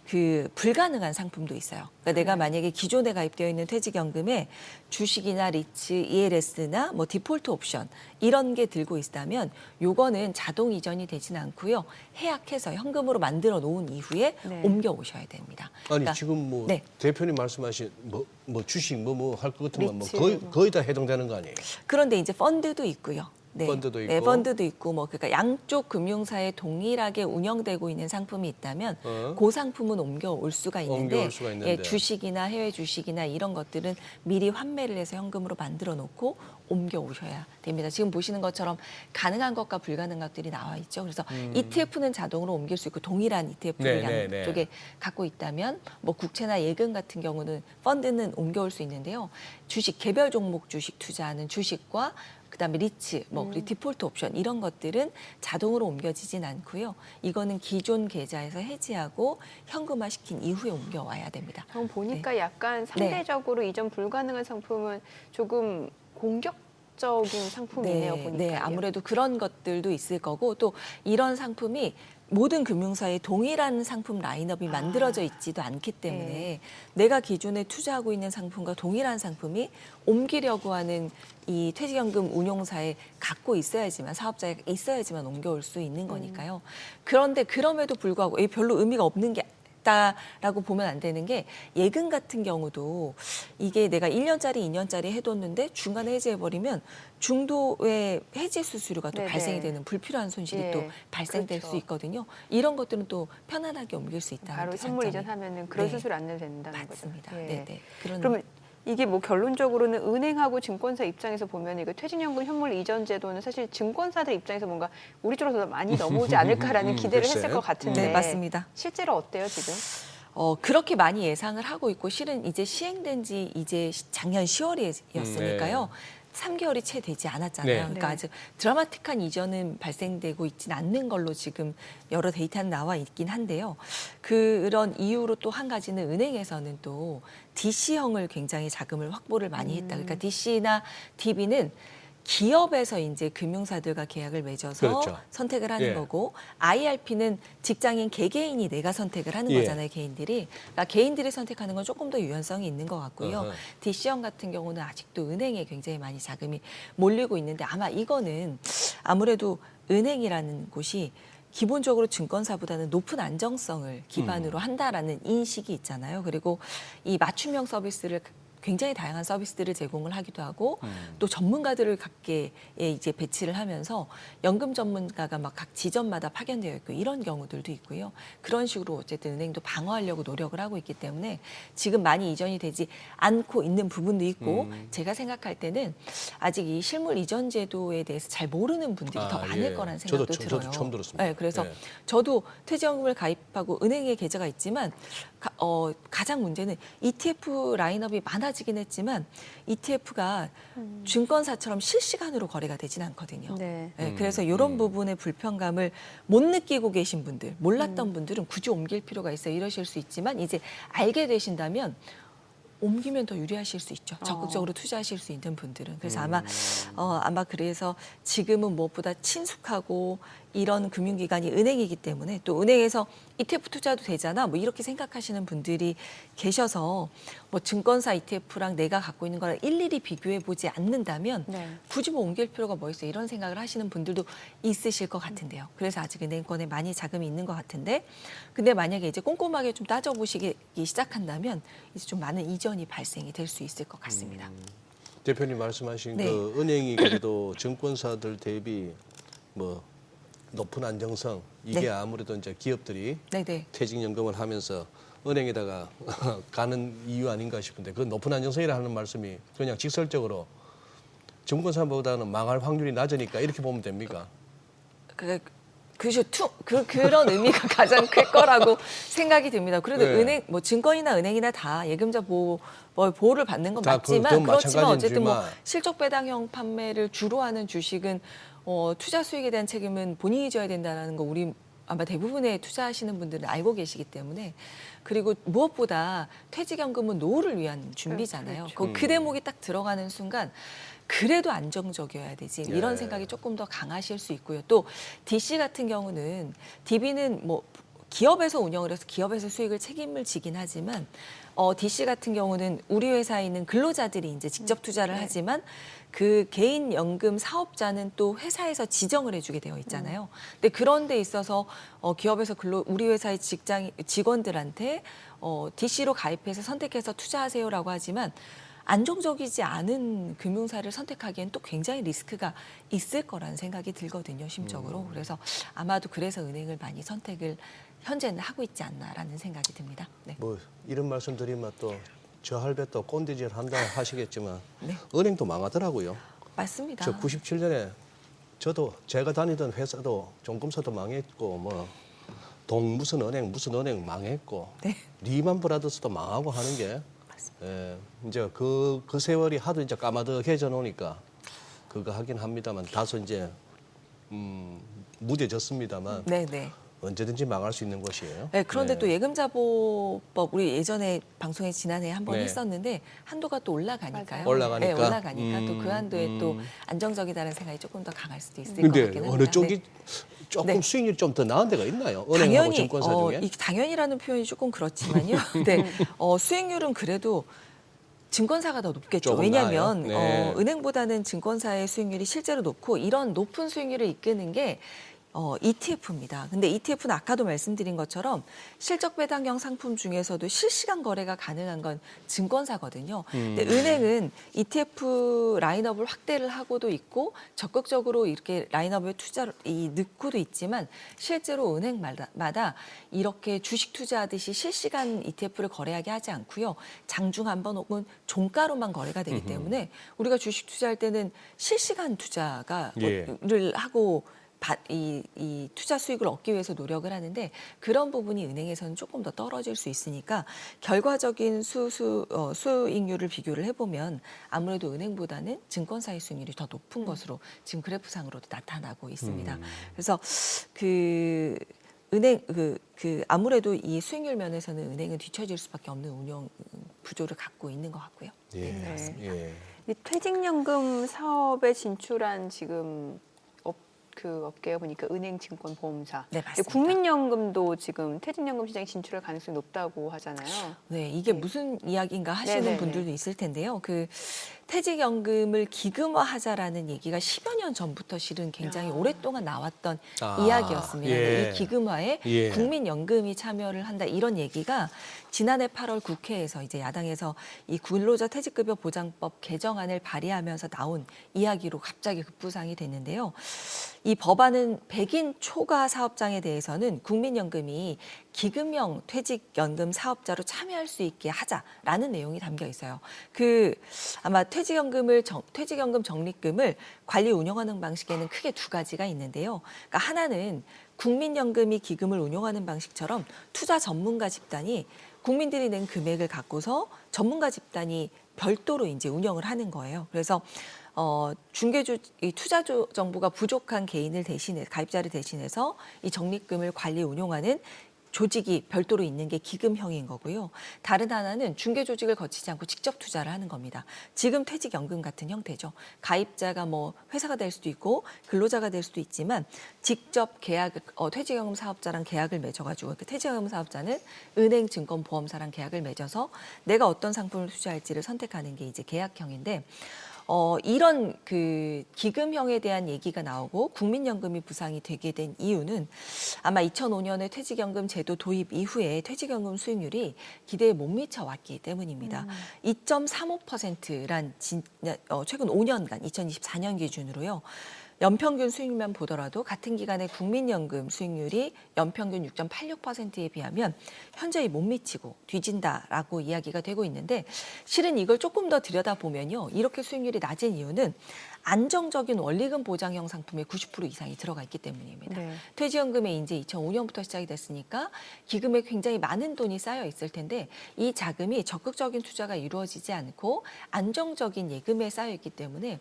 그 불가능한 상품도 있어요. 그러니까 내가 만약에 기존에 가입되어 있는 퇴직연금에 주식이나 리츠, ELS나 뭐 디폴트 옵션 이런 게 들고 있다면 요거는 자동 이전이 되진 않고요. 해약해서 현금으로 만들어 놓은 이후에 네. 옮겨 오셔야 됩니다. 아니 그러니까 지금 뭐 네. 대표님 말씀하신 뭐 주식 뭐 할 것 같으면 뭐 리츠, 거의 다 해당되는 거 아니에요? 그런데 이제 펀드도 있고요. 네. 펀드도 있고. 네, 펀드도 있고 뭐 그러니까 양쪽 금융사에 동일하게 운영되고 있는 상품이 있다면 그 상품은 옮겨올 수가 있는데, 옮겨올 수가 있는데. 예, 주식이나 해외 주식이나 이런 것들은 미리 환매를 해서 현금으로 만들어 놓고 옮겨 오셔야 됩니다. 지금 보시는 것처럼 가능한 것과 불가능한 것들이 나와 있죠. 그래서 ETF는 자동으로 옮길 수 있고 동일한 ETF를 네. 양쪽에 갖고 있다면 뭐 국채나 예금 같은 경우는 펀드는 옮겨올 수 있는데요. 주식 개별 종목 주식 투자하는 주식과 그다음에 리츠, 뭐 그리고 디폴트 옵션 이런 것들은 자동으로 옮겨지진 않고요. 이거는 기존 계좌에서 해지하고 현금화시킨 이후에 옮겨와야 됩니다. 그럼 보니까 약간 상대적으로 이전 불가능한 상품은 조금 공격적인 상품이네요. 보니까. 네, 아무래도 그런 것들도 있을 거고 또 이런 상품이 모든 금융사에 동일한 상품 라인업이 만들어져 있지도 않기 때문에 내가 기존에 투자하고 있는 상품과 동일한 상품이 옮기려고 하는 이 퇴직연금 운용사에 갖고 있어야지만 사업자에 있어야지만 옮겨올 수 있는 거니까요. 그런데 그럼에도 불구하고 이게 별로 의미가 없는 게 라고 보면 안 되는 게 예금 같은 경우도 이게 내가 1년짜리, 2년짜리 해뒀는데 중간에 해지해버리면 중도의 해지 수수료가 또 네네. 발생이 되는 불필요한 손실이 또 발생될 그렇죠. 수 있거든요. 이런 것들은 또 편안하게 옮길 수 있다는 바로 게 선물 장점이. 이전하면은 그런 네. 수수료 안 내도 된다는 맞습니다. 거죠. 예. 네. 그런 그러면 이게 뭐 결론적으로는 은행하고 증권사 입장에서 보면 이거 퇴직연금 현물 이전 제도는 사실 증권사들 입장에서 뭔가 우리 쪽으로 더 많이 넘어오지 않을까라는 기대를 글쎄. 했을 것 같은데 네, 맞습니다. 실제로 어때요 지금? 그렇게 많이 예상을 하고 있고 실은 이제 시행된 지 이제 작년 10월이었으니까요. 3개월이 채 되지 않았잖아요. 네. 그러니까 네. 아주 드라마틱한 이전은 발생되고 있지는 않는 걸로 지금 여러 데이터는 나와 있긴 한데요. 그런 이유로 또 한 가지는 은행에서는 또 DC형을 굉장히 자금을 확보를 많이 했다. 그러니까 DC나 DB는 기업에서 이제 금융사들과 계약을 맺어서 그렇죠. 선택을 하는 예. 거고 IRP는 직장인 개개인이 내가 선택을 하는 예. 거잖아요. 개인들이. 그러니까 개인들이 선택하는 건 조금 더 유연성이 있는 것 같고요. 어허. DC형 같은 경우는 아직도 은행에 굉장히 많이 자금이 몰리고 있는데 아마 이거는 아무래도 은행이라는 곳이 기본적으로 증권사보다는 높은 안정성을 기반으로 한다라는 인식이 있잖아요. 그리고 이 맞춤형 서비스를 굉장히 다양한 서비스들을 제공을 하기도 하고 또 전문가들을 각계에 이제 배치를 하면서 연금 전문가가 막 각 지점마다 파견되어 있고 이런 경우들도 있고요. 그런 식으로 어쨌든 은행도 방어하려고 노력을 하고 있기 때문에 지금 많이 이전이 되지 않고 있는 부분도 있고 제가 생각할 때는 아직 이 실물 이전 제도에 대해서 잘 모르는 분들이 더 많을 거라는 생각도 들어요. 저도 처음 들었습니다. 네, 그래서 네. 저도 퇴직연금을 가입하고 은행에 계좌가 있지만 가장 문제는 ETF 라인업이 많아지긴 했지만 ETF가 증권사처럼 실시간으로 거래가 되진 않거든요. 네. 네, 그래서 이런 부분의 불편감을 못 느끼고 계신 분들, 몰랐던 분들은 굳이 옮길 필요가 있어요. 이러실 수 있지만 이제 알게 되신다면 옮기면 더 유리하실 수 있죠. 적극적으로 투자하실 수 있는 분들은. 그래서 아마 그래서 지금은 무엇보다 친숙하고 이런 금융기관이 은행이기 때문에 또 은행에서 ETF 투자도 되잖아. 뭐 이렇게 생각하시는 분들이 계셔서 뭐 증권사 ETF랑 내가 갖고 있는 거랑 일일이 비교해 보지 않는다면 네. 굳이 뭐 옮길 필요가 뭐 있어 이런 생각을 하시는 분들도 있으실 것 같은데요. 그래서 아직 은행권에 많이 자금이 있는 것 같은데 근데 만약에 이제 꼼꼼하게 좀 따져보시기 시작한다면 이제 좀 많은 이전이 발생이 될 수 있을 것 같습니다. 대표님 말씀하신 네. 그 은행이 그래도 증권사들 대비 뭐 높은 안정성 이게 네. 아무래도 이제 기업들이 네네. 퇴직연금을 하면서 은행에다가 가는 이유 아닌가 싶은데 그 높은 안정성이라 하는 말씀이 그냥 직설적으로 증권사보다는 망할 확률이 낮으니까 이렇게 보면 됩니까? 그런 의미가 가장 클 거라고 생각이 듭니다. 그래도 네. 은행, 뭐 증권이나 은행이나 다 예금자 보호를 받는 건 다 맞지만 그건 그렇지만 어쨌든 뭐 마찬가지지만. 실적 배당형 판매를 주로 하는 주식은 투자 수익에 대한 책임은 본인이 져야 된다는 거 우리 아마 대부분의 투자하시는 분들은 알고 계시기 때문에 그리고 무엇보다 퇴직연금은 노후를 위한 준비잖아요. 그렇죠. 그 대목이 딱 들어가는 순간 그래도 안정적이어야 되지 이런 예. 생각이 조금 더 강하실 수 있고요. 또 DC 같은 경우는 DB는 뭐 기업에서 운영을 해서 기업에서 수익을 책임을 지긴 하지만 DC 같은 경우는 우리 회사에 있는 근로자들이 이제 직접 투자를 하지만 그 개인 연금 사업자는 또 회사에서 지정을 해주게 되어 있잖아요. 근데 그런 데 있어서 기업에서 우리 회사의 직원들한테 DC로 가입해서 선택해서 투자하세요라고 하지만 안정적이지 않은 금융사를 선택하기엔 또 굉장히 리스크가 있을 거라는 생각이 들거든요, 심적으로. 그래서 아마도 그래서 은행을 많이 선택을 현재는 하고 있지 않나라는 생각이 듭니다. 네. 뭐 이런 말씀 드리면 또 저 할배 또 꼰대질 한다 하시겠지만 네. 은행도 망하더라고요. 맞습니다. 저 97년에 저도 제가 다니던 회사도 종금사도 망했고 뭐 무슨 은행 망했고 네. 리만 브라더스도 망하고 하는 게 이제 그 세월이 하도 이제 까마득해져 놓으니까 그거 하긴 합니다만 다소 이제 무뎌졌습니다만 네. 언제든지 망할 수 있는 것이에요. 네, 그런데 네. 또 예금자보법 우리 예전에 방송에 지난해 한 번 네. 했었는데 한도가 또 올라가니까요. 맞아요. 올라가니까? 네, 올라가니까 또 그 한도에 또 안정적이다는 생각이 조금 더 강할 수도 있을 것 근데 같긴 합니다. 어느 쪽이 네. 조금 네. 수익률이 좀 더 나은 데가 있나요? 은행하고 당연히 증권사 중에? 이 당연이라는 표현이 조금 그렇지만요. 네, 수익률은 그래도 증권사가 더 높겠죠. 조금 왜냐하면 나아요? 네. 은행보다는 증권사의 수익률이 실제로 높고 이런 높은 수익률을 이끄는 게 ETF입니다. 근데 ETF는 아까도 말씀드린 것처럼 실적 배당형 상품 중에서도 실시간 거래가 가능한 건 증권사거든요. 근데 은행은 ETF 라인업을 확대를 하고도 있고 적극적으로 이렇게 라인업에 투자를 넣고도 있지만 실제로 은행마다 이렇게 주식 투자하듯이 실시간 ETF를 거래하게 하지 않고요. 장중 한 번 혹은 종가로만 거래가 되기 때문에 우리가 주식 투자할 때는 실시간 투자를 하고 이 투자 수익을 얻기 위해서 노력을 하는데 그런 부분이 은행에서는 조금 더 떨어질 수 있으니까 결과적인 수익률을 비교를 해보면 아무래도 은행보다는 증권사의 수익률이 더 높은 것으로 지금 그래프상으로도 나타나고 있습니다. 그래서 아무래도 이 수익률 면에서는 은행은 뒤처질 수밖에 없는 운영 구조를 갖고 있는 것 같고요. 예. 예. 이 퇴직연금 사업에 진출한 지금 업계가 보니까 은행, 증권, 보험사. 네, 맞습니다. 국민연금도 지금 퇴직연금 시장에 진출할 가능성이 높다고 하잖아요. 네, 이게 무슨 이야기인가 하시는 네네네. 분들도 있을 텐데요. 퇴직연금을 기금화하자라는 얘기가 10여 년 전부터 실은 굉장히 오랫동안 나왔던 이야기였습니다. 예. 이 기금화에 예. 국민연금이 참여를 한다 이런 얘기가 지난해 8월 국회에서 이제 야당에서 이 근로자 퇴직급여 보장법 개정안을 발의하면서 나온 이야기로 갑자기 급부상이 됐는데요. 이 법안은 백인 초과 사업장에 대해서는 국민연금이 기금형 퇴직연금 사업자로 참여할 수 있게 하자라는 내용이 담겨 있어요. 아마 퇴직연금 적립금을 관리 운영하는 방식에는 크게 두 가지가 있는데요. 그러니까 하나는 국민연금이 기금을 운용하는 방식처럼 투자 전문가 집단이 국민들이 낸 금액을 갖고서 전문가 집단이 별도로 이제 운영을 하는 거예요. 그래서 이 투자 정보가 부족한 가입자를 대신해서 이 적립금을 관리 운용하는 조직이 별도로 있는 게 기금형인 거고요. 다른 하나는 중개 조직을 거치지 않고 직접 투자를 하는 겁니다. 지금 퇴직연금 같은 형태죠. 가입자가 뭐 회사가 될 수도 있고 근로자가 될 수도 있지만 직접 퇴직연금 사업자랑 계약을 맺어가지고 퇴직연금 사업자는 은행, 증권, 보험사랑 계약을 맺어서 내가 어떤 상품을 투자할지를 선택하는 게 이제 계약형인데 이런 기금형에 대한 얘기가 나오고 국민연금이 부상이 되게 된 이유는 아마 2005년에 퇴직연금 제도 도입 이후에 퇴직연금 수익률이 기대에 못 미쳐왔기 때문입니다. 2.35%란 최근 5년간 2024년 기준으로요. 연평균 수익률만 보더라도 같은 기간의 국민연금 수익률이 연평균 6.86%에 비하면 현저히 못 미치고 뒤진다라고 이야기가 되고 있는데 실은 이걸 조금 더 들여다보면요. 이렇게 수익률이 낮은 이유는 안정적인 원리금 보장형 상품에 90% 이상이 들어가 있기 때문입니다. 네. 퇴직연금에 이제 2005년부터 시작이 됐으니까 기금에 굉장히 많은 돈이 쌓여 있을 텐데 이 자금이 적극적인 투자가 이루어지지 않고 안정적인 예금에 쌓여 있기 때문에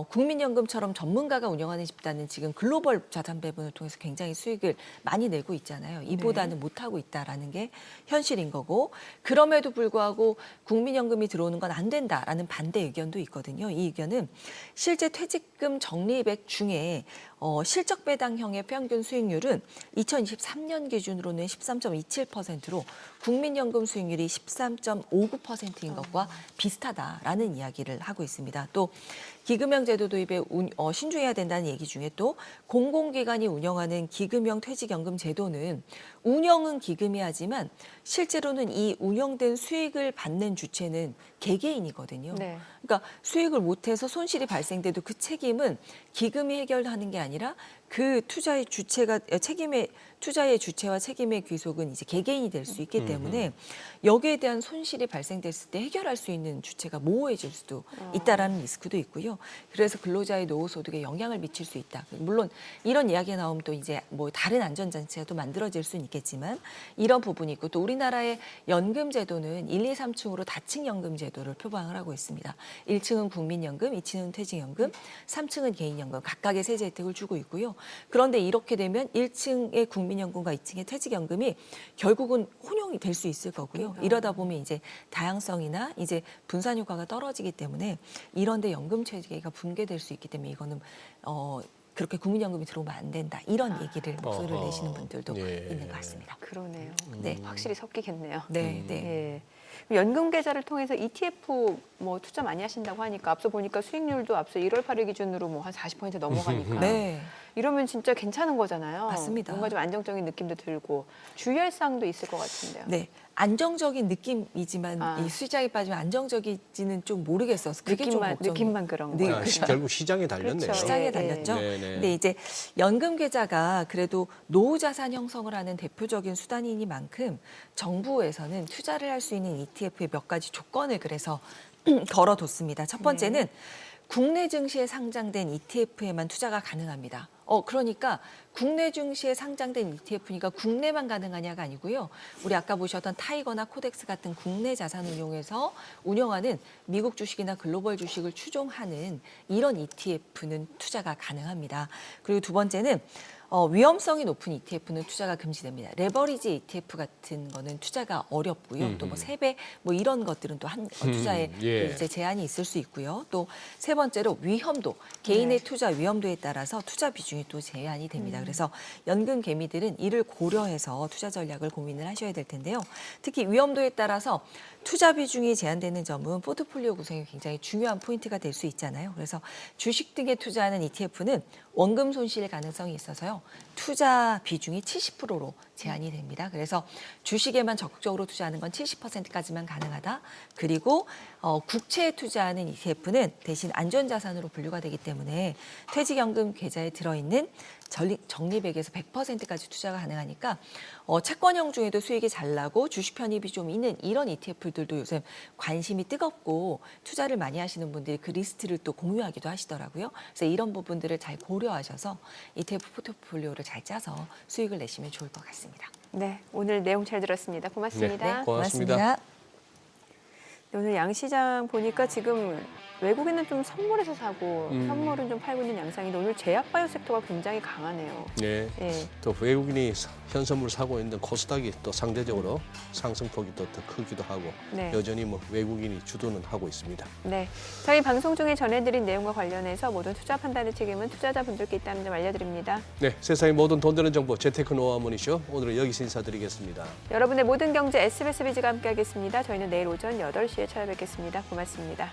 국민연금처럼 전문가가 운영하는 집단은 지금 글로벌 자산 배분을 통해서 굉장히 수익을 많이 내고 있잖아요. 이보다는 못하고 있다라는 게 현실인 거고 그럼에도 불구하고 국민연금이 들어오는 건 안 된다라는 반대 의견도 있거든요. 이 의견은 실제 퇴직금 적립액 중에 실적 배당형의 평균 수익률은 2023년 기준으로는 13.27%로 국민연금 수익률이 13.59%인 것과 비슷하다라는 이야기를 하고 있습니다. 또 기금형 제도 도입에 신중해야 된다는 얘기 중에 또 공공기관이 운영하는 기금형 퇴직연금 제도는 운영은 기금이 하지만 실제로는 이 운영된 수익을 받는 주체는 개개인이거든요. 네. 그러니까 수익을 못해서 손실이 발생돼도 그 책임은 기금이 해결하는 게 아니라 그 투자의 주체가 투자의 주체와 책임의 귀속은 이제 개개인이 될 수 있기 때문에 여기에 대한 손실이 발생됐을 때 해결할 수 있는 주체가 모호해질 수도 있다라는 리스크도 있고요. 그래서 근로자의 노후 소득에 영향을 미칠 수 있다. 물론 이런 이야기가 나오면 또 이제 뭐 다른 안전장치가 또 만들어질 수는 있겠지만 이런 부분이 있고 또 우리나라의 연금 제도는 1, 2, 3층으로 다층 연금 제도를 표방을 하고 있습니다. 1층은 국민연금, 2층은 퇴직연금, 3층은 개인연금 각각의 세제 혜택을 주고 있고요. 그런데 이렇게 되면 1층의 국민연금과 2층의 퇴직연금이 결국은 혼용이 될 수 있을 거고요. 이러다 보면 이제 다양성이나 이제 분산 효과가 떨어지기 때문에 이런데 연금 체계가 붕괴될 수 있기 때문에 이거는 그렇게 국민연금이 들어오면 안 된다. 이런 얘기를 목소리를 내시는 분들도 예. 있는 것 같습니다. 그러네요. 네. 확실히 섞이겠네요. 네, 네. 예. 연금 계좌를 통해서 ETF 뭐 투자 많이 하신다고 하니까 앞서 보니까 수익률도 앞서 1월 8일 기준으로 뭐 한 40% 넘어가니까 네. 이러면 진짜 괜찮은 거잖아요. 맞습니다. 뭔가 좀 안정적인 느낌도 들고 주의할 사항도 있을 것 같은데요. 네. 안정적인 느낌이지만 이 수익장에 빠지면 안정적이지는 좀 모르겠어서 그게 좀 걱정이에요. 느낌만 그런 네, 거예요. 결국 시장에 달렸네요. 그렇죠. 시장에 예, 달렸죠. 예. 네네. 근데 이제 연금 계좌가 그래도 노후 자산 형성을 하는 대표적인 수단이니만큼 정부에서는 투자를 할 수 있는 ETF의 몇 가지 조건을 그래서 걸어뒀습니다. 첫 번째는 국내 증시에 상장된 ETF에만 투자가 가능합니다. 그러니까 국내 증시에 상장된 ETF니까 국내만 가능하냐가 아니고요. 우리 아까 보셨던 타이거나 코덱스 같은 국내 자산 운용에서 운영하는 미국 주식이나 글로벌 주식을 추종하는 이런 ETF는 투자가 가능합니다. 그리고 두 번째는 위험성이 높은 ETF는 투자가 금지됩니다. 레버리지 ETF 같은 거는 투자가 어렵고요. 또 뭐 세배 뭐 이런 것들은 또 투자에 예. 이제 제한이 있을 수 있고요. 또 세 번째로 위험도, 개인의 투자 위험도에 따라서 투자 비중이 또 제한이 됩니다. 그래서 연금 개미들은 이를 고려해서 투자 전략을 고민을 하셔야 될 텐데요. 특히 위험도에 따라서 투자 비중이 제한되는 점은 포트폴리오 구성이 굉장히 중요한 포인트가 될 수 있잖아요. 그래서 주식 등에 투자하는 ETF는 원금 손실 가능성이 있어서요. 투자 비중이 70%로 제한이 됩니다. 그래서 주식에만 적극적으로 투자하는 건 70%까지만 가능하다. 그리고 국채에 투자하는 ETF는 대신 안전자산으로 분류가 되기 때문에 퇴직연금 계좌에 들어있는 적립액에서 100%까지 투자가 가능하니까 채권형 중에도 수익이 잘 나고 주식 편입이 좀 있는 이런 ETF들도 요즘 관심이 뜨겁고 투자를 많이 하시는 분들이 그 리스트를 또 공유하기도 하시더라고요. 그래서 이런 부분들을 잘 고려하셔서 ETF 포트폴리오를 잘 짜서 수익을 내시면 좋을 것 같습니다. 네, 오늘 내용 잘 들었습니다. 고맙습니다. 네, 고맙습니다. 네, 오늘 양시장 보니까 지금 외국인은 좀 선물해서 사고 선물은 좀 팔고 있는 양상인데 오늘 제약바이오 섹터가 굉장히 강하네요. 네. 예. 또 외국인이 현선물 사고 있는 코스닥이 또 상대적으로 상승폭이 또 더 크기도 하고 네. 여전히 뭐 외국인이 주도는 하고 있습니다. 네, 저희 방송 중에 전해드린 내용과 관련해서 모든 투자 판단의 책임은 투자자분들께 있다는 점 알려드립니다. 네, 세상의 모든 돈 되는 정보 재테크 노하우 머니쇼 오늘은 여기서 인사드리겠습니다. 여러분의 모든 경제 SBS 비즈가 함께하겠습니다. 저희는 내일 오전 8시에 찾아뵙겠습니다. 고맙습니다.